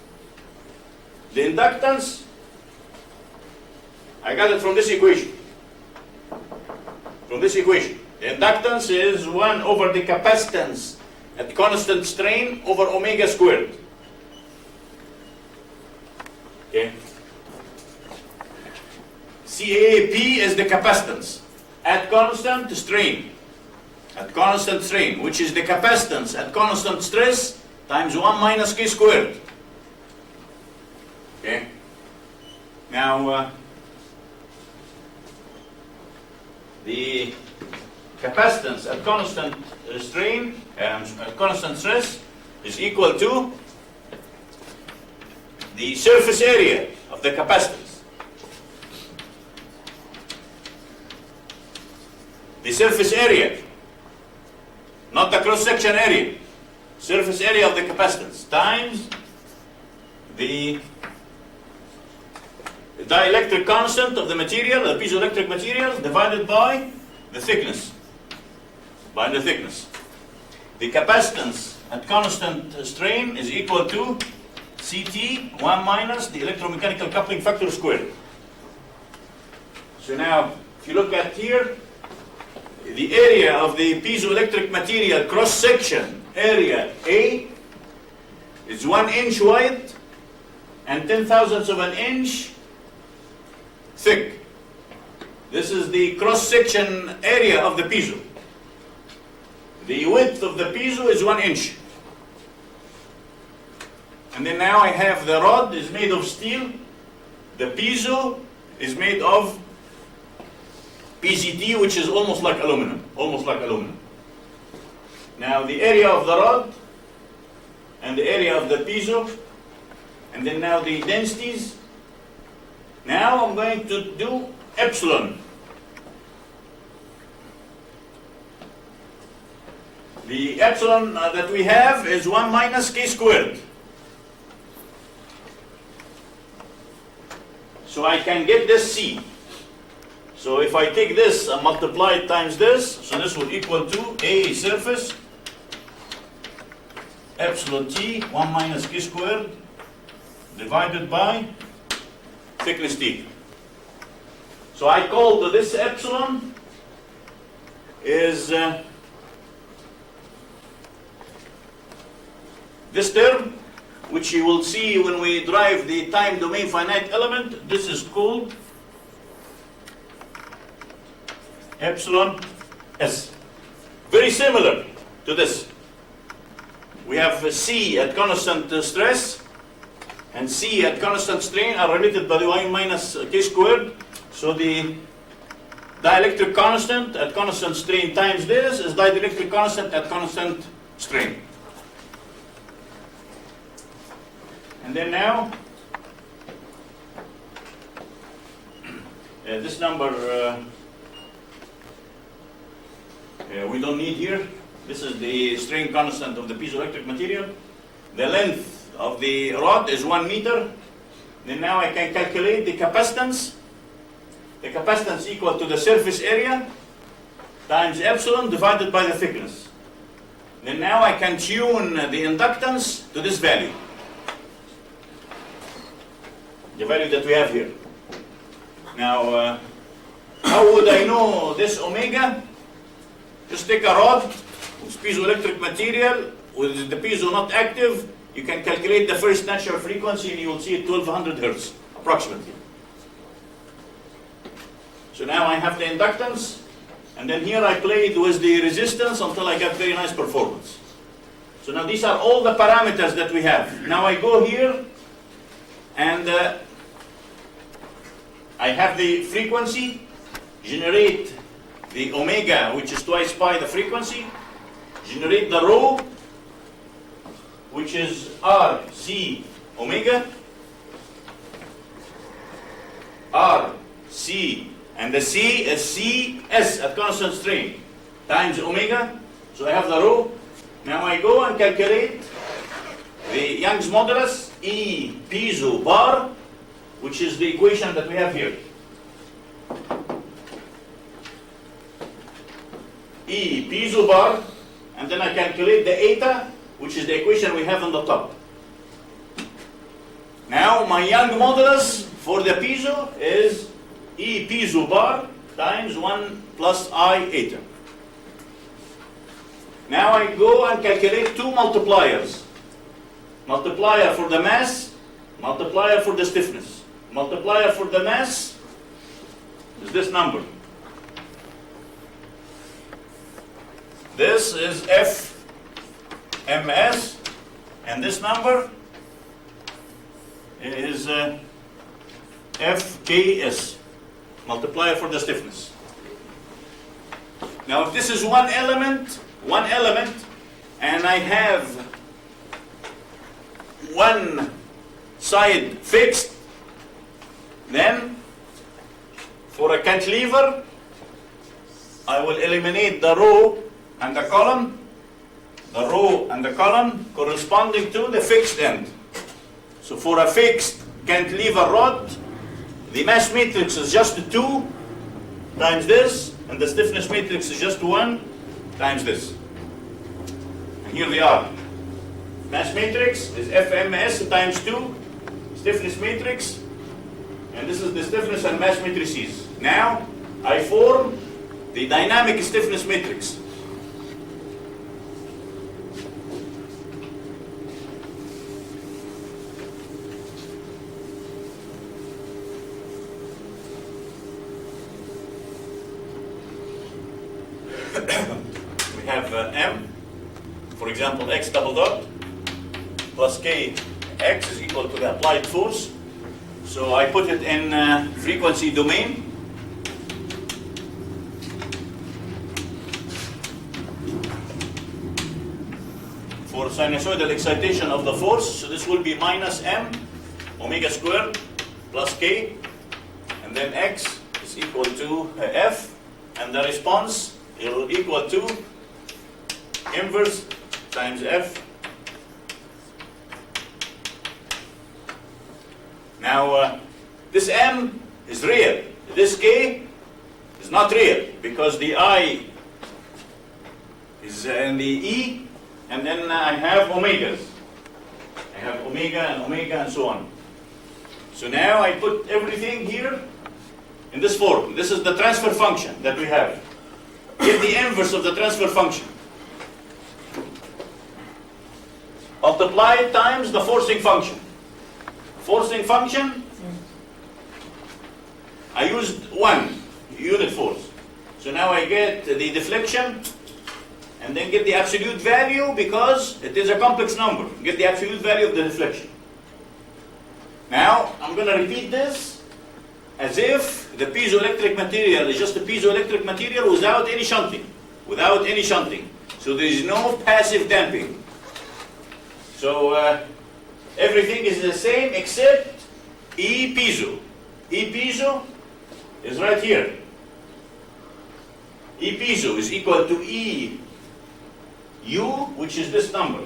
The inductance, I got it from this equation. From this equation. The inductance is 1 over the capacitance at constant strain over omega squared. Okay. CAP is the capacitance at constant strain. At constant strain, which is the capacitance at constant stress times 1 minus K squared. Okay. Now, the capacitance at constant strain, at constant stress, is equal to the surface area of the capacitance. The surface area, not the cross-section area. Surface area of the capacitance times the dielectric constant of the material, the piezoelectric material, divided by the thickness. By the thickness. The capacitance at constant strain is equal to CT 1 minus the electromechanical coupling factor squared. So now, if you look at here, the area of the piezoelectric material cross-section area A is 1 inch wide and 10,000ths of an inch thick. This is the cross-section area of the piezo. The width of the piezo is 1 inch. And then now I have the rod is made of steel. The piezo is made of PCT, which is almost like aluminum. Almost like aluminum. Now the area of the rod and the area of the piezo, and then now the densities. Now I'm going to do epsilon. The epsilon that we have is 1 minus k squared. So I can get this C. So if I take this and multiply it times this, so this will equal to A surface epsilon T 1 minus k squared divided by thickness T. So I call this epsilon is this term, which you will see when we drive the time domain finite element. This is called epsilon S. Very similar to this. We have C at constant stress and C at constant strain are related by the 1 minus k squared. So the dielectric constant at constant strain times this is dielectric constant at constant strain. And then now, this number we don't need here. This is the strain constant of the piezoelectric material. The length of the rod is 1 meter. Then now I can calculate the capacitance. The capacitance equal to the surface area times epsilon divided by the thickness. Then now I can tune the inductance to this value. The value that we have here. Now, how would I know this omega? Just take a rod with piezoelectric material, with the piezo not active, you can calculate the first natural frequency and you will see it 1200 hertz, approximately. So now I have the inductance, and then here I played with the resistance until I got very nice performance. So now these are all the parameters that we have. Now I go here, and I have the frequency, generate the omega, which is twice pi the frequency, generate the rho, which is R C omega, R C, and the C is C S at constant strain times omega. So I have the rho. Now I go and calculate the Young's modulus E piezo bar, which is the equation that we have here. E piezo bar, and then I calculate the eta, which is the equation we have on the top. Now my Young modulus for the piezo is E piezo bar times 1 plus I eta. Now I go and calculate two multipliers. Multiplier for the mass, multiplier for the stiffness. Multiplier for the mass is this number. This is FMS, and this number is FKS, multiplier for the stiffness. Now if this is one element, and I have one side fixed, then for a cantilever, I will eliminate the row and the column, corresponding to the fixed end. So for a fixed cantilever rod, the mass matrix is just 2 times this, and the stiffness matrix is just 1 times this. And here they are. Mass matrix is FMS times 2, stiffness matrix, and this is the stiffness and mass matrices. Now I form the dynamic stiffness matrix. We have M, for example, X double dot plus K X is equal to the applied force. So I put it in frequency domain. sinusoidal excitation of the force. So this will be minus m omega squared plus k, and then x is equal to f, and the response will equal to inverse times f. Now this m is real. This k is not real because the I is in the E, and then I have omegas. I have omega and so on. So now I put everything here in this form. This is the transfer function that we have. Get the inverse of the transfer function. Multiply times the forcing function. Forcing function, I used 1 unit force. So now I get the deflection, and then get the absolute value because it is a complex number. Get the absolute value of the deflection. Now I'm going to repeat this as if the piezoelectric material is just a piezoelectric material without any shunting. Without any shunting. So there is no passive damping. So everything is the same except E piezo. E piezo is right here. E piezo is equal to E U, which is this number.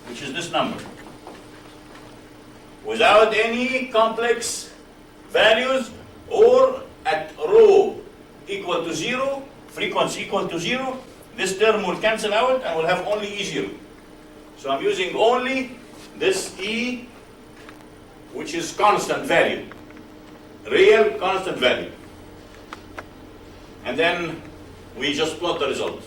Which is this number. Without any complex values, or at rho equal to 0, frequency equal to 0, this term will cancel out and we'll have only E0. So I'm using only this E, which is constant value. Real constant value. And then we just plot the result.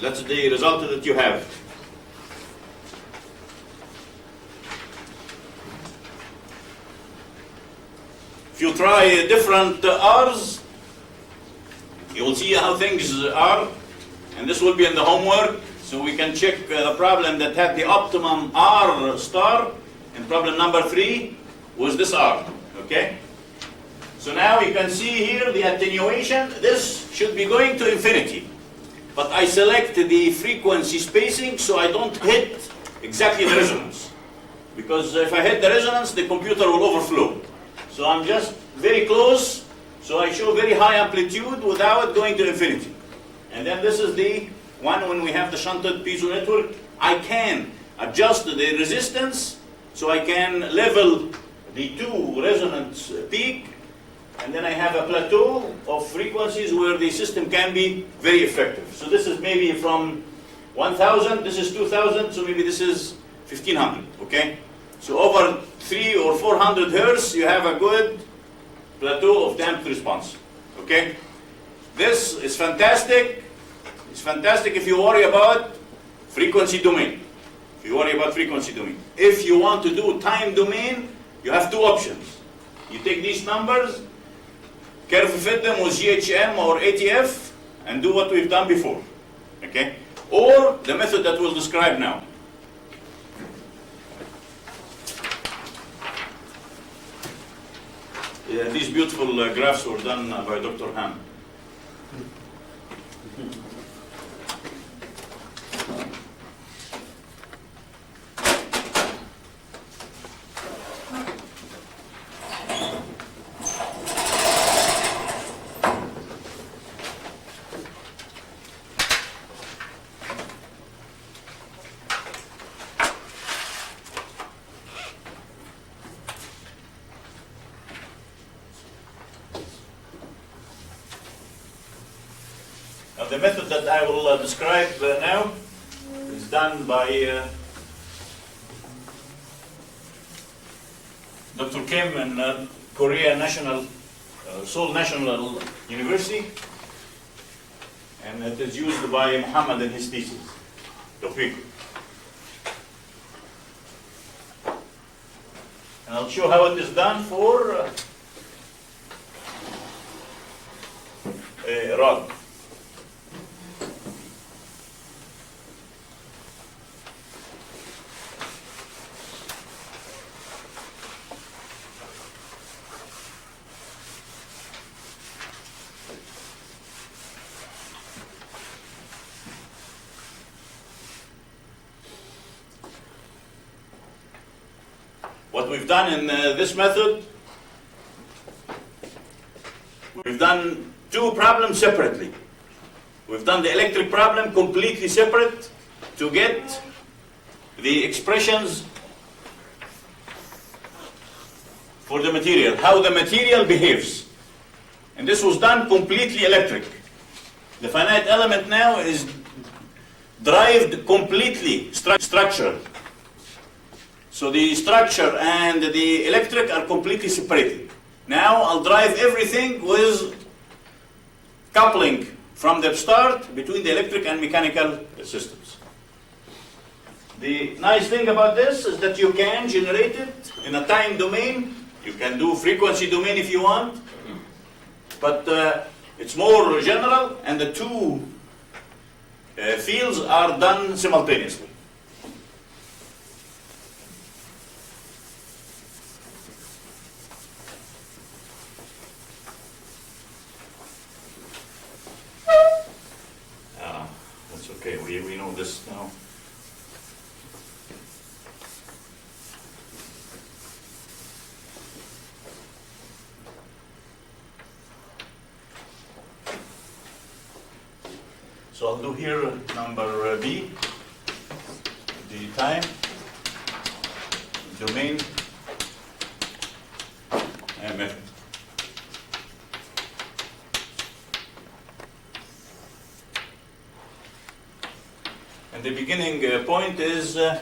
That's the result that you have. If you try different R's, you will see how things are, and this will be in the homework, so we can check the problem that had the optimum R star, and problem number 3 was this R, okay? So now you can see here the attenuation. This should be going to infinity. But I select the frequency spacing so I don't hit exactly the resonance. Because if I hit the resonance, the computer will overflow. So I'm just very close, so I show very high amplitude without going to infinity. And then this is the one when we have the shunted piezo network. I can adjust the resistance so I can level the 2 resonance peak, and then I have a plateau of frequencies where the system can be very effective. So this is maybe from 1000, this is 2000, so maybe this is 1500, okay? So over 300 or 400 hertz, you have a good plateau of damped response, okay? This is fantastic. It's fantastic if you worry about frequency domain. If you worry about frequency domain. If you want to do time domain, you have 2 options. You take these numbers, curve fit them with GHM or ATF, and do what we've done before, okay? Or the method that we'll describe now. These beautiful graphs were done by Dr. Ham. The method that I will describe now is done by Dr. Kim in Korea Seoul National University, and it is used by Muhammad in his thesis, Tawfiq. And I'll show how it is done for a rod. we've done in this method, we've done two problems separately. We've done the electric problem completely separate to get the expressions for the material, how the material behaves. And this was done completely electric. The finite element now is derived completely structural. So the structure and the electric are completely separated. Now I'll drive everything with coupling from the start between the electric and mechanical systems. The nice thing about this is that you can generate it in a time domain. You can do frequency domain if you want, but it's more general, and the two fields are done simultaneously. That's okay, we know this now. So I'll do here number B, the time, domain, and method. And the beginning point is the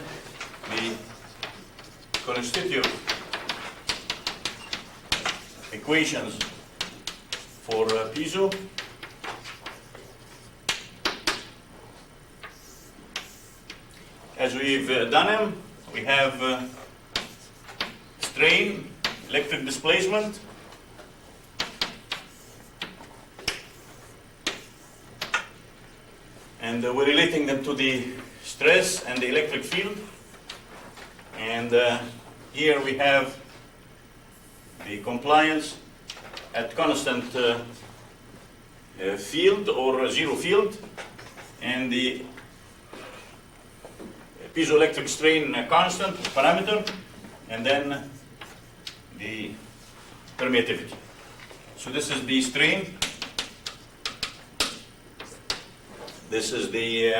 constitutive equations for piezo. As we've done them, we have strain, electric displacement, and we're relating them to the stress and the electric field. And here we have the compliance at constant field or zero field, and the piezoelectric strain constant parameter, and then the permittivity. So this is the strain. This is the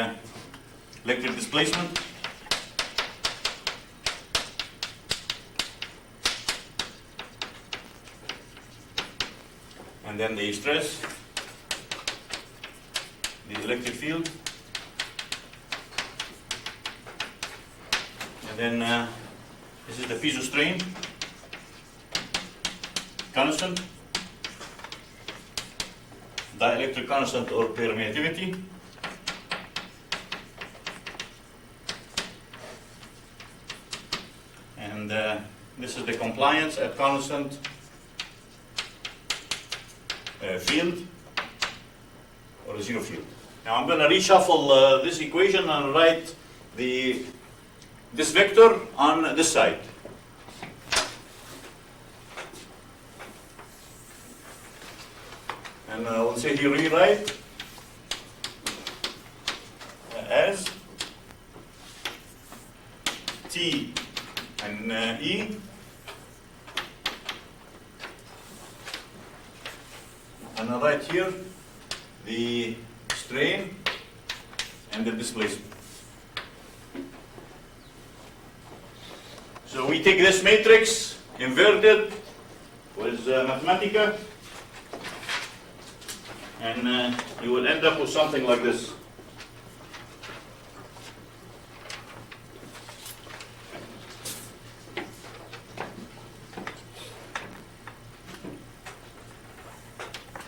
electric displacement. And then the stress, the electric field. And then this is the piezo strain, constant, dielectric constant or permittivity. And this is the compliance at constant field or zero field. Now I'm going to reshuffle this equation and write this vector on this side. And we'll say here rewrite as T and E and I'll write here the strain and the displacement. So we take this matrix, inverted with Mathematica, and you will end up with something like this.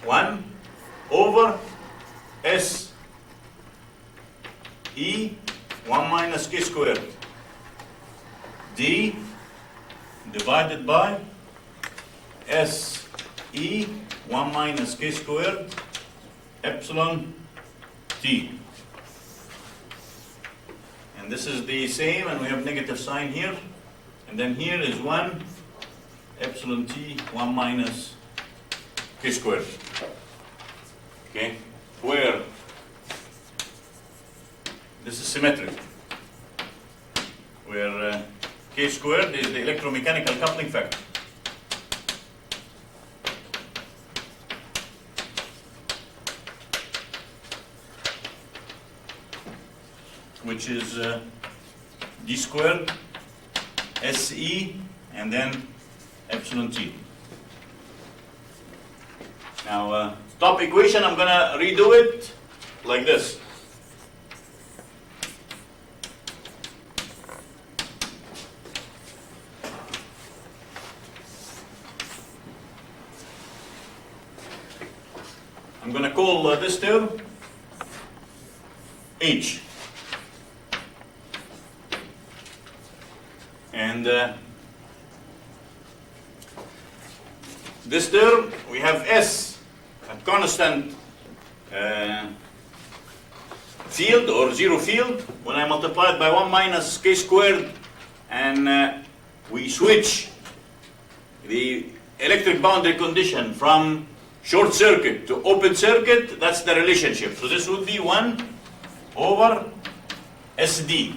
One over S E 1 minus K squared D divided by S E 1 minus K squared epsilon T. And this is the same, and we have negative sign here. And then here is 1 epsilon T 1 minus K squared. Okay, where this is symmetric, where K squared is the electromechanical coupling factor. Which is d squared SE and then epsilon T. Now, top equation, I'm going to redo it like this. I'm going to call this term H. And this term, we have S, a constant field or zero field. When I multiply it by 1 minus K squared, and we switch the electric boundary condition from short circuit to open circuit, that's the relationship. So this would be 1 over SD.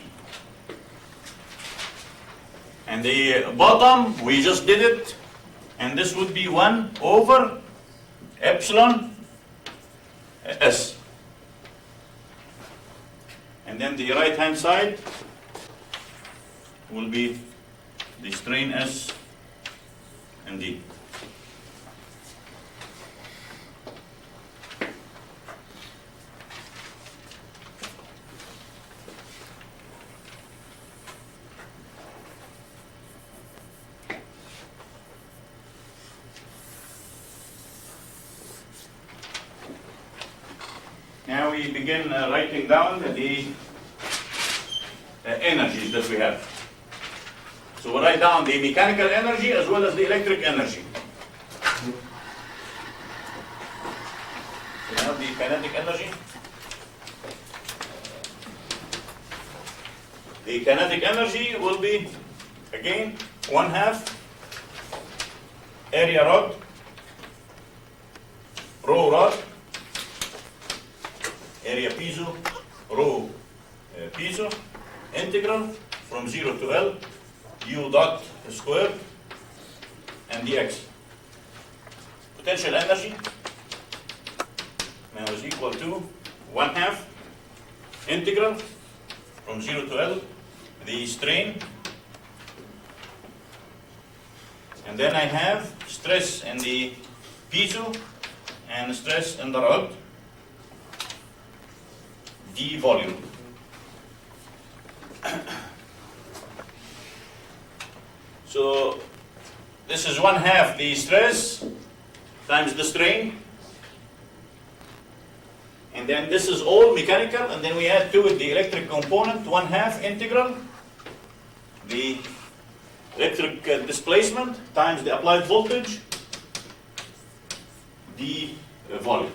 And the bottom, we just did it, and this would be 1 over epsilon S. And then the right hand side will be the strain S and D. Now we begin writing down the energies that we have. So we'll write down the mechanical energy as well as the electric energy. We have the kinetic energy. The kinetic energy will be, again, 1/2 area rod, rho rod, area piezo, rho piezo, integral from 0 to L, U dot squared, and dx. Potential energy now is equal to 1/2 integral from 0 to L, the strain, and then I have stress in the piezo and stress in the rod, d volume. So this is 1/2 the stress times the strain, and then this is all mechanical, and then we add to it the electric component, 1/2 integral the electric displacement times the applied voltage, d volume.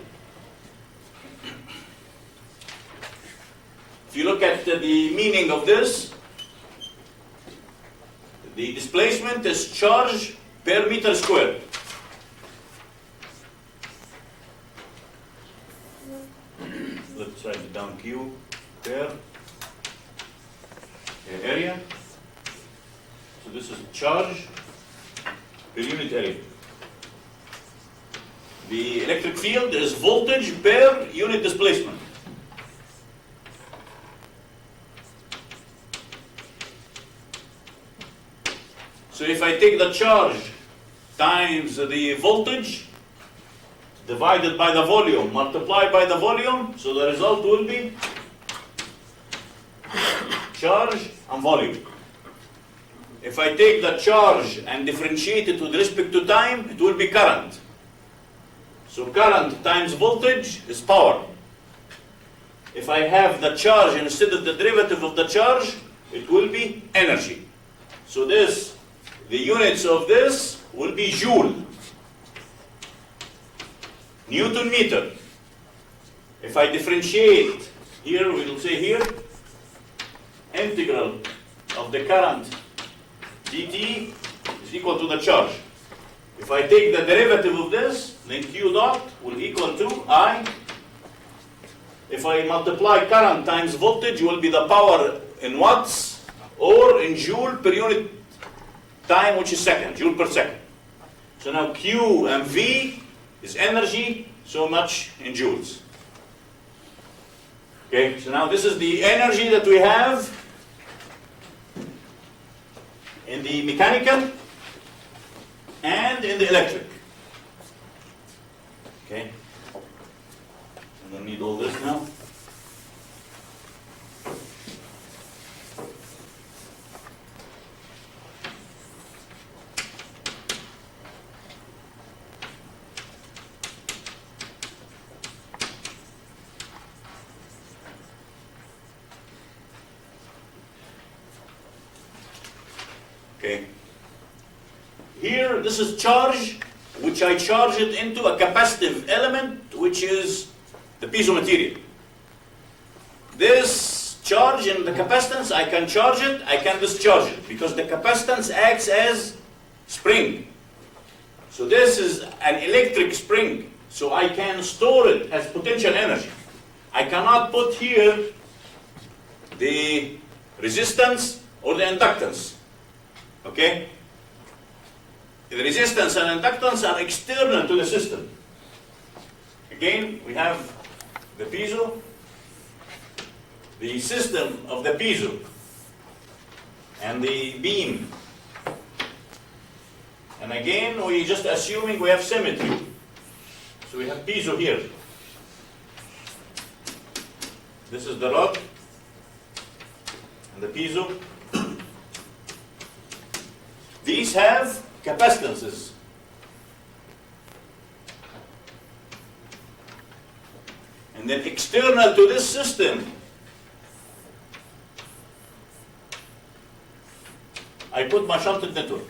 If you look at the meaning of this, the displacement is charge per meter squared. Let's write it down, Q per area. So this is charge per unit area. The electric field is voltage per unit displacement. So if I take the charge times the voltage divided by the volume multiplied by the volume, so the result will be charge and volume. If I take the charge and differentiate it with respect to time, it will be current. So current times voltage is power. If I have the charge instead of the derivative of the charge, it will be energy. So this, the units of this will be joule, Newton meter. If I differentiate here, we will say here, integral of the current dt is equal to the charge. If I take the derivative of this, then Q dot will equal to I. If I multiply current times voltage, will be the power in watts or in joule per unit time, which is second, joule per second. So now Q and V is energy, so much in joules. Okay, so now this is the energy that we have in the mechanical and in the electric. Okay, I don't need all this now. Okay. Here, this is charge, which I charge it into a capacitive element, which is the piezo material. This charge in the capacitance, I can charge it, I can discharge it, because the capacitance acts as spring. So this is an electric spring, so I can store it as potential energy. I cannot put here the resistance or the inductance. Okay? The resistance and inductance are external to the system. Again, we have the piezo, the system of the piezo, and the beam. And again, we're just assuming we have symmetry. So we have piezo here. This is the rod and the piezo. These have capacitances. And then external to this system, I put my shunted network.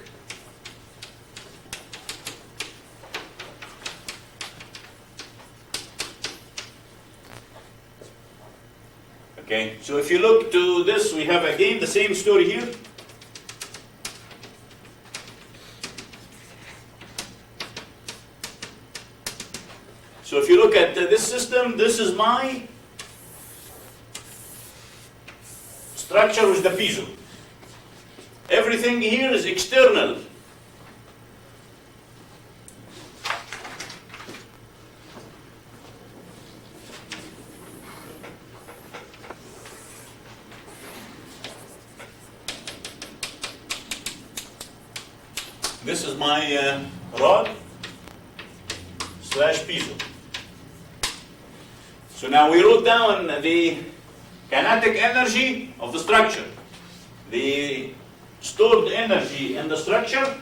Okay, so if you look to this, we have again the same story here. So if you look at this system, this is my structure with the piezo. Everything here is external. This is my rod / piezo. So now we wrote down the kinetic energy of the structure, the stored energy in the structure,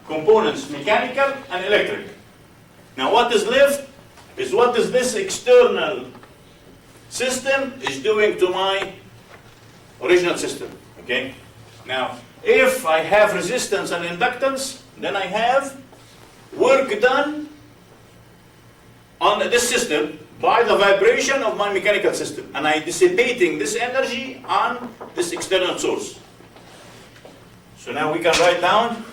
components mechanical and electric. Now what is left is what is this external system is doing to my original system. Okay? Now if I have resistance and inductance, then I have work done on this system by the vibration of my mechanical system, and I'm dissipating this energy on this external source. So now we can write down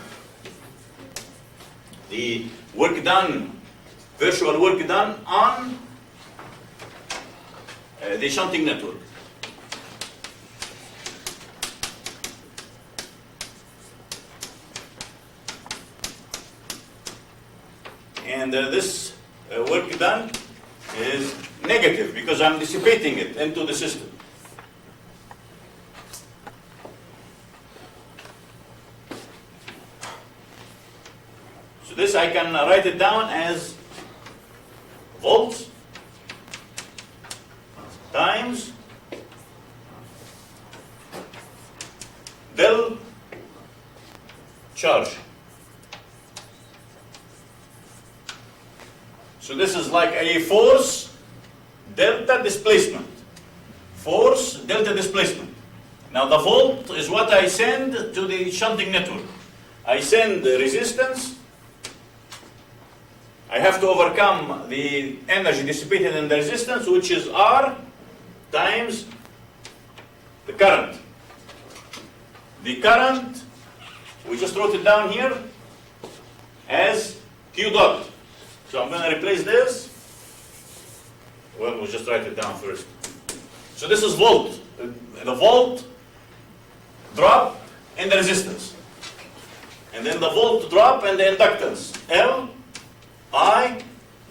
the work done, virtual work done on the shunting network. And this work done is negative because I'm dissipating it into the system. So this I can write it down as volts times del charge. So this is like a force delta displacement. Force delta displacement. Now the volt is what I send to the shunting network. I send the resistance. I have to overcome the energy dissipated in the resistance, which is R times the current. The current, we just wrote it down here as Q dot. So I'm going to replace this Well, we'll just write it down first. So this is volt. The volt drop and the resistance. And then the volt drop and the inductance. L, I,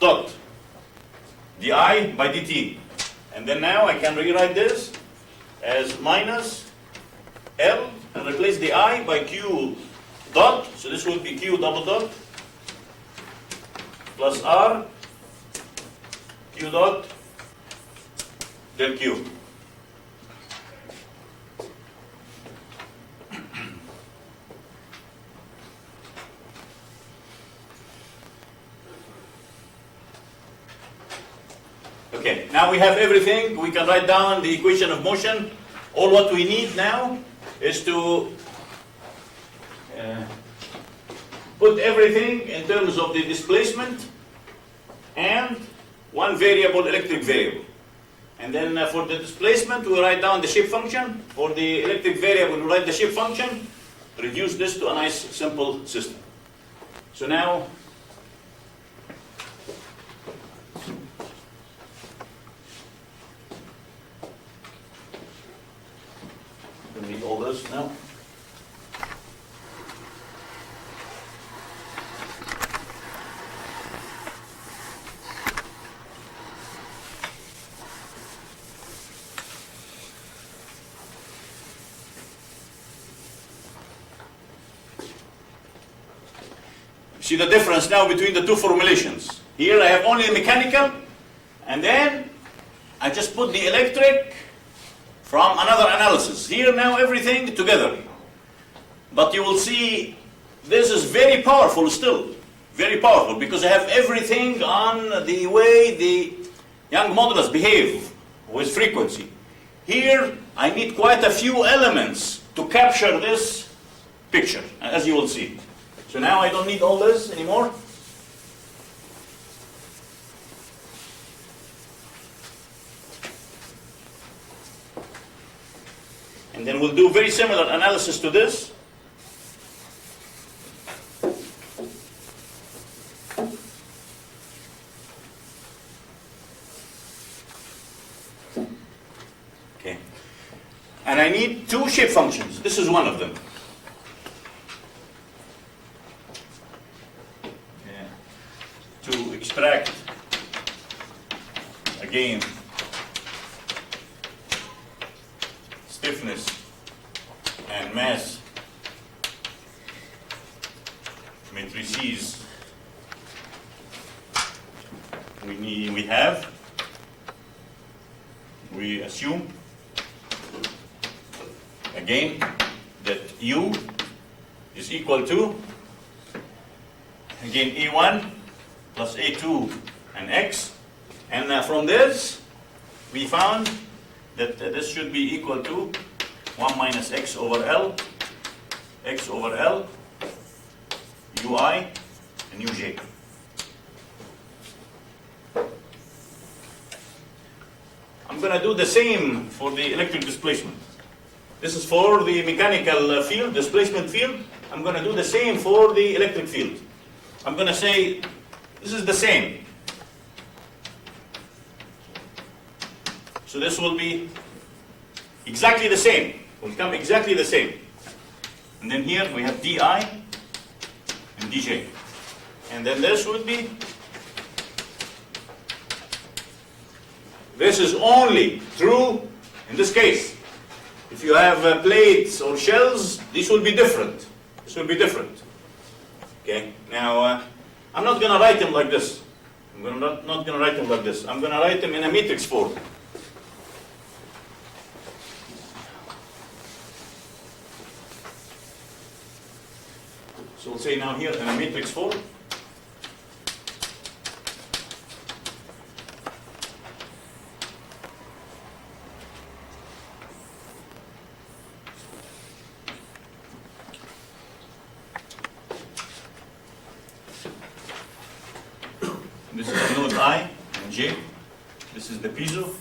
dot. di by dt. And then now I can rewrite this as minus L and replace the I by Q dot. So this will be Q double dot plus R Q dot del Q. Okay, now we have everything. We can write down the equation of motion. All what we need now is to put everything in terms of the displacement and one variable, electric variable. And then for the displacement, we write down the shape function. For the electric variable, we write the shape function. Reduce this to a nice, simple system. So now, we need all this now. See the difference now between the two formulations. Here I have only mechanical, and then I just put the electric from another analysis. Here now everything together. But you will see this is very powerful still. Very powerful because I have everything on the way the Young modulus behave with frequency. Here I need quite a few elements to capture this picture, as you will see. So now I don't need all this anymore. And then we'll do very similar analysis to this. Okay. And I need two shape functions. This is one of them. To extract, again, stiffness and mass matrices we assume again that U is equal to again A1 plus A2 and X, and from this we found that this should be equal to 1 minus X over L, Ui and Uj. I'm going to do the same for the electric displacement. This is for the mechanical field, displacement field. I'm going to do the same for the electric field. I'm going to say this is the same. So this will be exactly the same. Will come exactly the same. And then here we have Di and Dj. And then this would be, this is only true in this case. If you have plates or shells, this will be different. This will be different. Okay, now I'm not going to write them like this. I'm not going to write them like this. I'm going to write them in a matrix form. So we'll say now here in a matrix form. This is the node I and J. This is the piezo.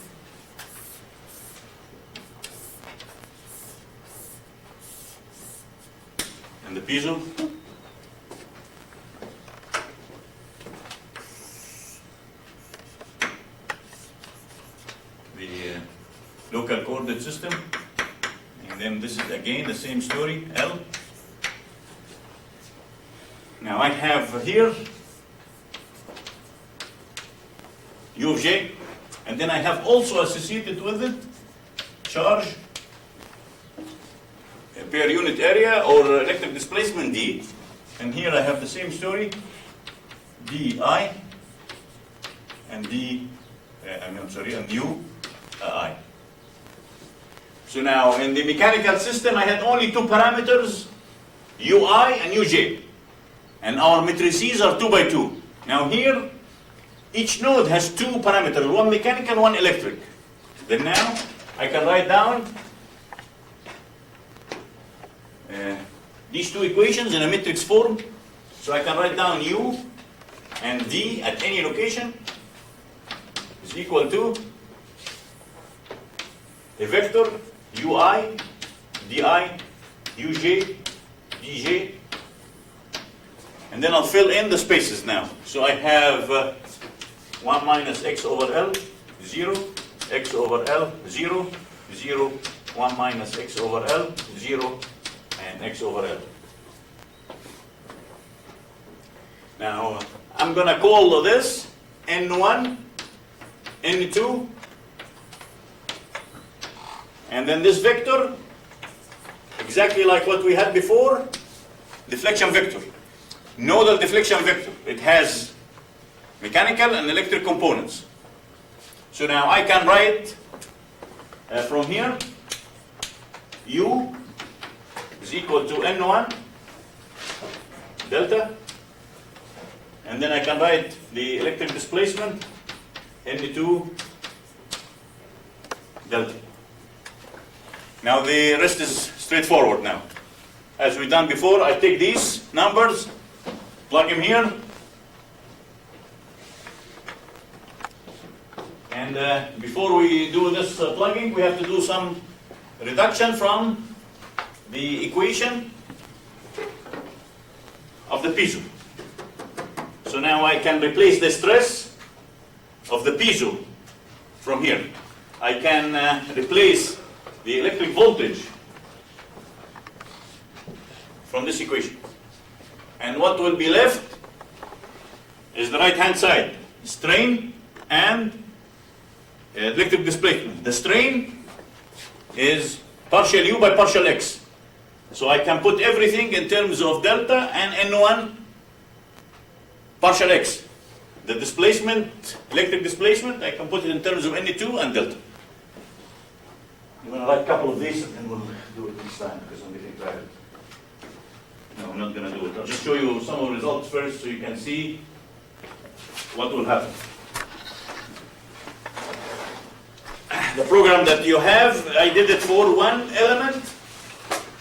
And the piezo. shunted system. And then this is again the same story, L. Now I have here U of J, and then I have also associated with it charge per unit area or electric displacement D. And here I have the same story, DI and and U I. So now in the mechanical system I had only two parameters, UI and UJ. And our matrices are 2 by 2. Now here, each node has two parameters, one mechanical, one electric. Then now I can write down these two equations in a matrix form. So I can write down U and D at any location is equal to a vector UI, DI, UJ, DJ, and then I'll fill in the spaces now. So I have 1 minus x over L, 0, x over L, 0, 0, 1 minus x over L, 0, and x over L. Now, I'm going to call this N1, N2, and then this vector, exactly like what we had before, deflection vector. Nodal deflection vector. It has mechanical and electric components. So now I can write from here, U is equal to N1 delta, and then I can write the electric displacement N2 delta. Now the rest is straightforward now. As we've done before, I take these numbers, plug them here, and before we do this plugging, we have to do some reduction from the equation of the piezo. So now I can replace the stress of the piezo from here. I can replace the electric voltage from this equation. And what will be left is the right-hand side, strain and electric displacement. The strain is partial U by partial X. So I can put everything in terms of delta and N1 partial X. The displacement, electric displacement, I can put it in terms of N2 and delta. I'm going to write a couple of these and then we'll do it this time because I'm getting tired. No, I'm not going to do it. I'll just show you some of the results first so you can see what will happen. The program that you have, I did it for one element,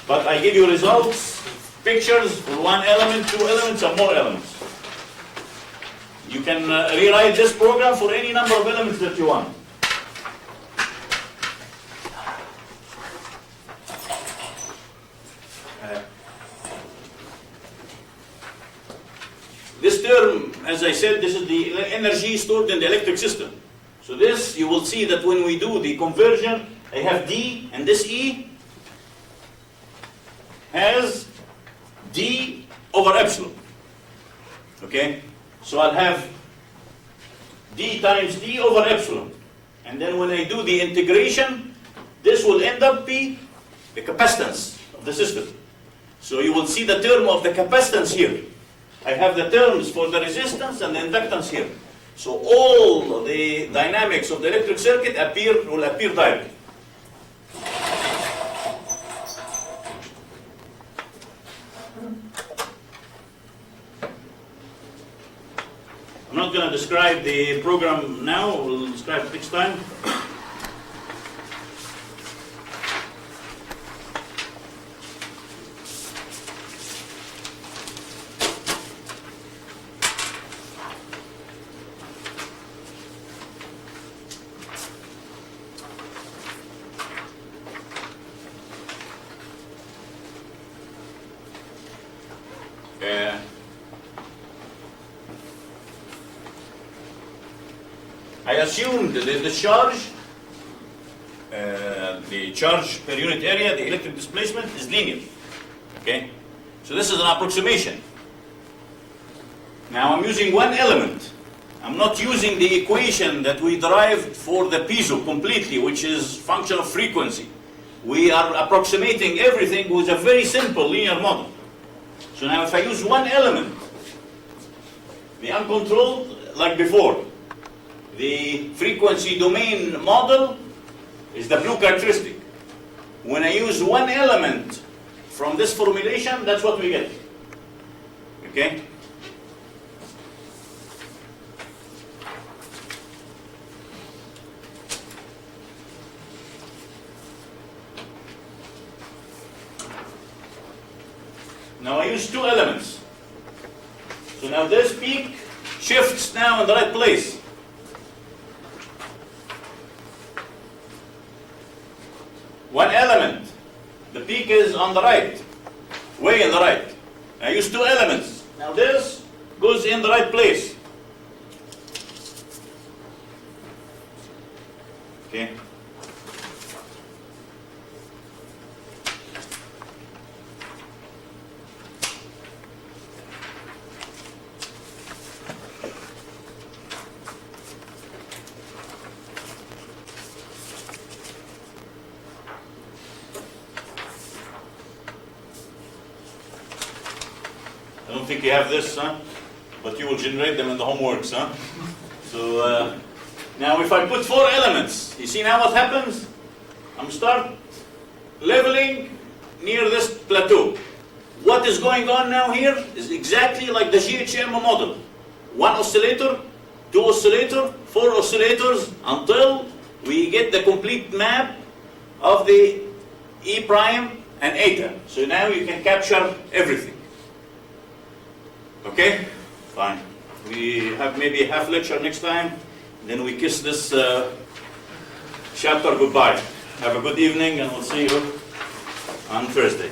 but I give you results, pictures for one element, two elements, and more elements. You can rewrite this program for any number of elements that you want. This term, as I said, this is the energy stored in the electric system. So this, you will see that when we do the conversion, I have D, and this E has D over epsilon. Okay? So I'll have D times D over epsilon. And then when I do the integration, this will end up be the capacitance of the system. So you will see the term of the capacitance here. I have the terms for the resistance and the inductance here. So all the dynamics of the electric circuit will appear directly. I'm not going to describe the program now, we'll describe it next time. I assumed that the charge the charge per unit area, the electric displacement is linear. Okay? So this is an approximation. Now I'm using one element. I'm not using the equation that we derived for the piezo completely, which is function of frequency. We are approximating everything with a very simple linear model. So now if I use one element, the uncontrolled, like before, the frequency domain model is the blue characteristic. When I use one element from this formulation, that's what we get. Okay? Now I use two elements. So now this peak shifts now in the right place. One element, the peak is on the right, way in the right. I use two elements. Now this goes in the right place. Okay. I don't think you have this, but you will generate them in the homeworks. So now if I put four elements, you see now what happens? I'm start leveling near this plateau. What is going on now here is exactly like the GHM model. One oscillator, two oscillators, four oscillators, until we get the complete map of the E prime and eta. So now you can capture everything. Okay? Fine. We have maybe a half lecture next time, then we kiss this chapter goodbye. Have a good evening, and we'll see you on Thursday.